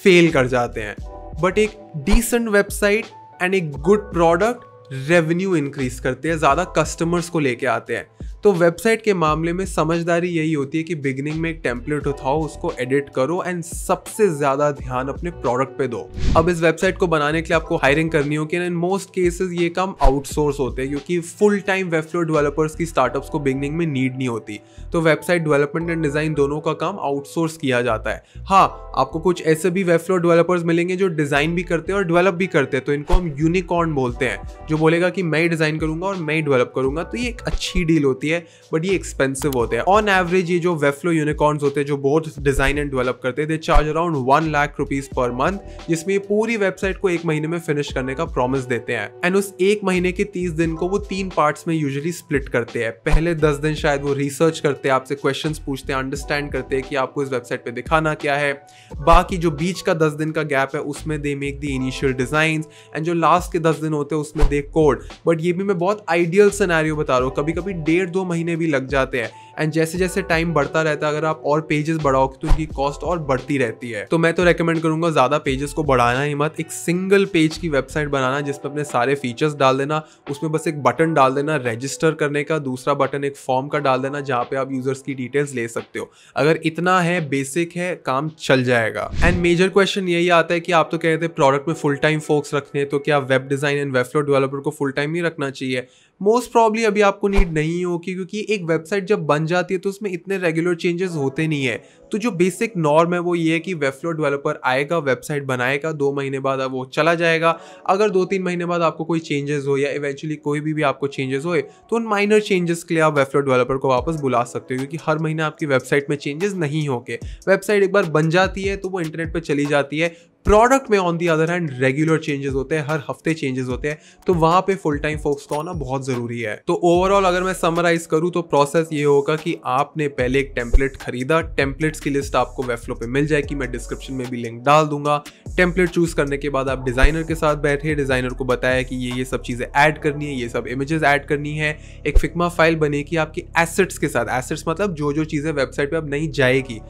फेल कर जाते हैं, बट एक डिसेंट वेबसाइट एंड एक गुड प्रोडक्ट रेवेन्यू इंक्रीज करते हैं, ज़्यादा कस्टमर्स को लेके आते हैं। तो वेबसाइट के मामले में समझदारी यही होती है कि बिगिनिंग में एक टेम्पलेट उठाओ, उसको एडिट करो एंड सबसे ज़्यादा ध्यान अपने प्रोडक्ट पे दो। अब इस वेबसाइट को बनाने के लिए आपको हायरिंग करनी होगी, इन मोस्ट केसेस ये काम आउटसोर्स होते हैं, क्योंकि फुल टाइम वेबफ्लो डेवलपर्स की स्टार्टअप्स को बिगिनिंग में नीड नहीं होती। तो वेबसाइट डेवलपमेंट एंड डिज़ाइन दोनों का काम आउटसोर्स किया जाता है। हाँ, आपको कुछ ऐसे भी वेबफ्लो डेवलपर्स मिलेंगे जो डिज़ाइन भी करते हैं और डेवलप भी करते हैं, तो इनको हम यूनिकॉर्न बोलते हैं, जो बोलेगा कि मैं डिज़ाइन करूंगा और मैं डेवलप करूंगा। तो ये एक अच्छी डील होती है, बट ये एक्सपेंसिव होते हैं। ऑन एवरेज ये जो वेबफ्लो यूनिकॉर्न्स होते हैं जो बोथ डिजाइन एंड डेवलप करते हैं, they charge around 1 lakh rupees per month, जिसमें ये पूरी वेबसाइट को 1 महीने में फिनिश करने का प्रॉमिस देते हैं। एंड उस 1 महीने के 30 दिन को वो 3 पार्ट्स में यूजुअली स्प्लिट करते हैं। पहले 10 दिन शायद वो रिसर्च करते हैं, आपसे क्वेश्चंस पूछते हैं, अंडरस्टैंड करते हैं कि आपको इस वेबसाइट पे दिखाना क्या है। बाकी जो बीच का 10 दिन का गैप है उसमें they make the initial designs, and जो लास्ट के 10 दिन होते हैं उसमें दे कोड। बट ये भी मैं बहुत आइडियल सिनेरियो बता रहा हूँ, कभी कभी 1.5-2 महीने भी लग जाते हैं। एंड जैसे जैसे टाइम बढ़ता रहता है, अगर आप और पेजेस बढ़ाओगे तो उनकी कॉस्ट और बढ़ती रहती है। तो मैं तो रेकमेंड करूंगा ज्यादा पेजेस को बढ़ाना ही मत, एक सिंगल पेज की वेबसाइट बनाना जिसमें अपने सारे फीचर्स डाल देना, उसमें बस एक बटन डाल देना रजिस्टर करने का, दूसरा बटन एक फॉर्म का डाल देना जहाँ पे आप यूजर्स की डिटेल्स ले सकते हो। अगर इतना है, बेसिक है, काम चल जाएगा। एंड मेजर क्वेश्चन यही आता है कि आप तो कहते हैं प्रोडक्ट में फुल टाइम फोकस रखने हैं, तो क्या web design and Webflow developer को फुल टाइम ही रखना चाहिए? मोस्ट प्रॉब्ली अभी आपको नीड नहीं होगी, क्योंकि एक वेबसाइट जब बन जाती है तो उसमें इतने रेगुलर चेंजेस होते नहीं है। तो जो बेसिक नॉर्म है वो ये है कि वेबफ्लो डेवलपर आएगा, वेबसाइट बनाएगा, 2 महीने बाद अब वो चला जाएगा। अगर 2-3 महीने बाद आपको कोई चेंजेस हो या इवेंचुअली कोई भी आपको चेंजेस होए तो उन माइनर चेंजेस के लिए आप वेबफ्लो डेवलपर को वापस बुला सकते हो, क्योंकि हर महीने आपकी वेबसाइट में चेंजेस नहीं होंगे। वेबसाइट एक बार बन जाती है तो वो इंटरनेट पर चली जाती है। प्रोडक्ट में on the other hand regular changes होते हैं, हर हफ्ते चेंजेस होते हैं, तो वहां पे फुल टाइम फोकस का होना बहुत जरूरी है। तो ओवरऑल अगर मैं समराइज करूं तो प्रोसेस ये होगा कि आपने पहले एक टेम्पलेट खरीदा, टेम्पलेट्स की लिस्ट आपको वेबफ्लो पे मिल जाएगी, मैं डिस्क्रिप्शन में भी लिंक डाल दूंगा। टेम्पलेट चूज करने के बाद आप डिजाइनर के साथ बैठे, डिजाइनर को बताया कि ये सब चीजें ऐड करनी है, ये सब इमेजेस ऐड करनी है, एक फिग्मा फाइल बनेगी आपकी एसेट्स के साथ। एसेट्स मतलब जो चीजें वेबसाइट पे अब नहीं जाएगी।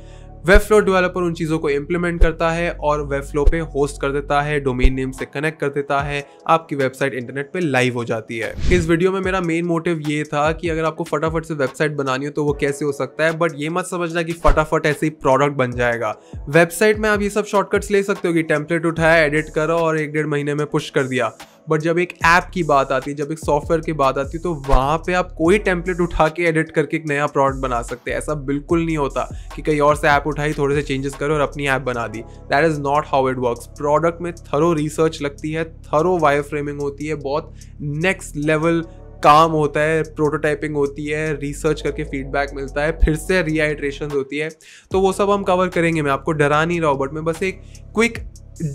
वेबफ्लो डेवलपर उन चीज़ों को इंप्लीमेंट करता है और वेबफ्लो पे होस्ट कर देता है, डोमेन नेम से कनेक्ट कर देता है, आपकी वेबसाइट इंटरनेट पे लाइव हो जाती है। इस वीडियो में मेरा मेन मोटिव ये था कि अगर आपको फटाफट से वेबसाइट बनानी हो तो वो कैसे हो सकता है, बट ये मत समझना कि फटाफट ऐसे ही प्रोडक्ट बन जाएगा। वेबसाइट में आप ये सब शॉर्टकट्स ले सकते हो कि टेम्पलेट उठाया, एडिट करो और 1-1.5 महीने में पुश कर दिया। बट जब एक ऐप की बात आती है, जब एक सॉफ्टवेयर की बात आती है, तो वहां पे आप कोई टेम्पलेट उठा के एडिट करके एक नया प्रोडक्ट बना सकते हैं। ऐसा बिल्कुल नहीं होता कि कहीं और से ऐप उठाई, थोड़े से चेंजेस करो और अपनी ऐप बना दी। That is not how it works. Product में थरो रिसर्च लगती है, थरो वायर फ्रेमिंग होती है, बहुत नेक्स्ट लेवल काम होता है, प्रोटोटाइपिंग होती है, रिसर्च करके फीडबैक मिलता है, फिर से रीआइट्रेशन होती है। तो वो सब हम कवर करेंगे। मैं आपको डरा नहीं रहा हूँ, बट मैं बस एक क्विक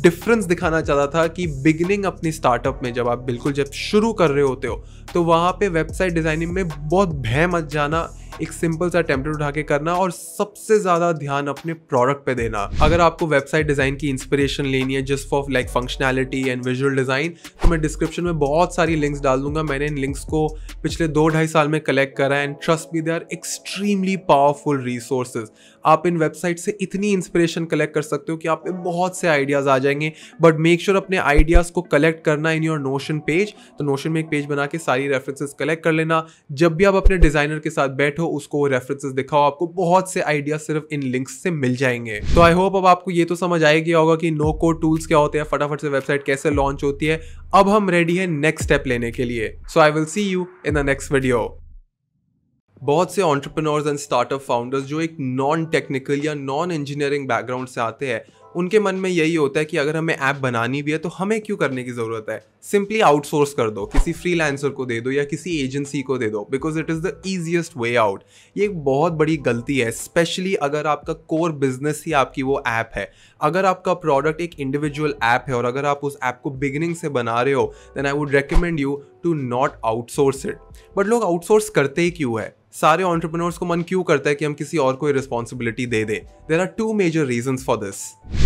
डिफरेंस दिखाना चाहता था कि बिगिनिंग अपनी स्टार्टअप में जब शुरू कर रहे होते हो तो वहाँ पे वेबसाइट डिजाइनिंग में बहुत भय मत जाना। एक सिंपल सा टेम्पलेट उठा के करना और सबसे ज्यादा ध्यान अपने प्रोडक्ट पे देना। अगर आपको वेबसाइट डिजाइन की इंस्पिरेशन लेनी है just for like functionality and visual design, तो मैं डिस्क्रिप्शन में बहुत सारी लिंक्स डाल दूंगा। मैंने इन लिंक्स को पिछले 2-2.5 साल में कलेक्ट करा है and trust me, they are extremely powerful resources. आप इन वेबसाइट से इतनी इंस्पिरेशन कलेक्ट कर सकते हो कि आप पे बहुत से आइडियाज आ जाएंगे, बट मेक श्योर अपने आइडियाज को कलेक्ट करना इन योर नोशन पेज। तो नोशन में एक पेज बना के सारी रेफरेंसेस कलेक्ट कर लेना। जब भी आप अपने डिजाइनर के साथ बैठो उसको रेफरेंसेस दिखाओ, आपको बहुत से आइडिया सिर्फ इन लिंक्स से मिल जाएंगे। तो आई होप अब आपको ये तो समझ आ गया होगा कि नो कोड टूल्स क्या होते हैं, फटाफट से वेबसाइट कैसे लॉन्च होती है। अब हम रेडी है नेक्स्ट स्टेप लेने के लिए। So I will see you in the next video. बहुत से एंटरप्रेन्योर्स एंड स्टार्टअप फाउंडर्स जो एक नॉन टेक्निकल या नॉन इंजीनियरिंग बैकग्राउंड से आते हैं, उनके मन में यही होता है कि अगर हमें ऐप बनानी भी है तो हमें क्यों करने की ज़रूरत है, सिंपली आउटसोर्स कर दो, किसी फ्रीलांसर को दे दो या किसी एजेंसी को दे दो, because it is the easiest way out. ये एक बहुत बड़ी गलती है, स्पेशली अगर आपका कोर बिजनेस ही आपकी वो ऐप है। अगर आपका प्रोडक्ट एक इंडिविजुअल ऐप है और अगर आप उस ऐप को बिगिनिंग से बना रहे हो, then I would recommend you to not outsource it. But लोग आउटसोर्स करते ही क्यों है? सारे एंटरप्रेन्योर्स को मन क्यों करता है कि हम किसी और को रिस्पॉन्सिबिलिटी दे दे? There are 2 major reasons for this.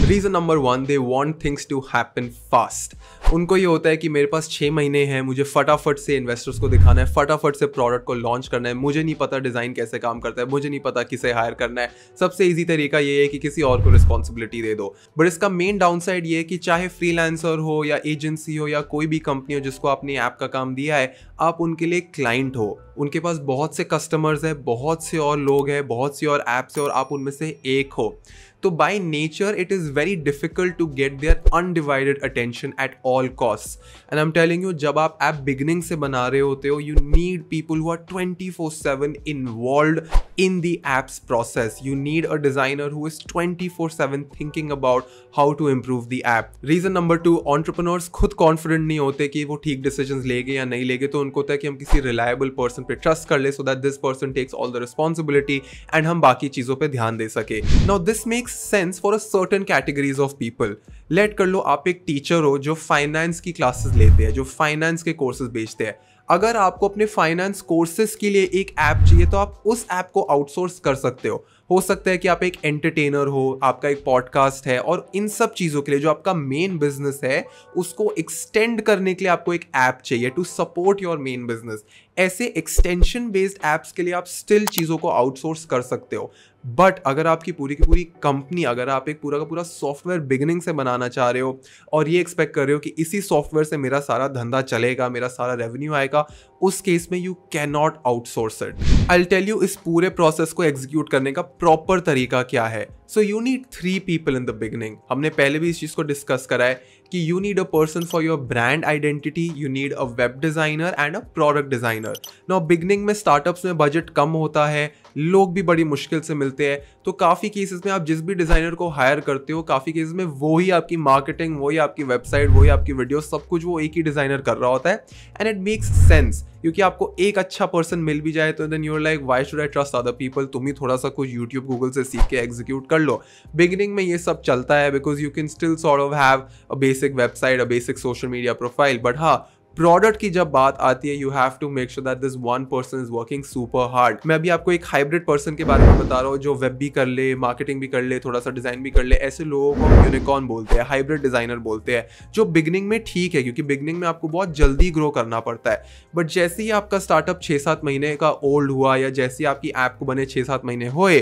Reason number 1, they want things to happen fast. उनको ये होता है कि मेरे पास 6 महीने हैं, मुझे फटाफट से इन्वेस्टर्स को दिखाना है, फटाफट से प्रोडक्ट को लॉन्च करना है, मुझे नहीं पता डिजाइन कैसे काम करता है, मुझे नहीं पता किसे हायर करना है। सबसे ईजी तरीका ये है कि किसी और को रिस्पॉन्सिबिलिटी दे दो। बट इसका मेन डाउन साइड ये है कि चाहे फ्रीलांसर हो या एजेंसी हो या कोई भी कंपनी हो जिसको आपने ऐप का काम दिया है, आप उनके लिए क्लाइंट हो। उनके पास बहुत से कस्टमर्स है, बहुत से और लोग हैं, बहुत सी और ऐप्स है और आप उनमें से एक हो। तो by nature it is very difficult to get their undivided attention at all cost. And I am telling you, जब आप ऐप बिगनिंग से बना रहे होते हो, you need people who are 24/7 involved in the apps process. You need a designer who is 24/7 thinking about how to improve the app. Reason number 2, entrepreneurs खुद confident नहीं होते कि वो ठीक डिसीजंस लेंगे या नहीं लेंगे, तो उनको होता है कि हम किसी रिलायबल पर्सन पे ट्रस्ट कर ले so that this person takes all the responsibility and हम बाकी चीजों पे ध्यान दे सके। Now this makes sense for a certain categories of people. लेट कर लो आप एक टीचर हो जो फाइनेंस की क्लासेस लेते हैं, जो फाइनेंस के कोर्सेज बेचते हैं। अगर आपको अपने फाइनेंस कोर्सेज के लिए एक ऐप चाहिए तो आप उस ऐप को आउटसोर्स कर सकते हो सकता है कि आप एक एंटरटेनर हो, आपका एक पॉडकास्ट है और इन सब चीज़ों के लिए जो आपका मेन बिजनेस है उसको एक्सटेंड करने के लिए आपको एक ऐप चाहिए to support your main business. ऐसे एक्सटेंशन बेस्ड ऐप्स के लिए आप स्टिल चीज़ों को आउटसोर्स कर सकते हो। बट अगर आपकी पूरी की पूरी कंपनी, अगर आप एक पूरा का पूरा सॉफ्टवेयर बिगिनिंग से बनाना चाह रहे हो और ये एक्सपेक्ट कर रहे हो कि इसी सॉफ्टवेयर से मेरा सारा धंधा चलेगा, मेरा सारा रेवेन्यू आएगा, उस केस में you can not outsource it. I will tell you इस पूरे प्रोसेस को एग्जीक्यूट करने का प्रॉपर तरीका क्या है। So you need 3 people in the beginning. हमने पहले भी इस चीज़ को डिस्कस करा है कि you need a person for your brand identity, you need a web designer and a product designer. Now beginning में स्टार्टअप्स में बजट कम होता है, लोग भी बड़ी मुश्किल से मिलते हैं, तो काफ़ी केसेस में आप जिस भी डिज़ाइनर को हायर करते हो, काफ़ी केसेस में वो ही आपकी मार्केटिंग, वही आपकी वेबसाइट, वही आपकी वीडियो, सब कुछ वो एक ही डिज़ाइनर कर रहा होता है। एंड इट मेक्स सेंस, क्योंकि आपको एक अच्छा पर्सन मिल भी जाए तो then you're like why should I trust other people. तुम ही थोड़ा सा कुछ यूट्यूब गूगल से सीख के एग्जीक्यूट कर लो। बिगिनिंग में ये सब चलता है because you can still sort of have a basic website, a basic social media profile, but हाँ, प्रोडक्ट की जब बात आती है you have to make sure that this one person is working super hard. मैं अभी आपको एक हाइब्रिड पर्सन के बारे में बता रहा हूँ जो वेब भी कर ले, मार्केटिंग भी कर ले, थोड़ा सा डिजाइन भी कर ले। ऐसे लोगों को यूनिकॉर्न बोलते हैं, हाइब्रिड डिजाइनर बोलते हैं, जो बिगनिंग में ठीक है क्योंकि बिगनिंग में आपको बहुत जल्दी ग्रो करना पड़ता है। बट जैसे ही आपका स्टार्टअप 6-7 महीने का ओल्ड हुआ या जैसे ही आपकी ऐप को बने 6-7 महीने हुए,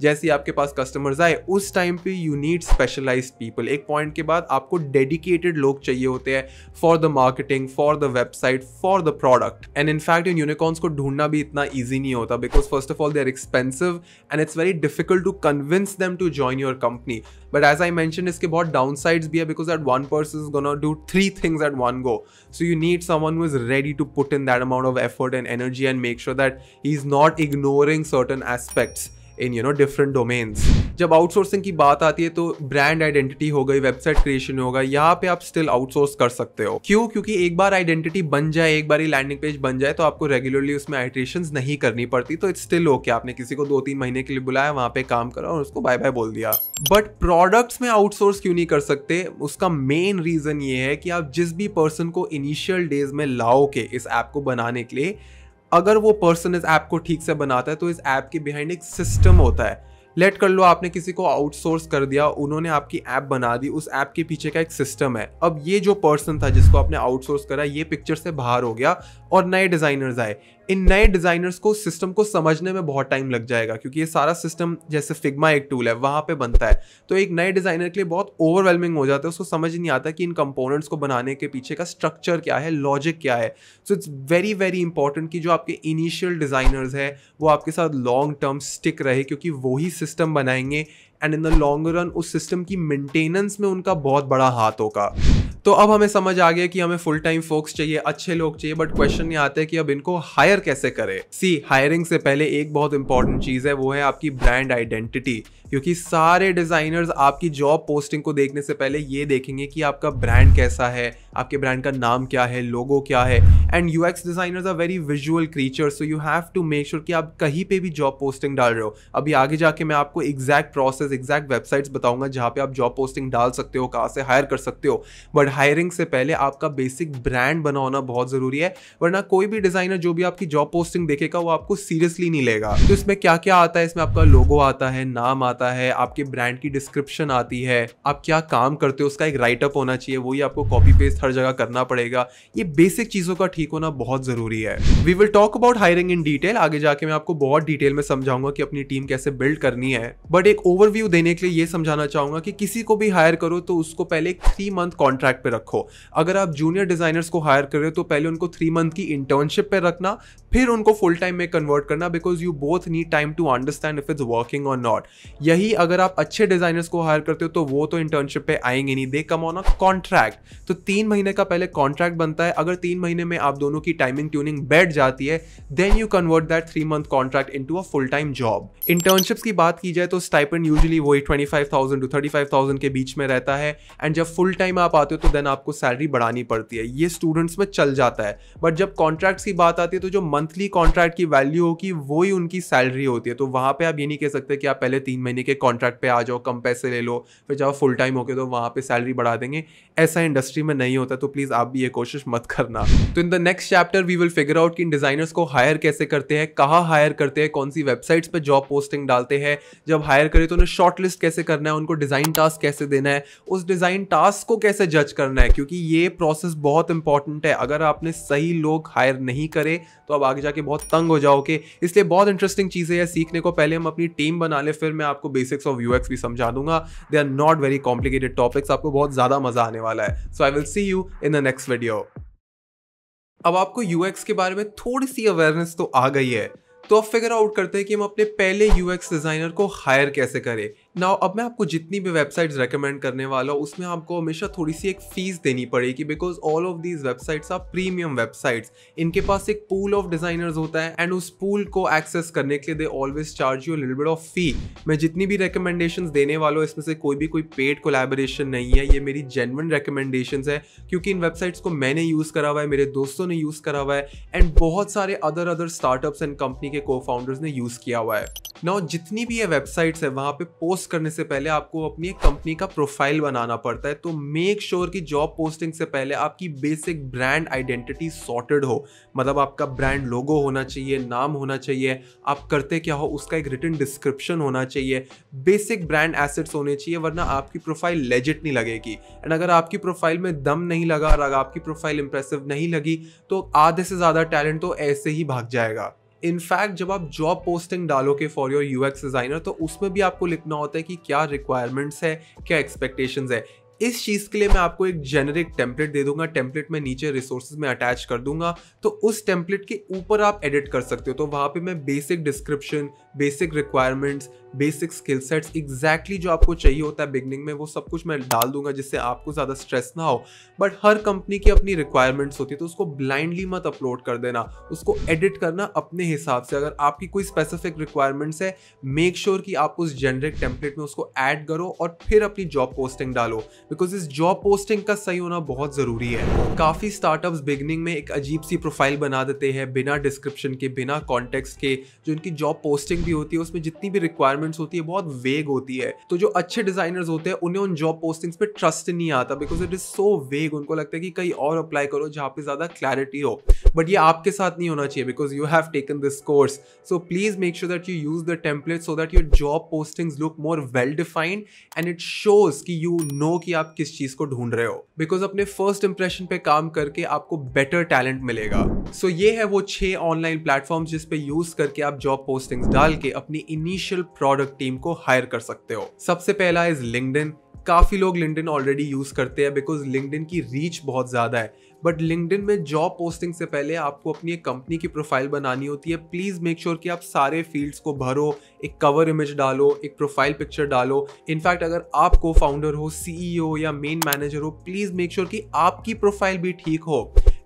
जैसे ही आपके पास कस्टमर्स आए, उस टाइम पे यू नीड स्पेशलाइज्ड पीपल। एक पॉइंट के बाद आपको डेडिकेटेड लोग चाहिए होते हैं for the marketing, for the website, for the product. And in fact इन यूनिकॉर्न्स को ढूंढना भी इतना ईजी नहीं होता because first of all they are expensive and it's very difficult to convince them to join your company. But as I mention, इसके बहुत downsides भी है because that one person is gonna do 3 things at one go. So you need someone who is ready to put in that amount of effort and energy and make sure that he's not ignoring certain aspects in different domains. जब outsourcing की बात आती है तो brand identity हो गई, website creation होगा, यहाँ पे आप स्टिल आउटसोर्स कर सकते हो। क्यों? क्योंकि एक बार आइडेंटिटी बन जाए, एक बार ही लैंडिंग पेज बन जाए तो आपको रेगुलरली उसमें आइटरेशंस नहीं करनी पड़ती, तो इट्स स्टिल ओके। आपने किसी को 2-3 महीने के लिए बुलाया, वहां पे काम करा और उसको बाय बाय बोल दिया। बट प्रोडक्ट्स में आउटसोर्स क्यों नहीं कर सकते? उसका मेन रीजन ये है कि आप जिस भी पर्सन को इनिशियल डेज में लाओगे इस ऐप को बनाने के लिए, अगर वो पर्सन इस ऐप को ठीक से बनाता है तो इस ऐप के बिहाइंड एक सिस्टम होता है। लेट कर लो आपने किसी को आउटसोर्स कर दिया, उन्होंने आपकी ऐप बना दी, उस ऐप के पीछे का एक सिस्टम है। अब ये जो पर्सन था जिसको आपने आउटसोर्स करा, ये पिक्चर से बाहर हो गया और नए डिजाइनर्स आए। इन नए डिजाइनर्स को सिस्टम को समझने में बहुत टाइम लग जाएगा क्योंकि ये सारा सिस्टम, जैसे फिग्मा एक टूल है, वहां पे बनता है, तो एक नए डिजाइनर के लिए बहुत ओवरवेलमिंग हो जाता है। उसको समझ नहीं आता कि इन कंपोनेंट्स को बनाने के पीछे का स्ट्रक्चर क्या है, लॉजिक क्या है। So it's very very important कि जो आपके इनिशियल डिजाइनर्स है वो आपके साथ लॉन्ग टर्म स्टिक रहे क्योंकि वही सिस्टम बनाएंगे and in the long run उस सिस्टम की मेंटेनेंस में उनका बहुत बड़ा हाथ होगा। तो अब हमें समझ आ गया कि हमें फुल टाइम फोक्स चाहिए, अच्छे लोग चाहिए, बट क्वेश्चन ये आता है कि अब इनको हायर कैसे करें। सी, हायरिंग से पहले एक बहुत इंपॉर्टेंट चीज है, वो है आपकी ब्रांड आइडेंटिटी। क्योंकि सारे डिजाइनर्स आपकी जॉब पोस्टिंग को देखने से पहले ये देखेंगे कि आपका ब्रांड कैसा है, आपके ब्रांड का नाम क्या है, लोगो क्या है। And UX designers are very visual creatures, so you have to make sure कि आप कहीं पे भी जॉब पोस्टिंग डाल रहे हो। अभी आगे जाके मैं आपको एग्जैक्ट प्रोसेस, एग्जैक्ट वेबसाइट्स बताऊंगा जहां पे आप जॉब पोस्टिंग डाल सकते हो, कहां से हायर कर सकते हो। बट हायरिंग से पहले आपका बेसिक ब्रांड बना होना बहुत जरूरी है, वरना कोई भी डिजाइनर जो भी आपकी जॉब पोस्टिंग देखेगा वो आपको सीरियसली नहीं लेगा। तो इसमें क्या क्या आता है? इसमें आपका लोगो आता है, नाम आता है, आपके ब्रांड की डिस्क्रिप्शन आती है, आप क्या काम करते हो उसका एक राइटअप होना चाहिए, वही आपको कॉपी पेस्ट हर जगह करना पड़ेगा। ये बेसिक चीजों का ठीक होना बहुत जरूरी है। We will talk about hiring in detail, आगे जाके मैं आपको बहुत डिटेल में समझाऊंगा कि अपनी टीम कैसे बिल्ड करनी है। बट एक ओवरव्यू देने के लिए ये समझाना चाहूंगा कि किसी को भी हायर करो तो उसको पहले एक 3 मंथ कॉन्ट्रैक्ट पे रखो। अगर आप जूनियर डिजाइनर्स को हायर कर रहे हो तो पहले उनको 3 मंथ की इंटर्नशिप पे रखना, फिर उनको फुल टाइम में कन्वर्ट करना, because you both need time to understand if it's working और नॉट। यही अगर आप अच्छे डिजाइनर्स को हायर करते हो तो वो तो इंटर्नशिप पे आएंगे नहीं, दे कम ऑन अ कॉन्ट्रैक्ट। तो 3 महीने का पहले कॉन्ट्रैक्ट बनता है। अगर 3 महीने में आप दोनों की टाइमिंग ट्यूनिंग बैठ जाती है, then you convert that 3 month contract into a full time job. Internships की बात की जाए तो स्टाइपेंड यूजुअली वही 25,000 to 35,000 के बीच में रहता है। एंड जब फुल टाइम आप आते हो तो देन आपको सैलरी बढ़ानी पड़ती है। ये स्टूडेंट्स में चल जाता है, बट जब कॉन्ट्रैक्ट्स की बात आती है तो जो मंथली कॉन्ट्रैक्ट की वैल्यू होगी वही उनकी सैलरी होती है। तो वहां पे आप ये नहीं कह सकते कि आप पहले 3 महीने के कॉन्ट्रैक्ट पे आ जाओ, कम पैसे ले लो, फिर जब फुल टाइम होके तो वहां पे सैलरी बढ़ा देंगे। ऐसा इंडस्ट्री में नहीं होता, तो प्लीज आप भी ये कोशिश मत करना। तो in the next chapter we will figure out कि इन डिजाइनर्स को हायर कैसे करते हैं, कहाँ हायर करते हैं, कौन सी वेबसाइट्स पे जॉब पोस्टिंग डालते हैं, जब हायर करें तो उन्हें शॉर्ट लिस्ट कैसे करना है, उनको डिजाइन टास्क कैसे देना है, उस डिजाइन टास्क को कैसे जज करना है, क्योंकि ये प्रोसेस बहुत इंपॉर्टेंट है। अगर आपने सही लोग हायर नहीं करे तो अब आगे जाके बहुत तंग हो जाओगे। इसलिए बहुत इंटरेस्टिंग चीजें हैं सीखने को। पहले हम अपनी टीम बना ले, फिर मैं आपको बेसिक्स ऑफ यूएक्स भी समझा दूंगा। They are not very complicated topics, आपको बहुत ज्यादा मजा आने वाला है। So I will see you in the next video. अब आपको यूएक्स के बारे में थोड़ी सी अवेयरनेस तो आ गई है, तो अब फिगर आउट करते हैं कि हम अपने पहले यूएक्स डिजाइनर को हायर कैसे करें। नाउ अब मैं आपको जितनी भी वेबसाइट्स रेकमेंड करने वाला हूँ उसमें आपको हमेशा थोड़ी सी एक फीस देनी पड़ेगी, because all of these websites are premium websites. इनके पास एक पूल ऑफ डिजाइनर्स होता है एंड उस पूल को एक्सेस करने के लिए they always charge you little bit of fee. मैं जितनी भी रिकमेंडेशंस देने वाला हूँ इसमें से कोई पेड कोलैबोरेशन नहीं है, ये मेरी जेन्युइन रिकमेंडेशंस है, क्योंकि इन वेबसाइट्स को मैंने यूज करा हुआ है, मेरे दोस्तों ने यूज करा हुआ है एंड बहुत सारे अदर स्टार्टअप्स एंड कंपनी के को फाउंडर्स ने यूज किया हुआ है। नाउ जितनी भी ये वेबसाइट्स है वहां पे पोस्ट करने से पहले आपको अपनी एक कंपनी का प्रोफाइल बनाना पड़ता है, तो मेक श्योर कि जॉब पोस्टिंग से पहले आपकी बेसिक ब्रांड आइडेंटिटी सॉर्टेड हो। मतलब आपका ब्रांड लोगो होना चाहिए, नाम होना चाहिए, आप करते क्या हो उसका एक रिटन डिस्क्रिप्शन होना चाहिए, बेसिक ब्रांड एसेट्स होने चाहिए, वरना आपकी प्रोफाइल लेजिट नहीं लगेगी। एंड अगर आपकी प्रोफाइल में दम नहीं लगा और अगर आपकी प्रोफाइल इंप्रेसिव नहीं लगी तो आधे से ज्यादा टैलेंट तो ऐसे ही भाग जाएगा। इनफैक्ट जब आप जॉब पोस्टिंग डालोगे फॉर योर यूएक्स डिजाइनर तो उसमें भी आपको लिखना होता है कि क्या रिक्वायरमेंट्स है, क्या एक्सपेक्टेशंस है। इस चीज के लिए मैं आपको एक जेनरिक टेम्पलेट दे दूंगा, टेम्पलेट में नीचे रिसोर्सेज में अटैच कर दूंगा, तो उस टेम्पलेट के ऊपर आप एडिट कर सकते हो। तो वहां पे मैं basic description, basic requirements, basic skill sets exactly जो आपको चाहिए होता है बिगनिंग में वो सब कुछ मैं डाल दूंगा, जिससे आपको ज्यादा स्ट्रेस ना हो। बट हर कंपनी की अपनी रिक्वायरमेंट्स होती है तो उसको ब्लाइंडली मत अपलोड कर देना, उसको एडिट करना अपने हिसाब से। अगर आपकी कोई स्पेसिफिक रिक्वायरमेंट्स है मेक श्योर कि आप उस जेनरिक टेम्पलेट में उसको ऐड करो और फिर अपनी जॉब पोस्टिंग डालो, बिकॉज इस जॉब पोस्टिंग का सही होना बहुत जरूरी है। काफी स्टार्टअप्स बिगनिंग में एक अजीब सी प्रोफाइल बना देते हैं बिना डिस्क्रिप्शन के, बिना कॉन्टेक्स्ट के। जो इनकी जॉब पोस्टिंग भी होती है उसमें जितनी भी रिक्वायरमेंट्स होती है बहुत वेग होती है, तो जो अच्छे डिजाइनर्स होते हैं उन्हें उन जॉब पोस्टिंग्स पे ट्रस्ट नहीं आता, बिकॉज इट इज सो वेग। उनको लगता है कि कहीं और अप्लाई करो जहां पे ज्यादा क्लैरिटी हो, बट ये आपके साथ नहीं होना चाहिए because you have taken this course. So please make sure that you use the template so that your job postings look more well defined and it shows कि यू नो कि आप किस चीज को ढूंढ रहे हो, बिकॉज अपने फर्स्ट इंप्रेशन पे काम करके आपको बेटर टैलेंट मिलेगा। सो ये है वो 6 ऑनलाइन प्लेटफॉर्म जिस पे यूज करके आप जॉब पोस्टिंग्स डाल के अपनी इनिशियल प्रोडक्ट टीम को हायर कर सकते हो। सबसे पहला इज लिंक्डइन। काफी लोग लिंक्डइन ऑलरेडी यूज करते हैं बिकॉज लिंक्डइन की रीच बहुत ज्यादा है, बट लिंक्डइन में जॉब पोस्टिंग से पहले आपको अपनी एक कंपनी की प्रोफाइल बनानी होती है। प्लीज मेक श्योर कि आप सारे फील्ड्स को भरो, एक कवर इमेज डालो, एक प्रोफाइल पिक्चर डालो। इनफैक्ट अगर आप को फाउंडर हो, सीईओ या मेन मैनेजर हो, प्लीज मेक श्योर कि आपकी प्रोफाइल भी ठीक हो।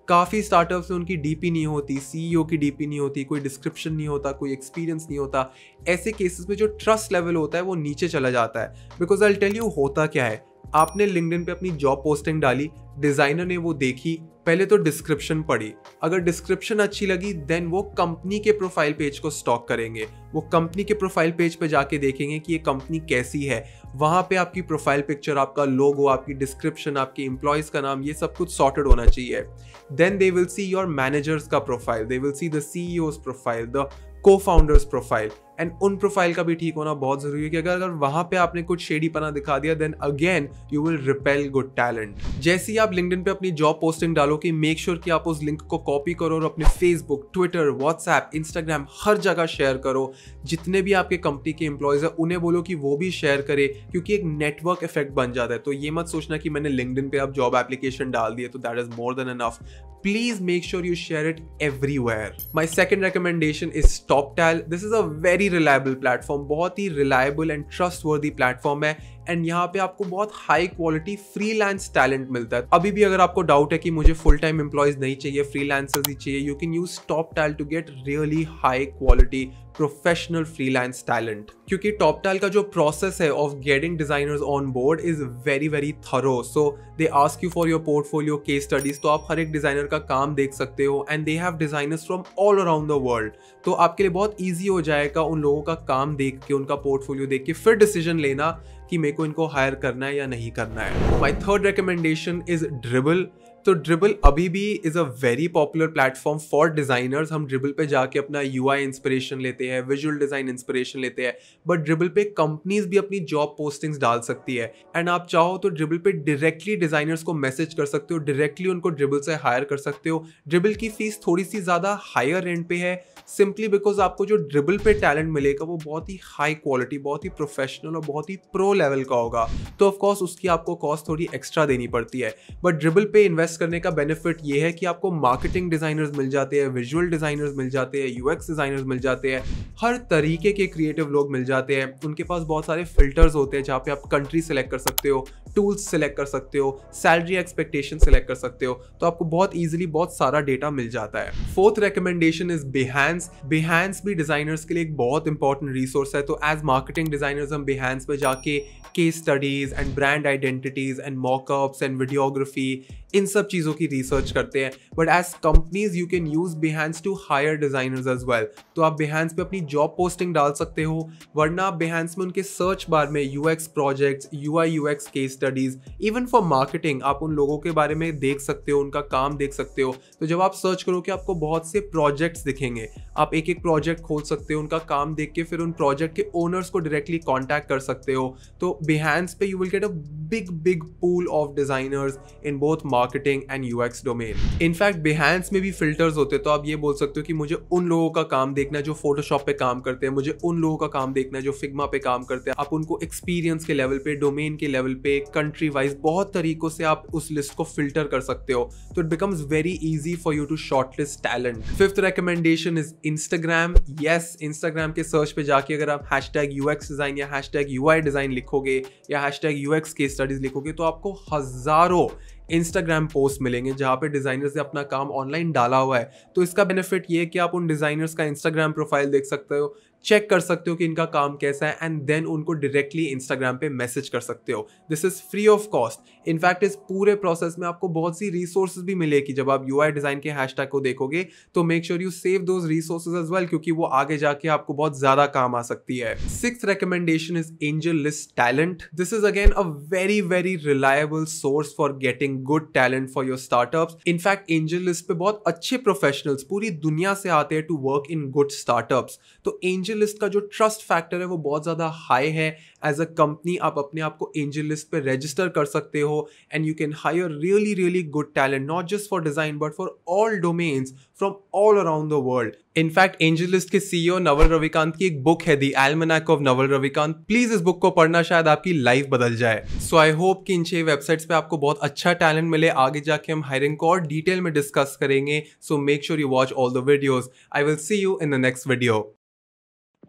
काफी स्टार्टअप्स में उनकी डीपी नहीं होती, सीईओ की डीपी नहीं होती, कोई डिस्क्रिप्शन नहीं होता, कोई एक्सपीरियंस नहीं होता। ऐसे केसेस में जो ट्रस्ट लेवल होता है वो नीचे चला जाता है, बिकॉज आई टेल यू होता क्या है। आपने लिंक्डइन पे अपनी जॉब पोस्टिंग डाली, डिजाइनर ने वो देखी, पहले तो डिस्क्रिप्शन पढ़ी, अगर डिस्क्रिप्शन अच्छी लगी देन वो कंपनी के प्रोफाइल पेज को स्टॉक करेंगे। वो कंपनी के प्रोफाइल पेज पे जाके देखेंगे कि ये कंपनी कैसी है, वहां पे आपकी प्रोफाइल पिक्चर, आपका लोगो, आपकी डिस्क्रिप्शन, आपके एम्प्लॉयज का नाम, ये सब कुछ सॉर्टेड होना चाहिए। Then they will see your managers का profile, they will see the CEO's profile, the co-founders profile, and उन प्रोफाइल का भी ठीक होना बहुत जरूरी है कि अगर वहां पे आपने कुछ शेडीपना दिखा दिया then again you will repel good talent. जैसे ही आप लिंक्डइन पे अपनी जॉब पोस्टिंग डालो कि मेक श्योर कि आप उस लिंक को कॉपी करो और अपने फेसबुक, ट्विटर, व्हाट्सएप, इंस्टाग्राम हर जगह शेयर करो। जितने भी आपके कंपनी के एम्प्लॉयज है उन्हें बोलो कि वो भी शेयर करे, क्योंकि एक नेटवर्क इफेक्ट बन जाता है। तो ये मत सोचना कि मैंने लिंक्डइन पे आप जॉब एप्लीकेशन डाल दिए तो that is more than enough. Please make sure you share it everywhere. My second recommendation is TopTal. This is a very reliable platform, बहुत ही reliable and trustworthy platform है, एंड यहाँ पे आपको बहुत हाई क्वालिटी फ्रीलांस टैलेंट मिलता है। अभी भी अगर आपको डाउट है कि मुझे फुल टाइम एम्प्लॉयज नहीं चाहिए, फ्रीलांसर्स ही चाहिए, you can use TopTal to get really high quality professional freelance talent. क्योंकि TopTal का जो प्रोसेस है of getting designers on board is very very thorough. So they ask you for your portfolio, case studies, तो आप हर एक designer का काम देख सकते हो, and they have designers from all around the world. तो आपके लिए बहुत ईजी हो जाएगा उन लोगों का काम देख के, उनका पोर्टफोलियो देख के फिर डिसीजन लेना कि मेरे को इनको हायर करना है या नहीं करना है। My third recommendation is Dribbble. तो ड्रिबल अभी भी is a very popular platform for designers. हम ड्रिबल पे जाके अपना यूआई इंस्पिरेशन लेते हैं, विजुअल डिजाइन इंस्पिरेशन लेते हैं, बट ड्रिबल पे कंपनीज भी अपनी जॉब पोस्टिंग्स डाल सकती है, एंड आप चाहो तो ड्रिबल पे डायरेक्टली डिजाइनर्स को मैसेज कर सकते हो, डायरेक्टली उनको ड्रिबल से हायर कर सकते हो। ड्रिबल की फीस थोड़ी सी ज्यादा हायर रेंट पे है, सिंपली बिकॉज आपको जो ड्रिबल पे टैलेंट मिलेगा वो बहुत ही हाई क्वालिटी, बहुत ही प्रोफेशनल और बहुत ही प्रो लेवल का होगा। तो ऑफकोर्स उसकी आपको कॉस्ट थोड़ी एक्स्ट्रा देनी पड़ती है, बट ड्रिबल पे इन्वेस्ट इन्वेस्ट करने का बेनिफिट ये है कि आपको मार्केटिंग डिजाइनर्स मिल जाते हैं, विजुअल डिजाइनर्स मिल जाते हैं, यूएक्स डिजाइनर्स मिल जाते हैं, हर तरीके के क्रिएटिव लोग मिल जाते हैं। उनके पास बहुत सारे फिल्टर्स होते हैं जहाँ पे आप कंट्री सेलेक्ट कर सकते हो, टूल्स सेलेक्ट कर सकते हो, सैलरी एक्सपेक्टेशन सेलेक्ट कर सकते हो, तो आपको बहुत इजीली बहुत सारा डेटा मिल जाता है। Fourth recommendation is Behance। Behance भी डिजाइनर्स के लिए एक बहुत इंपॉर्टेंट रिसोर्स है। तो एज मार्केटिंग डिजाइनर्स हम Behance पे जाके case studies and brand identities and mockups and videography, इन सब चीज़ों की रिसर्च करते हैं। But as companies you can use Behance to hire designers as well. तो आप Behance पे अपनी जॉब पोस्टिंग डाल सकते हो, वरना आप Behance में उनके सर्च बार में UX projects, UI UX case studies, even for marketing आप उन लोगों के बारे में देख सकते हो, उनका काम देख सकते हो। तो जब आप सर्च करोगे आपको बहुत से प्रोजेक्ट्स दिखेंगे, आप एक एक प्रोजेक्ट खोल सकते हो, उनका काम देख के फिर उन प्रोजेक्ट के ओनर्स को डायरेक्टली कॉन्टैक्ट कर सकते हो। तो Behance पे you will get a big pool of designers in both marketing and UX domain. In fact Behance में भी फिल्टर्स होते हैं, तो आप ये बोल सकते हो कि मुझे उन लोगों का काम देखना है जो फोटोशॉप पे काम करते हैं, मुझे उन लोगों का काम देखना है जो फिग्मा पे काम करते हैं। आप उनको एक्सपीरियंस के लेवल पे, डोमेन के लेवल पे, कंट्री वाइज बहुत तरीकों से आप उस लिस्ट को फिल्टर कर सकते हो। तो it becomes very easy for you to shortlist talent. Fifth recommendation is Instagram। Yes, Instagram के सर्च पे जाके अगर आप #UX डिजाइन या #UI डिजाइन लिखोगे या #UX केस स्टडीज लिखोगे तो आपको हजारों Instagram पोस्ट मिलेंगे जहाँ पे डिजाइनर्स ने अपना काम ऑनलाइन डाला हुआ है। तो इसका बेनिफिट ये है कि आप उन डिजाइनर्स का Instagram प्रोफाइल देख सकते हो, चेक कर सकते हो कि इनका काम कैसा है, एंड देन उनको डायरेक्टली Instagram पे मैसेज कर सकते हो। This is free of cost. In fact इस पूरे प्रोसेस में आपको बहुत सी रिसोर्सेज भी मिलेगी। जब आप UI डिजाइन के हैशटैग को देखोगे तो make sure you save those resources as well, क्योंकि वो आगे जाके आपको बहुत ज्यादा काम आ सकती है। Sixth recommendation is AngelList talent. This is again a very reliable source for getting good talent for your startups. In fact AngelList पे बहुत अच्छे प्रोफेशनल्स पूरी दुनिया से आते हैं to work in good startups. तो AngelList का जो ट्रस्ट फैक्टर है वो बहुत ज्यादा हाई है। एज अ कंपनी आप अपने आप को AngelList पे रजिस्टर कर सकते हो and you can hire really good talent, not just for design but for all domains from all around the world. In fact AngelList के CEO नवल रविकांत की एक बुक है the almanack of Naval Ravikant. Please इस बुक को पढ़ना, शायद आपकी लाइफ बदल जाए। सो आई होप कि इन 6 वेबसाइट्स पे आपको बहुत अच्छा टैलेंट मिले। आगे जाके हम हायरिंग को और डिटेल में डिस्कस करेंगे। So make sure you watch all the videos. I will see you in the next video.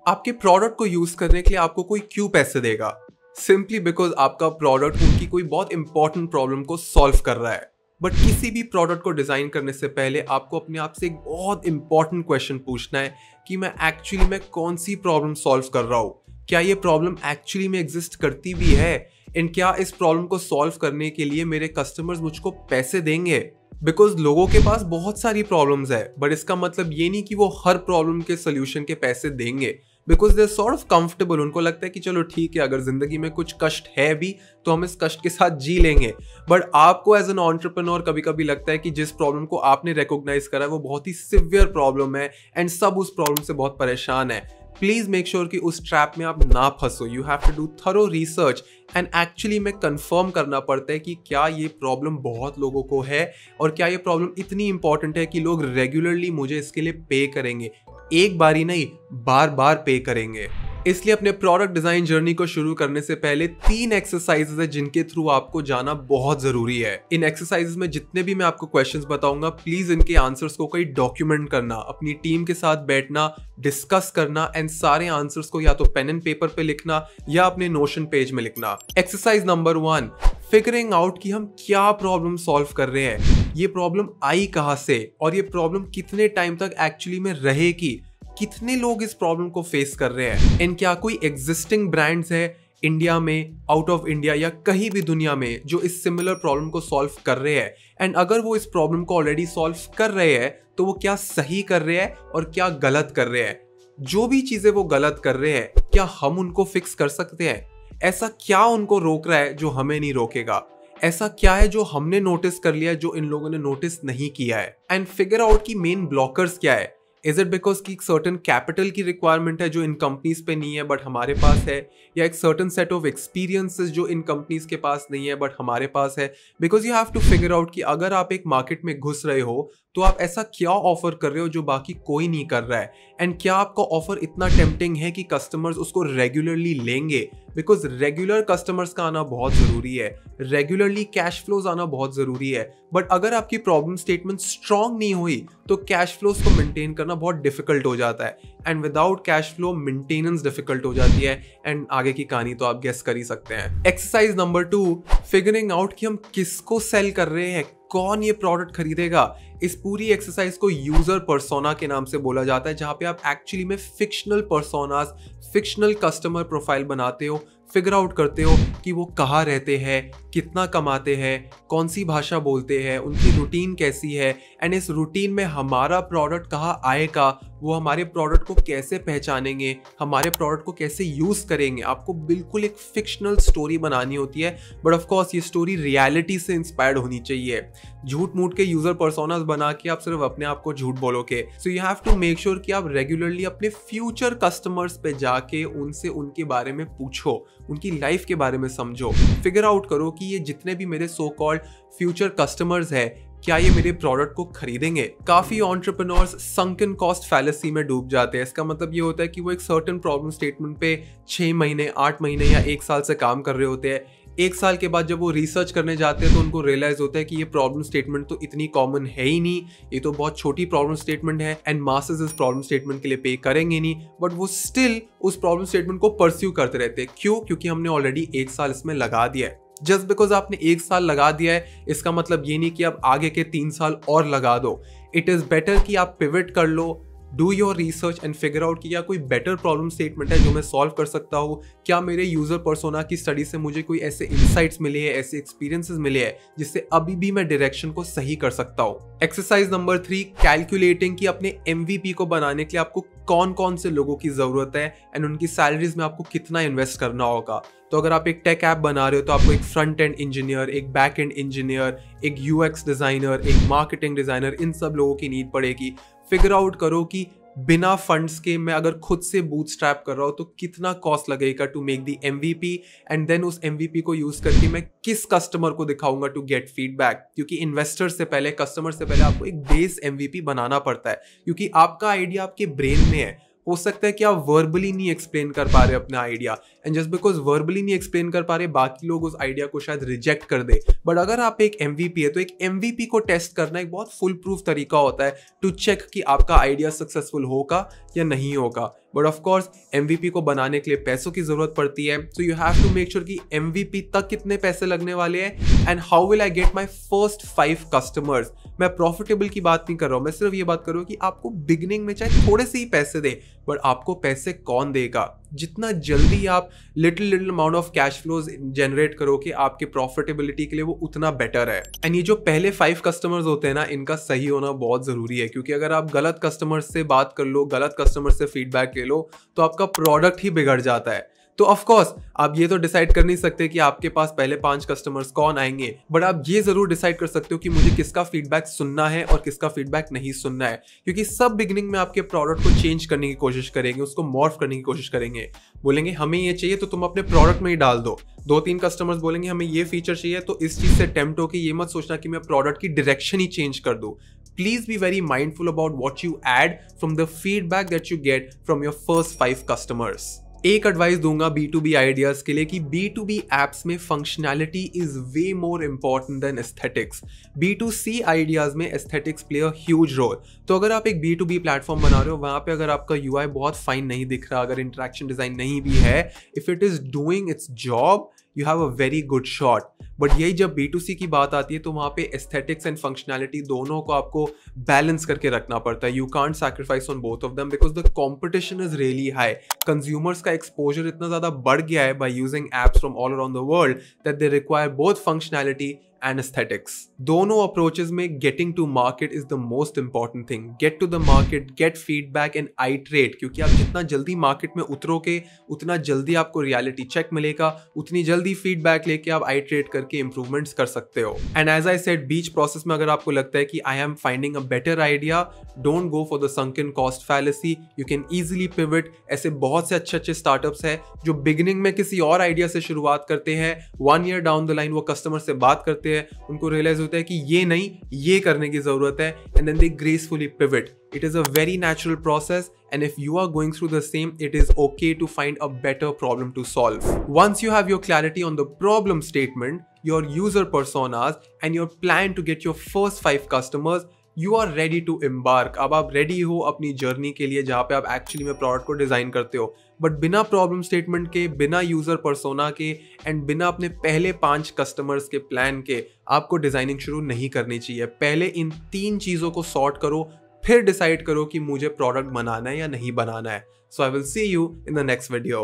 आपके प्रोडक्ट को यूज करने के लिए आपको कोई क्यों पैसे देगा? सिंपली बिकॉज आपका प्रोडक्ट उनकी कोई बहुत इंपॉर्टेंट प्रॉब्लम को सॉल्व कर रहा है। बट किसी भी प्रोडक्ट को डिजाइन करने से पहले आपको अपने आप से एक बहुत इंपॉर्टेंट क्वेश्चन पूछना है कि मैं एक्चुअली में कौन सी प्रॉब्लम सॉल्व कर रहा हूँ, क्या ये प्रॉब्लम एक्चुअली में एग्जिस्ट करती भी है, एंड क्या इस प्रॉब्लम को सॉल्व करने के लिए मेरे कस्टमर्स मुझको पैसे देंगे। बिकॉज लोगों के पास बहुत सारी प्रॉब्लम्स है, बट इसका मतलब ये नहीं कि वो हर प्रॉब्लम के सोल्यूशन के पैसे देंगे। Because they sort of comfortable, उनको लगता है कि चलो ठीक है, अगर जिंदगी में कुछ कष्ट है भी तो हम इस कष्ट के साथ जी लेंगे। बट आपको एज एन एंटरप्रेन्योर कभी कभी लगता है कि जिस प्रॉब्लम को आपने रिकॉग्नाइज करा है वो बहुत ही सिवियर प्रॉब्लम है एंड सब उस प्रॉब्लम से बहुत परेशान है। प्लीज मेक श्योर कि उस ट्रैप में आप ना फंसो। You have to do thorough research and actually में कंफर्म करना पड़ता है कि क्या ये प्रॉब्लम बहुत लोगों को है और क्या ये प्रॉब्लम इतनी इंपॉर्टेंट है कि लोग रेगुलरली मुझे इसके लिए पे करेंगे, एक बार ही नहीं बार पे करेंगे। इसलिए अपने प्रोडक्ट डिजाइन जर्नी को शुरू करने से पहले 3 एक्सरसाइजेस है जिनके थ्रू आपको जाना बहुत जरूरी है। इन एक्सरसाइजेस में जितने भी मैं आपको क्वेश्चंस बताऊंगा, प्लीज इनके आंसर्स को कोई डॉक्यूमेंट करना, अपनी टीम के साथ बैठना, डिस्कस करना एंड सारे आंसर्स को या तो पेन एंड पेपर पे लिखना या अपने नोशन पेज में लिखना। एक्सरसाइज नंबर 1, फिगरिंग आउट कि हम क्या प्रॉब्लम सॉल्व कर रहे हैं, ये प्रॉब्लम आई कहां से और ये प्रॉब्लम कितने टाइम तक एक्चुअली में रहेगी, कितने लोग इस प्रॉब्लम को फेस कर रहे हैं, एंड क्या कोई एग्जिस्टिंग ब्रांड्स है इंडिया में, आउट ऑफ इंडिया या कहीं भी दुनिया में जो इस सिमिलर प्रॉब्लम को सॉल्व कर रहे हैं, एंड अगर वो इस प्रॉब्लम को ऑलरेडी सॉल्व कर रहे हैं तो वो क्या सही कर रहे हैं और क्या गलत कर रहे हैं। जो भी चीजें वो गलत कर रहे हैं क्या हम उनको फिक्स कर सकते हैं, ऐसा क्या उनको रोक रहा है जो हमें नहीं रोकेगा, ऐसा क्या है जो हमने नोटिस कर लिया जो इन लोगों ने नोटिस नहीं किया है, एंड फिगर आउट की मेन ब्लॉकर्स क्या है। इज इट बिकॉज की एक सर्टन कैपिटल की रिक्वायरमेंट है जो इन कंपनीज पे नहीं है बट हमारे पास है, या एक सर्टन सेट ऑफ एक्सपीरियंसेस जो इन कंपनीज के पास नहीं है बट हमारे पास है। Because you have to figure out कि अगर आप एक मार्केट में घुस रहे हो तो आप ऐसा क्या ऑफर कर रहे हो जो बाकी कोई नहीं कर रहा है, एंड क्या आपका ऑफर इतना टेम्पटिंग है कि कस्टमर्स उसको रेगुलरली लेंगे। बिकॉज रेगुलर कस्टमर्स का आना बहुत जरूरी है, रेगुलरली कैश फ्लोज आना बहुत जरूरी है। बट अगर आपकी प्रॉब्लम स्टेटमेंट स्ट्रांग नहीं हुई तो कैश फ्लोज को मेंटेन करना बहुत डिफिकल्ट हो जाता है, and without cash flow maintenance difficult हो जाती है, एंड आगे की कहानी तो आप गेस कर ही सकते हैं। एक्सरसाइज नंबर 2, फिगरिंग आउट कि हम किसको सेल कर रहे हैं, कौन ये प्रोडक्ट खरीदेगा। इस पूरी एक्सरसाइज को यूजर पर्सोना के नाम से बोला जाता है, जहां पे आप एक्चुअली में fictional personas, fictional customer profile बनाते हो, फिगर आउट करते हो कि वो कहाँ रहते हैं, कितना कमाते हैं, कौन सी भाषा बोलते हैं, उनकी रूटीन कैसी है, एंड इस रूटीन में हमारा प्रोडक्ट कहाँ आएगा, वो हमारे प्रोडक्ट को कैसे पहचानेंगे, हमारे प्रोडक्ट को कैसे यूज करेंगे। आपको बिल्कुल एक फिक्शनल स्टोरी बनानी होती है, बट ऑफ कोर्स ये स्टोरी रियलिटी से इंस्पायर्ड होनी चाहिए। झूठ मूठ के यूजर पर्सोनास बना के आप सिर्फ अपने आप को झूठ बोलोगे। So you have to make sure कि आप रेगुलरली अपने फ्यूचर कस्टमर्स पे जाके उनसे उनके बारे में पूछो, उनकी लाइफ के बारे में समझो, फिगर आउट करो कि ये जितने भी मेरे सो कॉल्ड फ्यूचर कस्टमर्स है, क्या ये मेरे प्रोडक्ट को खरीदेंगे। काफी एंटरप्रेन्योर्स संकन कॉस्ट फैलेसी में डूब जाते हैं। इसका मतलब ये होता है कि वो एक सर्टेन प्रॉब्लम स्टेटमेंट पे 6 महीने, 8 महीने या 1 साल से काम कर रहे होते हैं। 1 साल के बाद जब वो रिसर्च करने जाते हैं तो उनको रियलाइज होता है कि ये प्रॉब्लम स्टेटमेंट तो इतनी कॉमन है ही नहीं, ये तो बहुत छोटी प्रॉब्लम स्टेटमेंट है, एंड मासेस इस प्रॉब्लम स्टेटमेंट के लिए पे करेंगे नहीं। बट वो स्टिल उस प्रॉब्लम स्टेटमेंट को परस्यू करते रहते हैं। क्यों? क्योंकि हमने ऑलरेडी 1 साल इसमें लगा दिया है। जस्ट बिकॉज आपने 1 साल लगा दिया है इसका मतलब ये नहीं कि आप आगे के 3 साल और लगा दो। इट इज बेटर कि आप पिवट कर लो, do your research and figure out कि क्या कोई बेटर प्रॉब्लम स्टेटमेंट है जो मैं सॉल्व कर सकता हूँ। क्या मेरे यूजर पर्सोना की स्टडी से मुझे कोई ऐसे इंसाइट्स मिले हैं, ऐसे एक्सपीरियंसेस मिले हैं जिससे अभी भी मैं डायरेक्शन को सही कर सकता हूँ। एक्सरसाइज नंबर 3, कैलकुलेटिंग कि अपने MVP को बनाने के लिए आपको कौन कौन से लोगों की जरूरत है एंड उनकी सैलरीज में आपको कितना इन्वेस्ट करना होगा। तो अगर आप एक टेक ऐप बना रहे हो तो आपको एक फ्रंट एंड इंजीनियर, एक बैक एंड इंजीनियर, एक UX डिजाइनर, एक मार्केटिंग डिजाइनर, इन सब लोगों की नीड पड़ेगी। फिगर आउट करो कि बिना फंड्स के मैं अगर खुद से बूटस्ट्रैप कर रहा हूं तो कितना कॉस्ट लगेगा to make the MVP, and then उस MVP को यूज करके मैं किस कस्टमर को दिखाऊंगा टू गेट फीडबैक। क्योंकि इन्वेस्टर से पहले, कस्टमर से पहले आपको एक बेस MVP बनाना पड़ता है, क्योंकि आपका आइडिया आपके ब्रेन में है। हो सकता है कि आप वर्बली नहीं एक्सप्लेन कर पा रहे अपना idea, and just because verbally नहीं एक्सप्लेन कर पा रहे बाकी लोग उस आइडिया को शायद रिजेक्ट कर दे। बट अगर आप एक MVP है तो एक MVP को टेस्ट करना एक बहुत फुल प्रूफ तरीका होता है टू चेक कि आपका आइडिया सक्सेसफुल होगा या नहीं होगा। बट ऑफ कोर्स MVP को बनाने के लिए पैसों की जरूरत पड़ती है, so you have to make sure कि MVP तक कितने पैसे लगने वाले हैं and how will I get my first 5 customers. मैं प्रॉफिटेबल की बात नहीं कर रहा हूं, मैं सिर्फ ये बात कर रहा हूं कि आपको बिगिनिंग में चाहे थोड़े से ही पैसे दे, बट आपको पैसे कौन देगा। जितना जल्दी आप little amount of cash flows generate करोगे आपके प्रॉफिटेबिलिटी के लिए, वो उतना बेटर है। एंड ये जो पहले 5 कस्टमर्स होते हैं ना, इनका सही होना बहुत जरूरी है, क्योंकि अगर आप गलत कस्टमर्स से बात कर लो, गलत कस्टमर से फीडबैक ले लो, तो आपका प्रोडक्ट ही बिगड़ जाता है। तो ऑफ कोर्स आप ये तो डिसाइड कर नहीं सकते कि आपके पास पहले 5 कस्टमर्स कौन आएंगे, बट आप ये जरूर डिसाइड कर सकते हो कि मुझे किसका फीडबैक सुनना है और किसका फीडबैक नहीं सुनना है। क्योंकि सब बिगिनिंग में आपके प्रोडक्ट को चेंज करने की कोशिश करेंगे, उसको मॉर्फ करने की कोशिश करेंगे। बोलेंगे हमें ये चाहिए तो तुम अपने प्रोडक्ट में ही डाल दो। 2-3 कस्टमर्स बोलेंगे हमें ये फीचर चाहिए, तो इस चीज से टेम्प्ट होकर ये मत सोचना कि मैं प्रोडक्ट की डायरेक्शन ही चेंज कर दूं। Please be very mindful about what you add from the feedback that you get from your first 5 customers. एक एडवाइस दूंगा B2B आइडियाज के लिए कि B2B एप्स में functionality is way more important than aesthetics. B2C ideas में aesthetics play a huge role. तो अगर आप एक B2B प्लेटफॉर्म बना रहे हो, वहां पे अगर आपका UI बहुत फाइन नहीं दिख रहा, अगर इंटरेक्शन डिजाइन नहीं भी है, if it is doing it's job, you have a very good shot. But यही जब B2C की बात आती है तो वहां पे एस्थेटिक्स एंड फंक्शनैलिटी दोनों को आपको बैलेंस करके रखना पड़ता है। You can't sacrifice on both of them because the competition is really high. Consumers का एक्सपोजर इतना ज्यादा बढ़ गया है by using apps from all around the world that they require both functionality and aesthetics. दोनों approaches में getting to market is the most important thing. Get to the market, get feedback and iterate, क्योंकि आप जितना जल्दी market में उतरोगे उतना जल्दी आपको रियलिटी चेक मिलेगा, उतनी जल्दी फीडबैक लेके आप iterate करके improvements कर सकते हो। And as I said, beach process में अगर आपको लगता है कि I am finding a better idea, don't go for the sunken cost fallacy. You can easily pivot. ऐसे बहुत से अच्छे स्टार्टअप्स हैं जो बिगिनिंग में किसी और आइडिया से शुरुआत करते हैं, 1 year down the line वो कस्टमर से बात करते हैं, होते हैं, उनको रियलाइज होता है कि ये नहीं, ये करने की जरूरत है, and then they gracefully pivot. It is a very natural process, and if you are going through the same, it is okay to find a better problem to solve. Once you have your clarity on the problem statement, your user personas, and your plan to get your first 5 customers, you are ready to embark. अब आप ready हो अपनी journey के लिए जहाँ पे आप actually में प्रोडक्ट को डिजाइन करते हो, बट बिना प्रॉब्लम स्टेटमेंट के, बिना यूजर पर्सोना के, एंड बिना अपने पहले 5 कस्टमर्स के प्लान के आपको डिजाइनिंग शुरू नहीं करनी चाहिए. पहले इन 3 चीजों को सॉर्ट करो, फिर डिसाइड करो कि मुझे प्रोडक्ट बनाना है या नहीं बनाना है. So I will see you in the next video.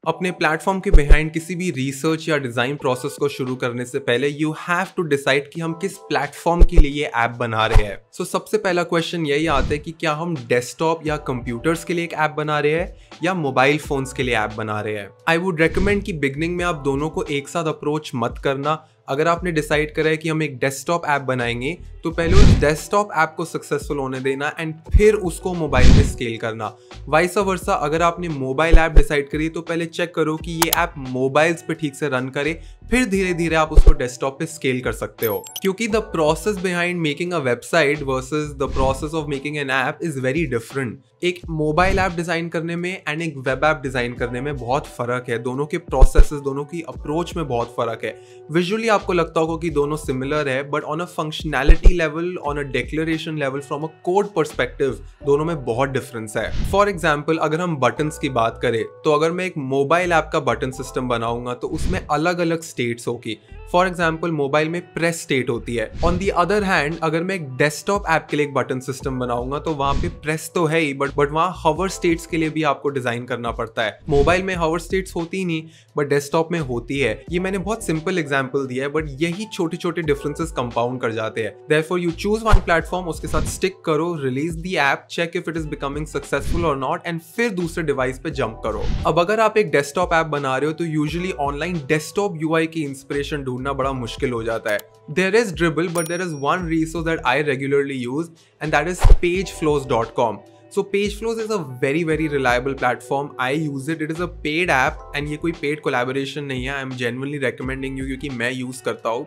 अपने प्लेटफॉर्म के बिहाइंड किसी भी रिसर्च या डिजाइन प्रोसेस को शुरू करने से पहले यू हैव टू डिसाइड कि हम किस प्लेटफॉर्म के लिए ये ऐप बना रहे हैं. सो सबसे पहला क्वेश्चन यही आता है कि क्या हम डेस्कटॉप या कंप्यूटर्स के लिए एक ऐप बना रहे हैं या मोबाइल फोन्स के लिए ऐप बना रहे हैं. आई वुड रेकमेंड कि बिगनिंग में आप दोनों को एक साथ अप्रोच मत करना. अगर आपने डिसाइड करा है कि हम एक डेस्कटॉप ऐप बनाएंगे तो पहले उस डेस्कटॉप ऐप को सक्सेसफुल होने देना एंड फिर उसको मोबाइल में स्केल करना. वाइस वर्सा, अगर आपने मोबाइल ऐप डिसाइड करी तो पहले चेक करो कि ये ऐप मोबाइल्स पे ठीक से रन करे, फिर धीरे धीरे आप उसको डेस्कटॉप पे स्केल कर सकते हो. क्योंकि the process behind making a website versus the process of making an app is very different. एक मोबाइल ऐप डिजाइन करने में एंड एक वेब ऐप डिजाइन करने में बहुत फर्क है. दोनों के प्रोसेसेस, दोनों की अप्रोच में बहुत फर्क है. विजुअली आपको लगता होगा कि दोनों सिमिलर है, but on a functionality level, on a declaration level, from a code perspective दोनों में बहुत डिफरेंस है. फॉर एग्जाम्पल, अगर हम बटन्स की बात करें तो अगर मैं एक मोबाइल ऐप का बटन सिस्टम बनाऊंगा तो उसमें अलग अलग स्टेट्स होगी. फॉर एग्जाम्पल, मोबाइल में प्रेस स्टेट होती है. ऑन दी अदर हैंड, अगर मैं एक डेस्कटॉप ऐप के लिए एक बटन सिस्टम बनाऊंगा तो वहां पे प्रेस तो है ही, बट वहां हवर स्टेट्स के लिए भी आपको डिजाइन करना पड़ता है. मोबाइल में हवर स्टेट्स होती ही नहीं, बट डेस्कटॉप में होती है. ये मैंने बहुत सिंपल एग्जांपल दिया है, बट यही छोटे छोटे डिफरेंसेस कंपाउंड कर जाते हैं. Therefore you choose one platform, उसके साथ स्टिक करो, release the app, check if it is becoming successful और नॉट, एंड फिर दूसरे डिवाइस पे जंप करो. अब अगर आप एक डेस्कटॉप ऐप बना रहे हो तो यूजुअली ऑनलाइन डेस्कटॉप यूआई की इंस्पिरेशन ढूंढना बड़ा मुश्किल हो जाता है. There is Dribbble, but there is one resource that I regularly use, and that is pageflows.com. So Pageflows is a very reliable platform. I use it. It is a paid app and ये कोई paid collaboration नहीं है. I am genuinely recommending you क्योंकि मैं use करता हूँ.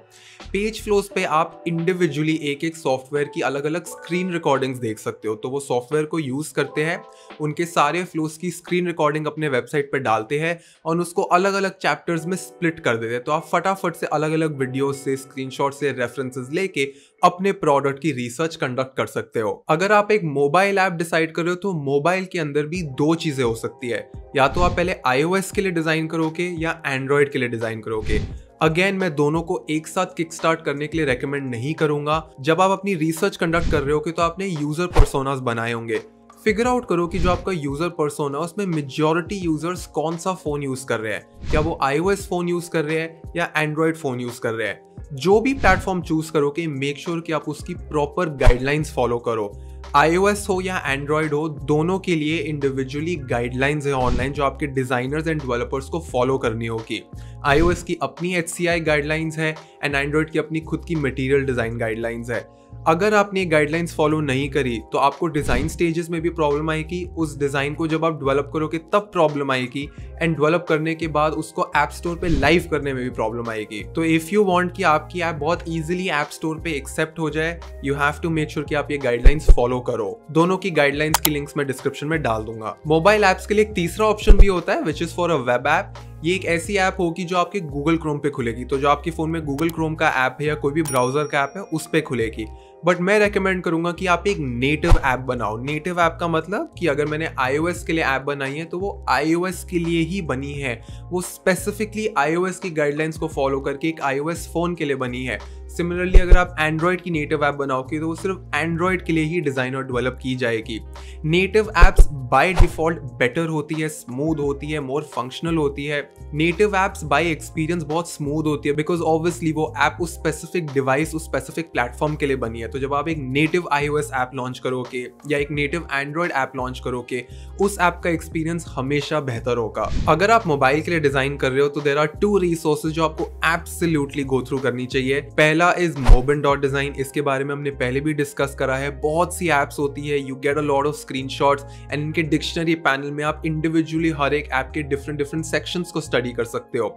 Pageflows पे आप individually एक सॉफ्टवेयर की अलग अलग स्क्रीन रिकॉर्डिंग्स देख सकते हो. तो वो सॉफ्टवेयर को यूज करते हैं, उनके सारे फ्लोज की स्क्रीन रिकॉर्डिंग अपने वेबसाइट पर डालते हैं और उसको अलग अलग चैप्टर्स में स्प्लिट कर देते हैं. तो आप फटाफट से अलग अलग वीडियोस से, स्क्रीनशॉट से, रेफरेंसेस लेके अपने प्रोडक्ट की रिसर्च कंडक्ट कर सकते हो. अगर आप एक मोबाइल ऐप डिसाइड कर रहे हो तो मोबाइल के अंदर भी 2 चीजें हो सकती है. या तो आप पहले iOS के लिए डिजाइन करोगे या एंड्रॉइड के लिए डिजाइन करोगे. अगेन, मैं दोनों को एक साथ किक स्टार्ट करने के लिए रेकमेंड नहीं करूंगा. जब आप अपनी रिसर्च कंडक्ट कर रहे हो तो आपने यूजर पर्सोनास बनाए होंगे. फिगर आउट करो कि जो आपका यूजर पर्सोना है उसमें मेजॉरिटी यूजर्स कौन सा फोन यूज कर रहे हैं. क्या वो iOS फोन यूज कर रहे हैं या एंड्रॉइड फोन यूज कर रहे हैं. जो भी प्लेटफॉर्म चूज करोगे, मेक श्योर कि आप उसकी प्रॉपर गाइडलाइंस फॉलो करो. iOS हो या एंड्रॉइड हो, दोनों के लिए इंडिविजुअली गाइडलाइंस है ऑनलाइन जो आपके डिजाइनर्स एंड डेवलपर्स को फॉलो करनी होगी. iOS की अपनी HCI गाइडलाइंस है एंड एंड्रॉइड की अपनी खुद की मटेरियल डिजाइन गाइडलाइंस है. अगर आपने गाइडलाइंस फॉलो नहीं करी तो आपको डिजाइन स्टेजेस में भी प्रॉब्लम आएगी. उस डिजाइन को जब आप डेवलप करोगे तब प्रॉब्लम आएगी, एंड डेवलप करने के बाद उसको ऐप स्टोर पे लाइव करने में भी प्रॉब्लम आएगी. तो इफ यू वांट कि आपकी ऐप बहुत इजीली ऐप स्टोर पे एक्सेप्ट हो जाए, you have to make sure कि आप ये गाइडलाइंस फॉलो करो. दोनों की गाइडलाइंस की लिंक्स मैं डिस्क्रिप्शन में डाल दूंगा. मोबाइल ऐप्स के लिए एक तीसरा ऑप्शन भी होता है, which is for a web app. ये एक ऐसी ऐप होगी जो आपके गूगल क्रोम पे खुलेगी. तो जो आपके फोन में गूगल क्रोम का ऐप है या कोई भी ब्राउजर का ऐप है उस पे खुलेगी. बट मैं रेकमेंड करूंगा कि आप एक नेटिव ऐप बनाओ. नेटिव ऐप का मतलब कि अगर मैंने iOS के लिए ऐप बनाई है तो वो iOS के लिए ही बनी है. वो स्पेसिफिकली iOS की गाइडलाइंस को फॉलो करके एक iOS फोन के लिए बनी है. सिमिलरली अगर आप एंड्रॉइड की नेटिव ऐप बनाओगे तो वो सिर्फ एंड्रॉइड के लिए ही डिजाइन और डेवलप की जाएगी. Native apps by default better होती है, स्मूथ होती है, मोर फंक्शनल होती है. नेटिव एप्स बाय एक्सपीरियंस बहुत स्मूथ होती है बिकॉज ऑब्वियसली वो ऐप उस स्पेसिफिक डिवाइस, उस स्पेसिफिक प्लेटफॉर्म के लिए बनी है. तो जब आप एक नेटिव iOS ऐप लॉन्च करोगे या एक नेटिव एंड्रॉयड ऐप लॉन्च करोगे, उस ऐप का एक्सपीरियंस हमेशा बेहतर होगा। अगर आप मोबाइल के लिए डिजाइन कर रहे हो तो देयर आर 2 रिसोर्सेज जो आपको एब्सोल्युटली गो थ्रू करनी चाहिए। पहला इज Mobin.design, इसके बारे में हमने पहले भी डिस्कस करा है। बहुत सी एप्स होती है, you get a lot of screenshots and इनके डिक्शनरी पैनल में आप इंडिविजुअली हर एक ऐप के डिफरेंट सेक्शंस को स्टडी कर सकते हो।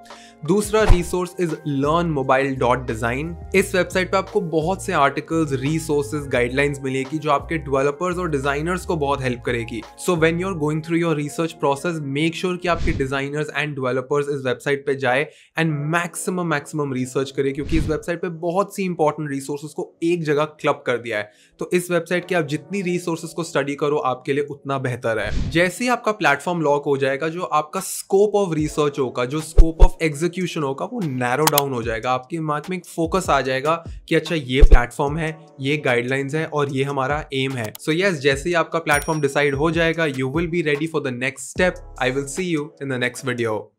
दूसरा रिसोर्स इज LearnMobile.design। इस वेबसाइट पे आपको बहुत से आर्टिकल्स, रिसोर्सेज, गाइडलाइंस मिलेगी जो आपके डेवलपर्स और डिजाइनर्स को बहुत हेल्प करेगी। So when you are going through your research process, make sure कि आपके डिजाइनर्स एंड डेवलपर्स इस वेबसाइट पे जाए एंड मैक्सिमम रिसर्च करें, क्योंकि इस वेबसाइट पे बहुत सी इंपॉर्टेंट रिसोर्सेज को एक जगह क्लब कर दिया है। तो इस वेबसाइट के आप जितनी रिसोर्सेज को स्टडी करो आपके लिए उतना बेहतर है। जैसे ही आपका प्लेटफॉर्म लॉक हो जाएगा, जो आपका स्कोप ऑफ रिसर्च होगा, जो स्कोप ऑफ एग्जीक्यूशन होगा, वो नैरो डाउन हो जाएगा। आपके दिमाग में एक फोकस आ जाएगा कि अच्छा ये प्लेटफॉर्म है, ये गाइडलाइंस है और ये हमारा एम है। सो यस, जैसे ही आपका प्लेटफॉर्म डिसाइड हो जाएगा, you will be ready for the next step. I will see you in the next video.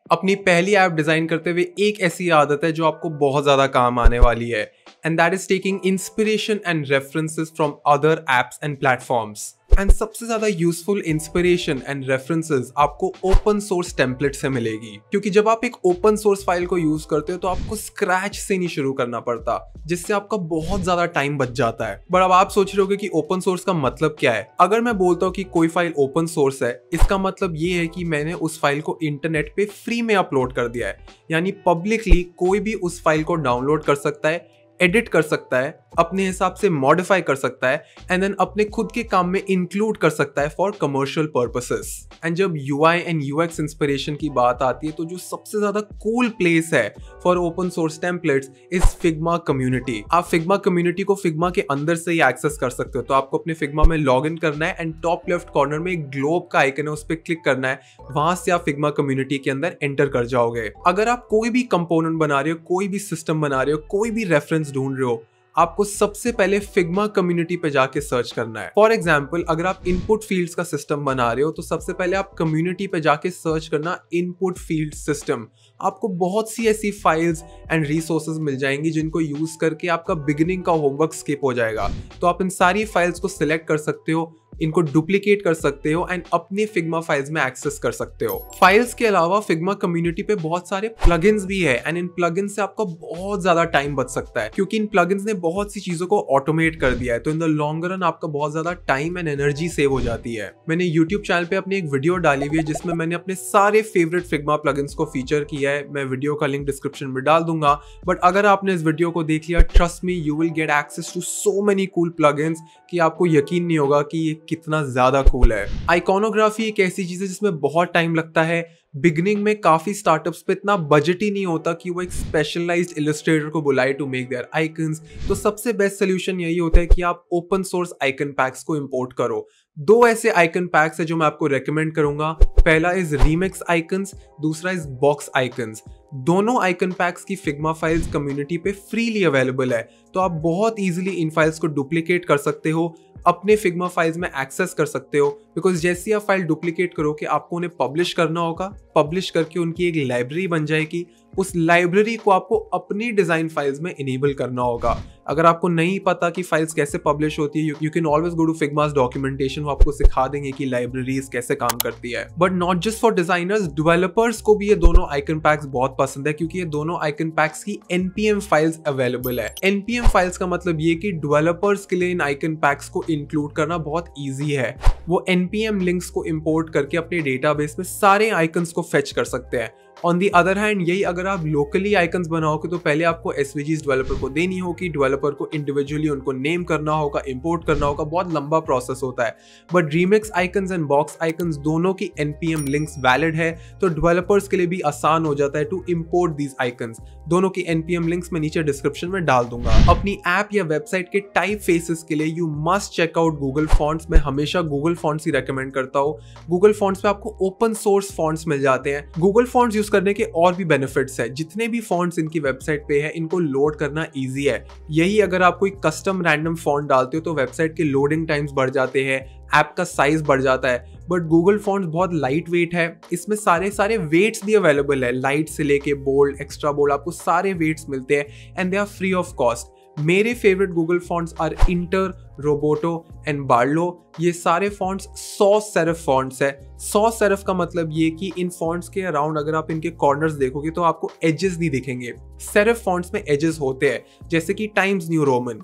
अपनी पहली ऐप डिजाइन करते हुए एक ऐसी आदत है जो आपको बहुत ज्यादा काम आने वाली है, and that is taking inspiration and references from other apps and platforms. And सबसे ज्यादा यूजफुल इंस्पिरेशन एंड रेफरेंसेस आपको ओपन सोर्स टेम्पलेट से मिलेगी, क्योंकि जब आप एक ओपन सोर्स फाइल को यूज करते हो तो आपको स्क्रैच से नहीं शुरू करना पड़ता, जिससे आपका बहुत ज्यादा टाइम बच जाता है। बट अब आप सोच रहे होगे कि ओपन सोर्स का मतलब क्या है। अगर मैं बोलता हूँ कि कोई फाइल ओपन सोर्स है, इसका मतलब ये है कि मैंने उस फाइल को इंटरनेट पे फ्री में अपलोड कर दिया है, यानी पब्लिकली कोई भी उस फाइल को डाउनलोड कर सकता है, एडिट कर सकता है, अपने हिसाब से मॉडिफाई कर सकता है एंड देन अपने खुद के काम में इंक्लूड कर सकता है फॉर कमर्शियल पर्पसेस। एंड जब UI एंड UX इंस्पिरेशन की बात आती है तो जो सबसे ज्यादा कूल प्लेस है for open source templates is Figma community. आप फिग्मा कम्युनिटी को फिग्मा के अंदर से ही एक्सेस कर सकते हो। तो आपको अपने फिग्मा में लॉग इन करना है एंड टॉप लेफ्ट कॉर्नर में एक ग्लोब का आइकन है, उस पर क्लिक करना है, वहां से आप फिग्मा कम्युनिटी के अंदर एंटर कर जाओगे। अगर आप कोई भी कंपोनेंट बना रहे हो, कोई भी सिस्टम बना रहे हो, कोई भी रेफरेंस ढूंढ रहे हो, आपको सबसे पहले फिग्मा कम्युनिटी पे जाके सर्च करना है। फॉर एग्जाम्पल, अगर आप इनपुट फील्ड्स का सिस्टम बना रहे हो तो सबसे पहले आप कम्युनिटी पे जाके सर्च करना इनपुट फील्ड सिस्टम। आपको बहुत सी ऐसी फाइल्स एंड रिसोर्सेज मिल जाएंगी जिनको यूज करके आपका बिगिनिंग का होमवर्क स्किप हो जाएगा। तो आप इन सारी फाइल्स को सिलेक्ट कर सकते हो, इनको डुप्लीकेट कर सकते हो एंड अपने फिग्मा फाइल्स में एक्सेस कर सकते हो। फाइल्स के अलावा फिग्मा कम्युनिटी पे बहुत सारे प्लगइन्स भी है एंड इन प्लगइन्स से आपका बहुत ज्यादा टाइम बच सकता है, क्योंकि इन प्लगइन्स ने बहुत सी चीजों को ऑटोमेट कर दिया है। तो इन द लॉन्ग रन आपका बहुत ज्यादा टाइम एंड एनर्जी सेव हो जाती है। मैंने यूट्यूब चैनल पे अपनी एक वीडियो डाली हुई है जिसमें मैंने अपने सारे फेवरेट फिग्मा प्लगइन्स को फीचर किया है। मैं वीडियो का लिंक डिस्क्रिप्शन में डाल दूंगा। बट अगर आपने इस वीडियो को देख लिया, trust me, you will get access to so many cool plugins कि आपको यकीन नहीं होगा कि ये कितना ज्यादा कूल है। आइकॉनोग्राफी एक ऐसी चीज है जिसमें बहुत टाइम लगता है। बिगनिंग में काफी स्टार्टअप्स पे इतना बजट ही नहीं होता कि वो एक स्पेशलाइज्ड इलस्ट्रेटर को बुलाए टू मेक देयर आइकन्स। तो सबसे बेस्ट सोल्यूशन यही होता है कि आप ओपन सोर्स आइकन पैक्स को इंपोर्ट करो। 2 ऐसे आइकन पैक्स है जो मैं आपको रेकमेंड करूंगा। पहला इज रीमिक्स आइकन्स, दूसरा इज बॉक्स आइकन्स। दोनों आइकन पैक्स की फिग्मा फाइल्स कम्युनिटी पे फ्रीली अवेलेबल है, तो आप बहुत इजीली इन फाइल्स को डुप्लीकेट कर सकते हो, अपने फिग्मा फाइल्स में एक्सेस कर सकते हो। बिकॉज जैसे आप फाइल डुप्लीकेट करोगे आपको उन्हें पब्लिश करना होगा, पब्लिश करके उनकी एक लाइब्रेरी बन जाएगी। उस लाइब्रेरी को आपको अपनी डिजाइन फाइल्स में इनेबल करना होगा। अगर आपको नहीं पता कि फाइल्स कैसे पब्लिश होती है, you can always go to Figma's documentation, वो आपको सिखा देंगे कि लाइब्रेरीज कैसे काम करती है। But not just for designers, developers को भी ये दोनों आइकन पैक्स बहुत पसंद है, क्योंकि ये दोनों आइकन पैक्स की npm फाइल्स अवेलेबल है। npm फाइल्स का मतलब ये कि डेवलपर्स के लिए इन आइकन पैक्स को इंक्लूड करना बहुत ईजी है। वो npm लिंक्स को इंपोर्ट करके अपने डेटाबेस में सारे आइकन्स को फेच कर सकते हैं। ऑन दी अदर हैंड, यही अगर आप लोकली आइकन्स बनाओगे तो पहले आपको SVGs डेवलपर को देनी होगी, डेवलपर को इंडिविजुअली उनको नेम करना होगा, इंपोर्ट करना होगा, बहुत लंबा प्रोसेस होता है। But remix icons and box icons दोनों की npm लिंक्स वैलिड है, तो डेवलपर्स के लिए भी आसान हो जाता है टू इंपोर्ट दीज आइकन्स। दोनों की npm लिंक्स मैं नीचे डिस्क्रिप्शन में डाल दूंगा। अपनी ऐप या वेबसाइट के टाइप फेसेस के लिए you must check out Google fonts. मैं हमेशा गूगल फॉन्ट्स ही रेकमेंड करता हूँ। गूगल फॉन्ट्स पे आपको ओपन सोर्स फॉन्ट्स मिल जाते हैं। गूगल फॉन्ट्स यूज करने के और भी बेनिफिट्स है। जितने भी फॉन्ट्स इनकी वेबसाइट पे है, इनको लोड करना इजी है। यही अगर आप कोई कस्टम रैंडम फॉन्ट डालते हो तो वेबसाइट के लोडिंग टाइम्स बढ़ जाते हैं, ऐप का साइज बढ़ जाता है। बट गूगल फॉन्ट्स बहुत लाइट वेट है, इसमें सारे वेट्स भी अवेलेबल है, लाइट से लेके बोल्ड, एक्स्ट्रा बोल्ड, आपको सारे वेट्स मिलते हैं and they are free of cost. मेरे favourite Google fonts are Inter, Roboto and Barlow. ये सारे फॉन्ट्स 100 सेरिफ फॉन्ट्स है। 100 सेरिफ का मतलब ये कि इन फॉन्ट्स के अराउंड अगर आप इनके कॉर्नर्स देखोगे तो आपको एजेस नहीं दिखेंगे। सेरिफ फॉन्ट्स में एजेस होते हैं, जैसे कि times new Roman.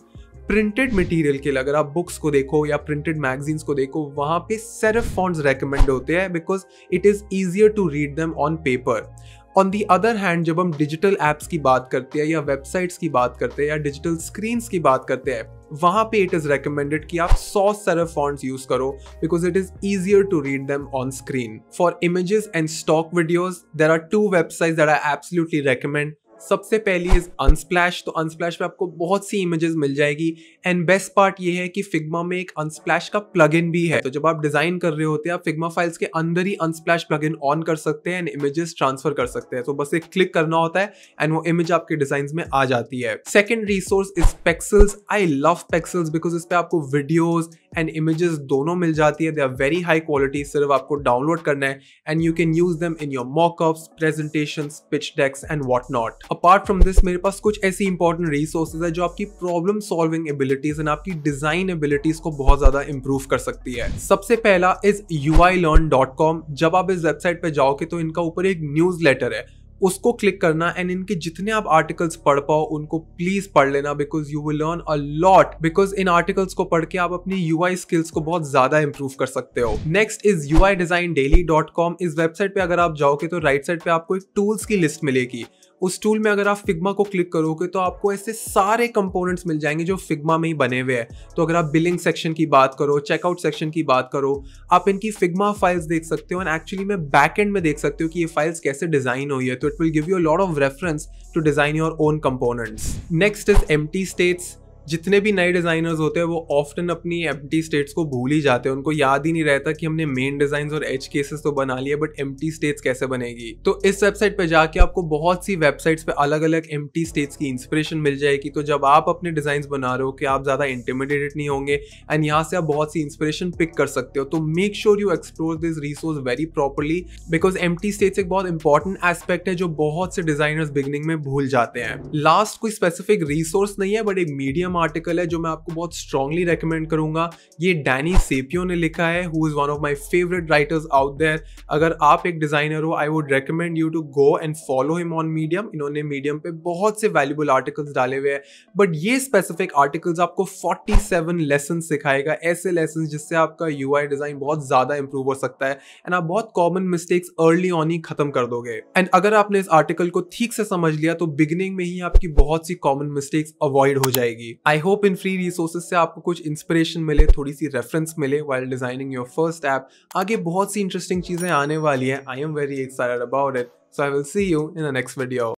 Printed material के लिए अगर आप बुक्स को देखो या प्रिंटेड मैगजीन्स को देखो, वहां पे सेरिफ फॉन्ट्स रेकमेंड होते हैं because it is easier to read them on paper. On the other hand जब हम डिजिटल एप्स की बात करते हैं या वेबसाइट्स की बात करते हैं या डिजिटल स्क्रीन्स की बात करते हैं, वहां पे इट इज रेकमेंडेड कि आप 100 सेरिफ फॉन्ट्स यूज करो because it is easier to read them on screen. For images and stock videos there are 2 websites that I absolutely recommend. सबसे पहली इज अनस्प्लैश। तो अनस्प्लैश पे आपको बहुत सी इमेजेस मिल जाएगी एंड बेस्ट पार्ट ये है कि फिग्मा में एक अनस्प्लैश का प्लगइन भी है। तो जब आप डिजाइन कर रहे होते हैं, आप फिग्मा फाइल्स के अंदर ही अनस्प्लैश प्लगइन ऑन कर सकते हैं एंड इमेजेस ट्रांसफर कर सकते हैं। तो बस एक क्लिक करना होता है एंड वो इमेज आपके डिजाइन में आ जाती है। Second resource is Pexels. I love Pexels because इस पे आपको वीडियोज एंड इमेजेस दोनों मिल जाती है। They are very high quality. सिर्फ आपको डाउनलोड करना है and you can use them in your mockups, presentations, pitch decks and what not. Apart from this मेरे पास कुछ ऐसी इंपॉर्टेंट रिसोर्सेज है जो आपकी प्रॉब्लम सॉल्विंग एबिलिटीज एंड आपकी डिजाइन एबिलिटीज को बहुत ज्यादा इंप्रूव कर सकती है। सबसे पहला इज uilearn.com। जब आप इस वेबसाइट पे जाओगे तो इनका ऊपर एक न्यूज़लेटर है, उसको क्लिक करना एंड इनके जितने आप आर्टिकल्स पढ़ पाओ उनको प्लीज पढ़ लेना because you will learn a lot. Because in articles को पढ़ के आप अपनी UI स्किल्स को बहुत ज्यादा इंप्रूव कर सकते हो। Next is uidesigndaily.com। इस वेबसाइट पे अगर आप जाओगे तो राइट साइड पे आपको एक टूल्स की लिस्ट मिलेगी। उस टूल में अगर आप फिग्मा को क्लिक करोगे तो आपको ऐसे सारे कंपोनेंट्स मिल जाएंगे जो फिग्मा में ही बने हुए हैं। तो अगर आप बिलिंग सेक्शन की बात करो, चेकआउट सेक्शन की बात करो, आप इनकी फिग्मा फाइल्स देख सकते हो एंड एक्चुअली में बैकएंड में देख सकते हो कि ये फाइल्स कैसे डिजाइन हुई है। तो it will give you a lot of reference to design your own components. Next is empty states. जितने भी नए डिजाइनर्स होते हैं वो ऑफ्टन अपनी एम्प्टी स्टेट्स को भूल ही जाते हैं। उनको याद ही नहीं रहता कि हमने मेन डिजाइन और एज केसेस तो बना लिए, बट एम्प्टी स्टेट्स कैसे बनेगी। तो इस वेबसाइट पे जाके आपको बहुत सी वेबसाइट्स पे अलग अलग एम्प्टी स्टेट्स की इंस्पिरेशन मिल जाएगी। तो जब आप अपने डिजाइन बना रहे हो कि आप ज्यादा इंटिमिडेटेड नहीं होंगे एंड यहाँ से आप बहुत सी इंस्पिरेशन पिक कर सकते हो। तो make sure you explore this resource very properly because empty states एक बहुत इंपॉर्टेंट एस्पेक्ट है जो बहुत से डिजाइनर्स बिगिनिंग में भूल जाते हैं। लास्ट कोई स्पेसिफिक रिसोर्स नहीं है बट एक मीडियम आर्टिकल है जो मैं आपको बहुत स्ट्रांगली रेकमेंड करूंगा। ये डैनी सेपियो ने लिखा है, who is one of my favourite writers out there. अगर आप एक डिजाइनर हो, I would recommend you to go and follow him on Medium. इन्होंने मीडियम पे बहुत से वैल्यूबल आर्टिकल्स डाले हुए हैं, बट ये स्पेसिफिक आर्टिकल्स आपको 47 लेसन सिखाएगा, ऐसे लेसन जिससे आपका UI डिजाइन बहुत ज्यादा इंप्रूव हो सकता है एंड आप बहुत कॉमन मिस्टेक्स अर्ली ऑन ही खत्म कर दोगे। एंड अगर आपने इस आर्टिकल को ठीक से समझ लिया तो बिगिनिंग में ही आपकी बहुत सी कॉमन मिस्टेक्स अवॉइड हो जाएगी। आई होप इन फ्री रिसोर्सेज से आपको कुछ इंस्पिरेशन मिले, थोड़ी सी रेफरेंस मिले while designing your first app. आगे बहुत सी इंटरेस्टिंग चीजें आने वाली हैं। I am very excited about it, so I will see you in the next video.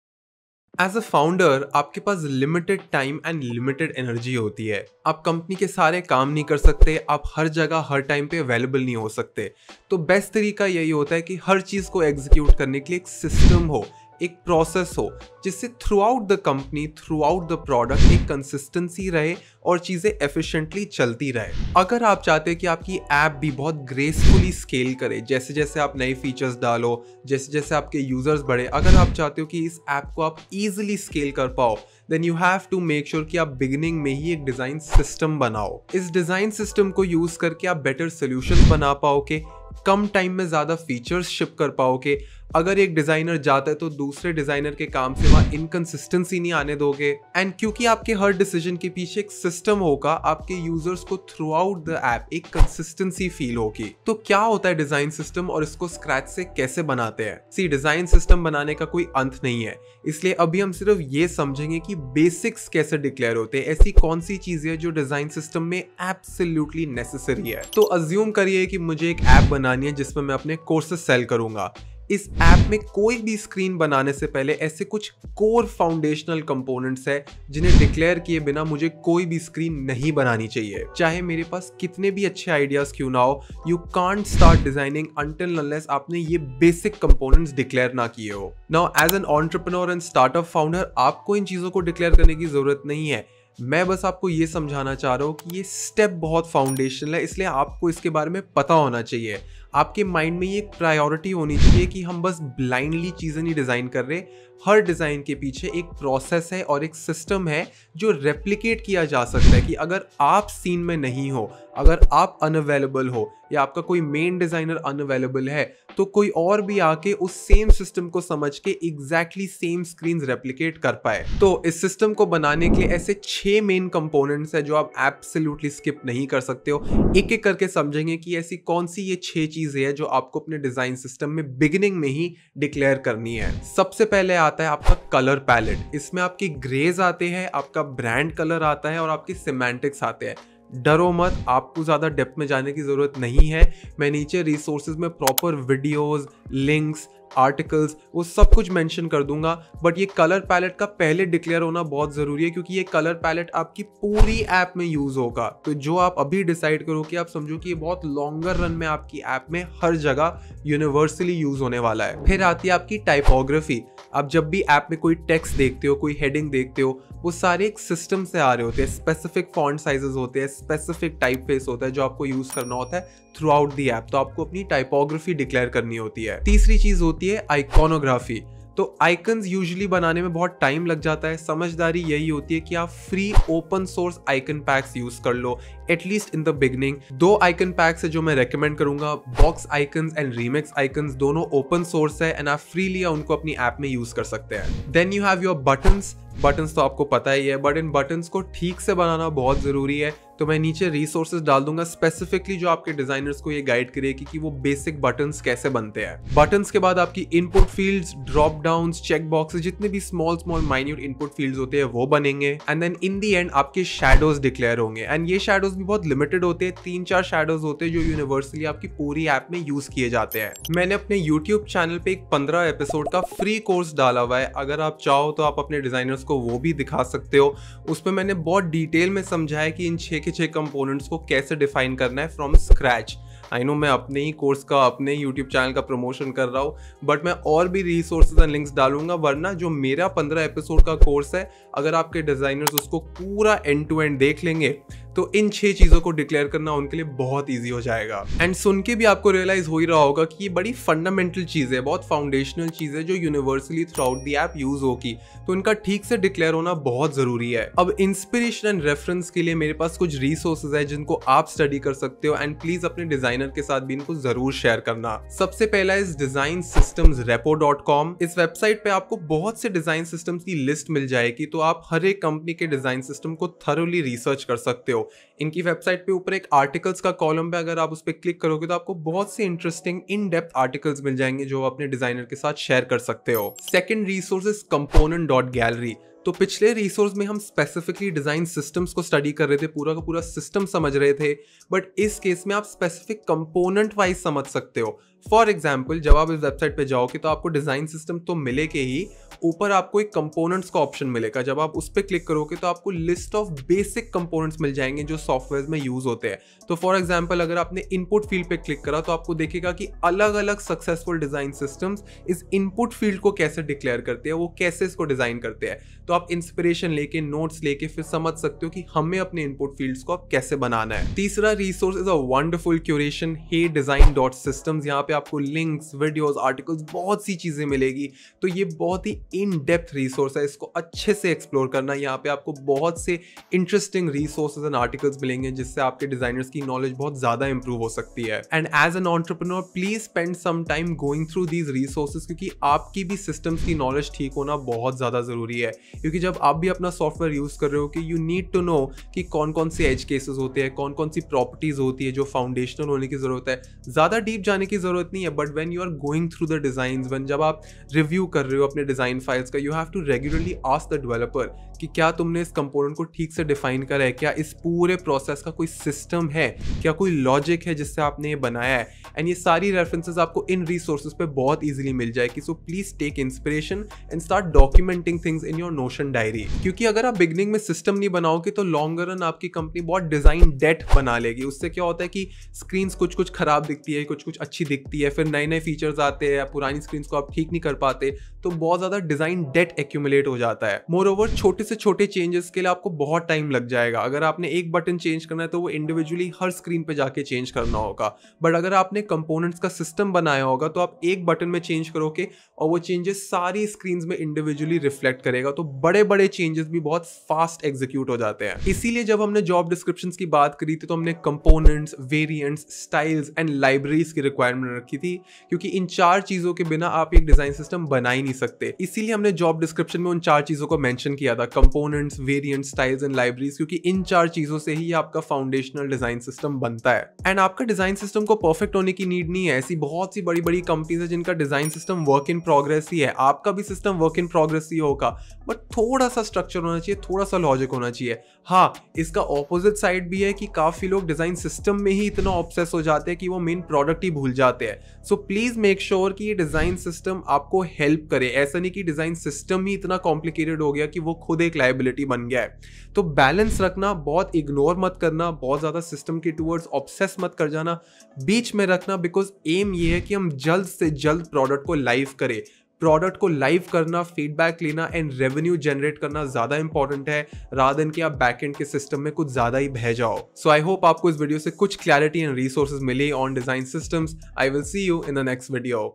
As a founder आपके पास limited time and limited energy होती है। आप कंपनी के सारे काम नहीं कर सकते, आप हर जगह हर टाइम पे अवेलेबल नहीं हो सकते। तो बेस्ट तरीका यही होता है कि हर चीज़ को एग्जीक्यूट करने के लिए एक सिस्टम हो, एक प्रोसेस हो जिससे through out the company, through out the product एक कंसिस्टेंसी रहे और चीज़ें एफिशिएंटली चलती रहे। अगर आप चाहते हैं कि आपकी ऐप भी बहुत ग्रेसफुली स्केल करे, जैसे जैसे आप नए फीचर्स डालो, जैसे जैसे आपके यूजर्स बढ़े, अगर आप चाहते हो कि इस ऐप को आप इजीली स्केल कर पाओ, then you have to make sure कि आप बिगिनिंग में ही एक डिज़ाइन सिस्टम बनाओ। इस डिज़ाइन सिस्टम को यूज़ करके आप बेटर सोल्यूशन बना पाओगे, कम टाइम में ज़्यादा फीचर्स शिप कर पाओगे। अगर एक डिज़ाइनर जाता है तो दूसरे डिज़ाइनर के काम से वहाँ इनकंसिस्टेंसी नहीं आने दोगे। एंड क्योंकि आपके हर डिसीजन के पीछे एक सिस्टम होगा, आपके यूजर्स को थ्रू आउट द ऐप एक कंसिस्टेंसी फील होगी। तो क्या होता है डिज़ाइन सिस्टम और इसको स्क्रैच से कैसे बनाते हैं? सी, डिज़ाइन सिस्टम बनाने का कोई अंत नहीं है, इसलिए अभी हम सिर्फ ये समझेंगे कि बेसिक्स कैसे डिक्लेयर होते हैं, ऐसी कौन सी चीज़ें हैं जो डिज़ाइन सिस्टम में एब्सोल्युटली नेसेसरी है। तो अज्यूम करिए कि मुझे एक ऐप बनानी है जिसमें मैं अपने कोर्सेज सेल करूंगा। इस ऐप में कोई भी स्क्रीन बनाने से पहले ऐसे कुछ कोर फाउंडेशनल कंपोनेंट्स है जिन्हें डिक्लेयर किए बिना मुझे कोई भी स्क्रीन नहीं बनानी चाहिए। चाहे मेरे पास कितने भी अच्छे आइडियाज क्यों ना हो, you can't start designing until unless आपने ये बेसिक कंपोनेंट्स डिक्लेयर ना किए हो। Now as an entrepreneur and startup founder आपको इन चीजों को डिक्लेयर करने की जरूरत नहीं है। मैं बस आपको ये समझाना चाह रहा हूँ कि ये स्टेप बहुत फाउंडेशनल है, इसलिए आपको इसके बारे में पता होना चाहिए। आपके माइंड में ये प्रायोरिटी होनी चाहिए कि हम बस ब्लाइंडली चीज़ें नहीं डिज़ाइन कर रहे, हर डिज़ाइन के पीछे एक प्रोसेस है और एक सिस्टम है जो रेप्लिकेट किया जा सकता है कि अगर आप सीन में नहीं हो, अगर आप अनअवेलेबल हो या आपका कोई मेन डिज़ाइनर अनअवेलेबल है, तो कोई और भी आके उस सेम सिस्टम को समझ के एग्जैक्टली सेम स्क्रीन रेप्लिकेट कर पाए। तो इस सिस्टम को बनाने के लिए ऐसे 6 मेन कंपोनेंट्स है जो आप एब्सोल्युटली स्किप नहीं कर सकते हो। एक एक करके समझेंगे कि ऐसी कौन सी ये 6 चीजें हैं जो आपको अपने डिजाइन सिस्टम में बिगिनिंग में ही डिक्लेयर करनी है। सबसे पहले आता है आपका कलर पैलेट। इसमें आपकी ग्रेज आते हैं, आपका ब्रांड कलर आता है और आपकी सिमेंटिक्स आते हैं। डरो मत, आपको ज़्यादा डेप्थ में जाने की ज़रूरत नहीं है। मैं नीचे रिसोर्सेज में प्रॉपर वीडियोस, लिंक्स, आर्टिकल्स वो सब कुछ मेंशन कर दूंगा, बट ये कलर पैलेट का पहले डिक्लेयर होना बहुत ज़रूरी है क्योंकि ये कलर पैलेट आपकी पूरी ऐप में यूज़ होगा। तो जो आप अभी डिसाइड करो कि आप समझो कि ये बहुत लॉन्गर रन में आपकी ऐप में हर जगह यूनिवर्सली यूज़ होने वाला है। फिर आती है आपकी टाइपोग्राफी। आप जब भी ऐप में कोई टेक्स्ट देखते हो, कोई हेडिंग देखते हो, वो सारे एक सिस्टम से आ रहे होते हैं। स्पेसिफिक फॉन्ट साइजेस होते हैं, स्पेसिफिक टाइप फेस होता है जो आपको यूज करना होता है थ्रू आउट दी ऐप। तो आपको अपनी टाइपोग्राफी डिक्लेयर करनी होती है। तीसरी चीज होती है आइकॉनोग्राफी। तो आइकन्स यूजुअली बनाने में बहुत टाइम लग जाता है। समझदारी यही होती है कि आप free open source icon packs use कर लो, at least in the beginning. 2 icon packs है जो मैं रेकमेंड करूंगा, box icons and remix icons. दोनों ओपन सोर्स है एंड आप फ्रीली उनको अपनी ऐप में यूज कर सकते हैं। Then you have your buttons. Buttons तो आपको पता ही है, बट इन बटन्स को ठीक से बनाना बहुत जरूरी है। तो मैं नीचे रिसोर्सेज डाल दूंगा स्पेसिफिकली जो आपके डिजाइनर्स को ये गाइड करेगी कि वो बेसिक बटन्स कैसे बनते हैं। बटन्स के बाद आपकी input fields, drop downs, check boxes, जितने भी स्मॉल माइन्यूट इनपुट फील्ड्स होते हैं वो बनेंगे। And then in the end आपके शैडोज डिक्लेयर होंगे। एंड ये शैडोज भी बहुत लिमिटेड होते हैं, 3-4 शैडोज होते हैं जो यूनिवर्सली आपकी पूरी ऐप में यूज किए जाते हैं। मैंने अपने यूट्यूब चैनल पे एक 15 एपिसोड का फ्री कोर्स डाला हुआ है, अगर आप चाहो तो आप अपने डिजाइनर्स को वो भी दिखा सकते हो। उसमें मैंने बहुत डिटेल में समझाया कि इन 6 के 6 कंपोनेंट्स को कैसे डिफाइन करना है फ्रॉम स्क्रैच। आई नो मैं अपने ही कोर्स का, अपने यूट्यूब चैनल का प्रमोशन कर रहा हूँ, बट मैं और भी रिसोर्सेज एंड लिंक्स डालूंगा। वरना जो मेरा 15 एपिसोड का कोर्स है, अगर आपके डिजाइनर्स उसको पूरा एंड टू एंड देख लेंगे तो इन 6 चीजों को डिक्लेयर करना उनके लिए बहुत ईजी हो जाएगा। एंड सुन के भी आपको रियलाइज हो ही रहा होगा कि ये बड़ी फंडामेंटल चीज है, बहुत फाउंडेशनल चीज है जो universally through out the app use होगी। तो इनका ठीक से डिक्लेयर होना बहुत जरूरी है। अब इंस्पिरेशन एंड रेफरेंस के लिए मेरे पास कुछ रिसोर्सेज है जिनको आप स्टडी कर सकते हो, एंड प्लीज अपने डिजाइनर के साथ भी इनको जरूर शेयर करना। सबसे पहला इस डिजाइन सिस्टम्स repo.com। इस वेबसाइट पे आपको बहुत से डिजाइन सिस्टम्स की लिस्ट मिल जाएगी, तो आप हर एक कंपनी के डिजाइन सिस्टम को थरोली रिसर्च कर सकते हो। इनकी वेबसाइट पे ऊपर एक आर्टिकल्स का कॉलम पे अगर आप उस पर क्लिक करोगे तो आपको बहुत से इंटरेस्टिंग इन डेप्थ आर्टिकल्स मिल जाएंगे जो अपने डिजाइनर के साथ शेयर कर सकते हो। Second resource is component.gallery। तो पिछले रिसोर्स में हम स्पेसिफिकली डिजाइन सिस्टम्स को स्टडी कर रहे थे, पूरा का पूरा सिस्टम समझ रहे थे, बट इस केस में आप स्पेसिफिक कंपोनेंट वाइज समझ सकते हो। फॉर एग्जाम्पल, जब आप इस वेबसाइट पे जाओगे तो आपको डिजाइन सिस्टम तो मिलेगा ही, ऊपर आपको एक कंपोनेंट्स का ऑप्शन मिलेगा। जब आप उस पर क्लिक करोगे तो आपको लिस्ट ऑफ बेसिक कंपोनेंट्स मिल जाएंगे जो सॉफ्टवेयर में यूज होते हैं। तो फॉर एग्जाम्पल, अगर आपने इनपुट फील्ड पे क्लिक करा तो आपको देखेगा कि अलग अलग सक्सेसफुल डिजाइन सिस्टम्स इस इनपुट फील्ड को कैसे डिक्लेयर करते हैं, वो कैसे इसको डिजाइन करते हैं। तो आप इंस्पिरेशन लेके, नोट्स लेके फिर समझ सकते हो कि हमें अपने इनपुट फील्ड्स को अब कैसे बनाना है। तीसरा resource is a wonderful curation, heydesign.systems। यहाँ पे आपको लिंक्स, वीडियोस, आर्टिकल्स, बहुत सी चीजें मिलेगी। तो ये बहुत ही इन डेप्थ रिसोर्स है, इसको अच्छे से एक्सप्लोर करना। यहाँ पे आपको बहुत से इंटरेस्टिंग रिसोर्सेज एंड आर्टिकल्स मिलेंगे जिससे आपके डिजाइनर्स की नॉलेज बहुत ज्यादा इंप्रूव हो सकती है। And as an entrepreneur please spend some time going through these resources, क्योंकि आपकी भी सिस्टम्स की नॉलेज ठीक होना बहुत ज्यादा जरूरी है। क्योंकि जब आप भी अपना सॉफ्टवेयर यूज कर रहे हो कि यू नीड टू नो कि कौन कौन से एज केसेस होते हैं, कौन कौन सी प्रॉपर्टीज होती है जो फाउंडेशनल होने की जरूरत है। ज्यादा डीप जाने की जरूरत नहीं है, but when you are going through the designs, when जब आप रिव्यू कर रहे हो अपने डिजाइन फाइल्स का, you have to regularly ask the developer कि क्या तुमने इस कंपोनेंट को ठीक से डिफाइन करा है, क्या इस पूरे प्रोसेस का कोई सिस्टम है, क्या कोई लॉजिक है जिससे आपने ये बनाया है। एंड ये सारी रेफरेंसेस आपको इन रिसोर्सेज पे बहुत इजीली मिल जाएगी। So please take inspiration and start documenting things in your Notion diary. क्योंकि अगर आप बिगनिंग में सिस्टम नहीं बनाओगे तो लॉन्गर रन आपकी कंपनी बहुत डिजाइन डेट बना लेगी। उससे क्या होता है कि स्क्रीन्स कुछ कुछ खराब दिखती है, कुछ कुछ अच्छी दिखती है, फिर नए नए फीचर्स आते हैं, पुरानी स्क्रीन्स को आप ठीक नहीं कर पाते, तो बहुत ज्यादा डिजाइन डेट एक्यूमुलेट हो जाता है। मोर ओवर, छोटे से से छोटे चेंजेस के लिए आपको बहुत टाइम लग जाएगा। अगर आपने एक बटन चेंज करना है तो वो इंडिविजुअली हर स्क्रीन पे जाके चेंज करना होगा, बट अगर आपने कंपोनेंट्स का सिस्टम बनाया होगा तो आप एक बटन में चेंज करोगे और वो चेंजेस सारी स्क्रीन्स में इंडिविजुअली रिफ्लेक्ट करेगा। तो बड़े बड़े चेंजेस भी बहुत फास्ट एग्जीक्यूट हो जाते हैं। इसीलिए जब हमने जॉब डिस्क्रिप्शन की बात करी थी तो हमने components, variants, styles and libraries की रिक्वायरमेंट रखी थी, क्योंकि इन 4 चीजों के बिना आप एक डिजाइन सिस्टम बना ही नहीं सकते। इसीलिए हमने जॉब डिस्क्रिप्शन में उन 4 चीजों को मेंशन किया था, components, variants, styles and libraries, क्योंकि इन 4 चीजों से ही आपका फाउंडेशनल डिजाइन सिस्टम बनता है। एंड आपका डिजाइन सिस्टम को परफेक्ट होने की नीड नहीं है। ऐसी बहुत सी बड़ी बड़ी कंपनीज है जिनका design system work in progress ही है। आपका भी सिस्टम वर्क इन प्रोग्रेस ही होगा, बट थोड़ा सा स्ट्रक्चर होना चाहिए, थोड़ा सा लॉजिक होना चाहिए। हाँ, इसका ऑपोजिट साइड भी है कि काफी लोग डिजाइन सिस्टम में ही इतना ऑब्सेस हो जाते हैं कि वो मेन प्रोडक्ट ही भूल जाते हैं। सो प्लीज मेक श्योर कि ये डिजाइन सिस्टम आपको हेल्प करे। ऐसा नहीं कि डिजाइन सिस्टम ही इतना कॉम्प्लिकेटेड हो गया कि वो खुद एक लायबिलिटी बन गया है। तो बैलेंस रखना, बहुत इग्नोर मत करना, बहुत ज्यादा सिस्टम के टूवर्ड्स ऑब्सेस मत कर जाना, बीच में रखना। बिकॉज एम ये है कि हम जल्द से जल्द प्रोडक्ट को लाइव करें। प्रोडक्ट को लाइव करना, फीडबैक लेना एंड रेवेन्यू जनरेट करना ज्यादा इंपॉर्टेंट है रादर देन कि आप बैकएंड के सिस्टम में कुछ ज्यादा ही बह जाओ। सो आई होप आपको इस वीडियो से कुछ क्लैरिटी एंड रिसोर्सेज मिले on design systems. I will see you in the next video.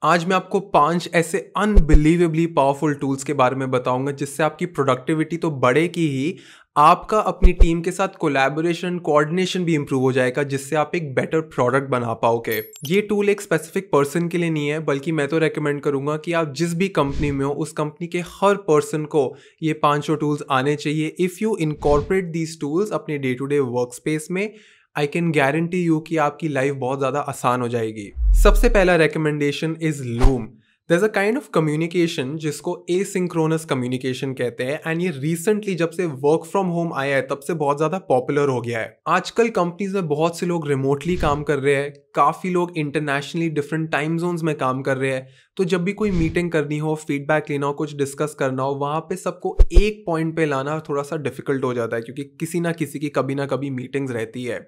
आज मैं आपको 5 ऐसे अनबिलीवेबली पावरफुल टूल्स के बारे में बताऊंगा जिससे आपकी प्रोडक्टिविटी तो बढ़ेगी ही, आपका अपनी टीम के साथ कोलैबोरेशन, कोऑर्डिनेशन भी इंप्रूव हो जाएगा, जिससे आप एक बेटर प्रोडक्ट बना पाओगे। ये टूल एक स्पेसिफिक पर्सन के लिए नहीं है, बल्कि मैं तो रेकमेंड करूंगा कि आप जिस भी कंपनी में हो उस कंपनी के हर पर्सन को ये 5 टूल्स आने चाहिए। If you incorporate these tools अपने day to day work space में, आई कैन गारंटी यू कि आपकी लाइफ बहुत ज़्यादा आसान हो जाएगी। सबसे पहला recommendation is loom. There's a kind of communication जिसको एसिंक्रोनस कम्युनिकेशन कहते हैं, एंड ये रिसेंटली जब से वर्क फ्रॉम होम आया है तब से बहुत ज़्यादा पॉपुलर हो गया है। आजकल कंपनीज में बहुत से लोग रिमोटली काम कर रहे हैं, काफ़ी लोग इंटरनेशनली डिफरेंट टाइम जोन्स में काम कर रहे हैं। तो जब भी कोई मीटिंग करनी हो, फीडबैक लेना हो, कुछ डिस्कस करना हो, वहाँ पे सबको एक पॉइंट पे लाना थोड़ा सा डिफिकल्ट हो जाता है, क्योंकि किसी ना किसी की कभी ना कभी मीटिंग्स रहती है।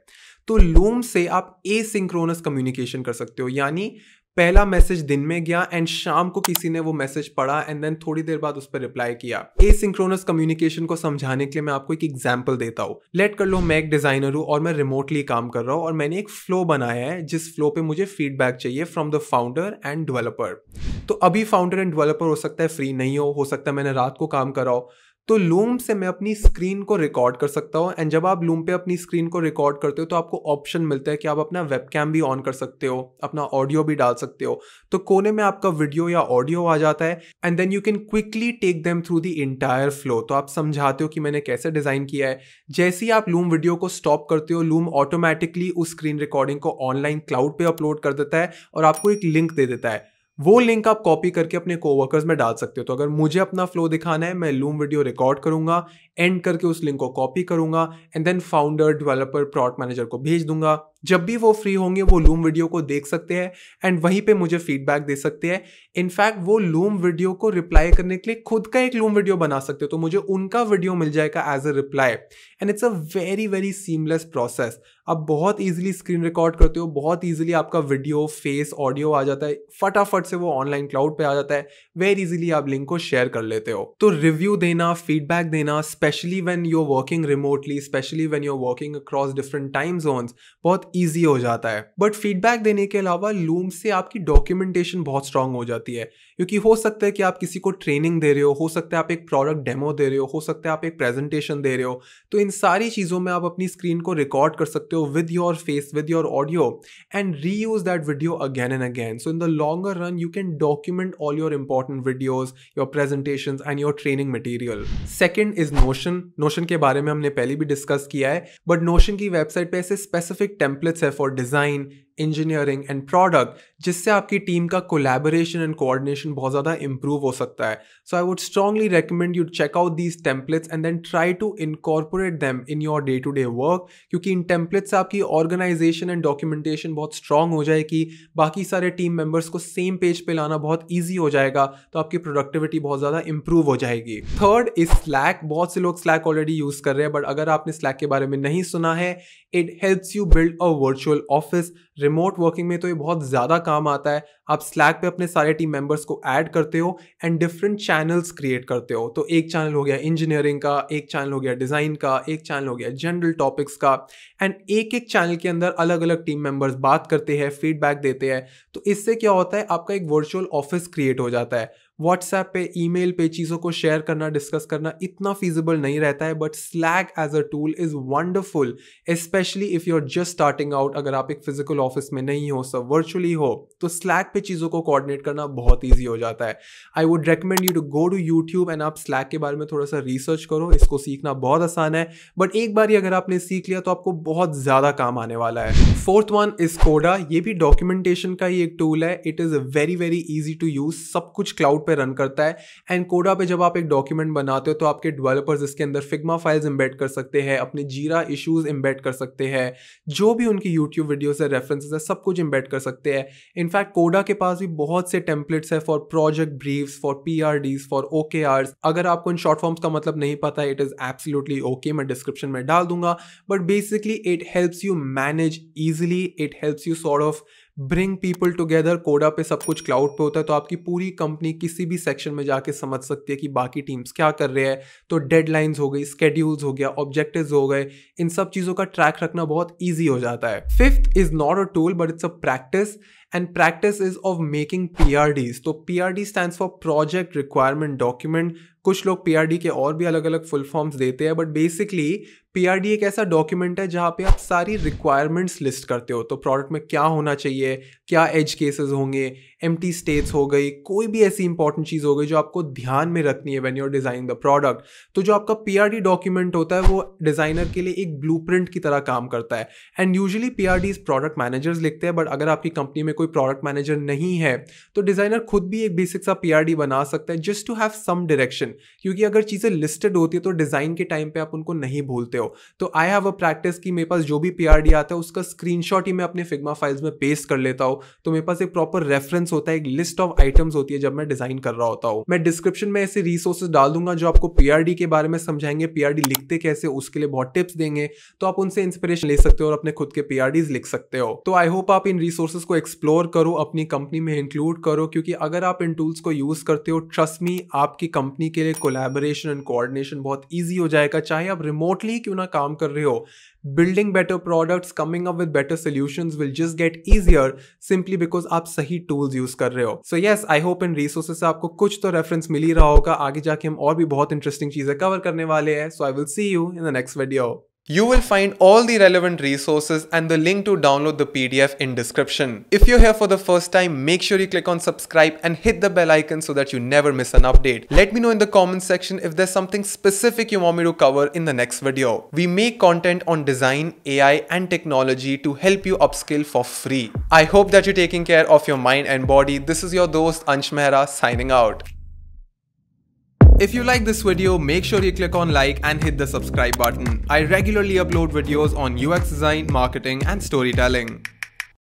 तो लूम से आप एसिंक्रोनस कम्युनिकेशन कर सकते हो, यानी पहला मैसेज दिन में गया एंड शाम को किसी ने वो मैसेज पढ़ा एंड देन थोड़ी देर बाद उस पर रिप्लाई किया। एसिंक्रोनस कम्युनिकेशन को समझाने के लिए मैं आपको एक एग्जांपल देता हूँ। लेट कर लो मैं एक डिजाइनर हूँ और मैं रिमोटली काम कर रहा हूँ और मैंने एक फ्लो बनाया है जिस फ्लो पे मुझे फीडबैक चाहिए from the founder end developer. तो अभी फाउंडर एंड डेवलपर हो सकता है फ्री नहीं हो सकता है मैंने रात को काम करा हो। तो लूम से मैं अपनी स्क्रीन को रिकॉर्ड कर सकता हूँ, एंड जब आप लूम पे अपनी स्क्रीन को रिकॉर्ड करते हो तो आपको ऑप्शन मिलता है कि आप अपना वेबकैम भी ऑन कर सकते हो, अपना ऑडियो भी डाल सकते हो। तो कोने में आपका वीडियो या ऑडियो आ जाता है and then you can quickly take them through the entire flow. तो आप समझाते हो कि मैंने कैसे डिजाइन किया है। जैसे ही आप लूम वीडियो को स्टॉप करते हो, लूम ऑटोमेटिकली उस स्क्रीन रिकॉर्डिंग को ऑनलाइन क्लाउड पे अपलोड कर देता है और आपको एक लिंक दे देता है। वो लिंक आप कॉपी करके अपने कोवर्कर्स में डाल सकते हो। तो अगर मुझे अपना फ्लो दिखाना है, मैं लूम वीडियो रिकॉर्ड करूंगा, एंड करके उस लिंक को कॉपी करूंगा and then founder, developer, product manager को भेज दूंगा। जब भी वो फ्री होंगे वो लूम वीडियो को देख सकते हैं एंड वहीं पे मुझे फीडबैक दे सकते हैं। इनफैक्ट वो लूम वीडियो को रिप्लाई करने के लिए खुद का एक लूम वीडियो बना सकते हो, तो मुझे उनका वीडियो मिल जाएगा as a reply, and it's a very very seamless process. आप बहुत इजीली स्क्रीन रिकॉर्ड करते हो, बहुत इजीली आपका वीडियो, फेस, ऑडियो आ जाता है, फटाफट से वो ऑनलाइन क्लाउड पे आ जाता है, वेरी इजीली आप लिंक को शेयर कर लेते हो। तो रिव्यू देना, फीडबैक देना, specially when you are working remotely, specially when you are working across different time zones, बहुत ईजी हो जाता है। बट फीडबैक देने के अलावा लूम से आपकी डॉक्यूमेंटेशन बहुत स्ट्रांग हो जाती है, क्योंकि हो सकता है कि आप किसी को ट्रेनिंग दे रहे हो सकता है आप एक प्रोडक्ट डेमो दे रहे हो सकता है आप एक प्रेजेंटेशन दे रहे हो। तो इन सारी चीज़ों में आप अपनी स्क्रीन को रिकॉर्ड कर सकते हो with your face, with your audio, and reuse that video again and again. So in the longer run you can document all your important videos, your presentations and your training material. Second is notion. Notion के बारे में हमने पहले भी discuss किया है, but notion की website पे ऐसे स्पेसिफिक टेम्पलेट्स है for design, engineering and product, जिससे आपकी टीम का कोलैबोरेशन एंड कोऑर्डिनेशन बहुत ज़्यादा इंप्रूव हो सकता है। So I would strongly recommend you check out these templates and then try to incorporate them in your day to day work, क्योंकि इन टेम्पलेट्स से आपकी ऑर्गेनाइजेशन एंड डॉक्यूमेंटेशन बहुत स्ट्रांग हो जाएगी, बाकी सारे टीम मेंबर्स को सेम पेज पे लाना बहुत ईजी हो जाएगा, तो आपकी प्रोडक्टिविटी बहुत ज़्यादा इंप्रूव हो जाएगी। Third is slack. बहुत से लोग स्लैक ऑलरेडी यूज़ कर रहे हैं, बट अगर आपने स्लैक के बारे में नहीं सुना है, it helps you build a virtual office remote working में तो ये बहुत ज़्यादा काम आता है। आप स्लैक पे अपने सारे टीम मेंबर्स को ऐड करते हो एंड डिफरेंट चैनल्स क्रिएट करते हो। तो एक चैनल हो गया इंजीनियरिंग का, एक चैनल हो गया डिज़ाइन का, एक चैनल हो गया जनरल टॉपिक्स का, एंड एक एक चैनल के अंदर अलग अलग टीम मेंबर्स बात करते हैं, फीडबैक देते हैं। तो इससे क्या होता है, आपका एक वर्चुअल ऑफिस क्रिएट हो जाता है। व्हाट्सएप पे, ईमेल पे चीज़ों को शेयर करना, डिस्कस करना इतना फीजिबल नहीं रहता है, but Slack as a tool is wonderful, specially if you are just starting out. अगर आप एक फिजिकल ऑफिस में नहीं हो, सब वर्चुअली हो, तो स्लैक पे चीज़ों को कोऑर्डिनेट करना बहुत ईजी हो जाता है। I would recommend you to go to YouTube and आप स्लैक के बारे में थोड़ा सा रिसर्च करो। इसको सीखना बहुत आसान है, बट एक बार ही अगर आपने सीख लिया तो आपको बहुत ज़्यादा काम आने वाला है। फोर्थ वन इज कोडा। ये भी डॉक्यूमेंटेशन का ही एक टूल है। It is very very easy to use, सब कुछ क्लाउड पे रन करता है। एंड कोडा पे जब आप एक डॉक्यूमेंट बनाते हो तो आपके डेवलपर्स इसके अंदर फिग्मा फाइल्स एम्बेड कर सकते हैं, अपने जीरा इश्यूज एम्बेड कर सकते हैं, जो भी उनकी यूट्यूब वीडियोस है, रेफरेंसेस है, सब कुछ एम्बेड कर सकते हैं। इनफैक्ट कोडा के पास भी बहुत से टेम्पलेट्स है for project briefs, for PRDs, for OKRs। अगर आपको इन शॉर्ट फॉर्म्स का मतलब नहीं पता है, इट इज एब्सोल्युटली ओके, मैं डिस्क्रिप्शन में डाल दूंगा। But basically it helps you manage easily, it helps you sort of bring people together. कोडा पे सब कुछ क्लाउड पे होता है, तो आपकी पूरी कंपनी किसी भी सेक्शन में जाके समझ सकती है कि बाकी टीम्स क्या कर रहे हैं। तो डेडलाइंस हो गई, स्केड्यूल्स हो गया, ऑब्जेक्टिव्स हो गए, इन सब चीज़ों का ट्रैक रखना बहुत ईजी हो जाता है। Fifth is not a tool but it's a practice, and practice is of making PRDs। तो PRD stands for project requirement document. कुछ लोग PRD के और भी अलग अलग फुल फॉर्म्स देते हैं, बट बेसिकली PRD एक ऐसा डॉक्यूमेंट है जहाँ पे आप सारी रिक्वायरमेंट्स लिस्ट करते हो। तो प्रोडक्ट में क्या होना चाहिए, क्या एज केसेस होंगे, एम्प्टी स्टेट्स हो गई, कोई भी ऐसी इंपॉर्टेंट चीज़ हो गई जो आपको ध्यान में रखनी है when you are designing the product. तो जो आपका PRD डॉक्यूमेंट होता है वो डिजाइनर के लिए एक ब्लूप्रिंट की तरह काम करता है। And usually PRDs product managers लिखते हैं, बट अगर आपकी कंपनी में कोई प्रोडक्ट मैनेजर नहीं है तो डिजाइनर खुद भी एक बेसिक सा PRD बना सकता है, just to have some direction. क्योंकि अगर चीज़ें लिस्टेड होती है तो डिज़ाइन के टाइम पे आप उनको नहीं भूलते हो। तो आई हैव अ प्रैक्टिस कि मेरे पास जो भी PRD आता है उसका स्क्रीनशॉट ही मैं अपने फिग्मा फाइल्स में पेस्ट कर लेता हूँ। तो मेरे पास एक प्रॉपर रेफरेंस होता है, एक लिस्ट ऑफ आइटम्स होती है जब मैं डिजाइन कर रहा होता हूँ। मैं डिस्क्रिप्शन में ऐसे रिसोर्सेज डाल दूंगा जो आपको PRD के बारे में समझाएंगे, PRD लिखते कैसे, उसके लिए बहुत टिप्स देंगे। तो आप उनसे इंस्पिरेशन ले सकते हो और अपने खुद के PRDs लिख सकते हो। तो आई होप आप इन रिसोर्सेज को एक्सप्लोर करो, अपनी कंपनी में इंक्लूड करो, क्योंकि अगर आप इन टूल्स को यूज करते हो, ट्रस्ट मी, आपकी कंपनी के लिए कोलैबोरेशन एंड कोऑर्डिनेशन बहुत ईजी हो जाएगा। चाहे आप रिमोटली क्यों ना काम कर रहे हो, building better products, coming up with better solutions will just get easier simply because आप सही tools use कर रहे हो। So yes, I hope in resources से आपको कुछ तो reference मिल ही रहा होगा। आगे जाके हम और भी बहुत interesting चीजें cover करने वाले हैं। So I will see you in the next video. You will find all the relevant resources and the link to download the PDF in description. If you're here for the first time, make sure you click on subscribe and hit the bell icon so that you never miss an update. Let me know in the comment section if there's something specific you want me to cover in the next video. We make content on design, AI and technology to help you upskill for free. I hope that you're taking care of your mind and body. This is your dost Ansh Mehra signing out. If you like this video, make sure you click on like and hit the subscribe button. I regularly upload videos on UX design, marketing and storytelling.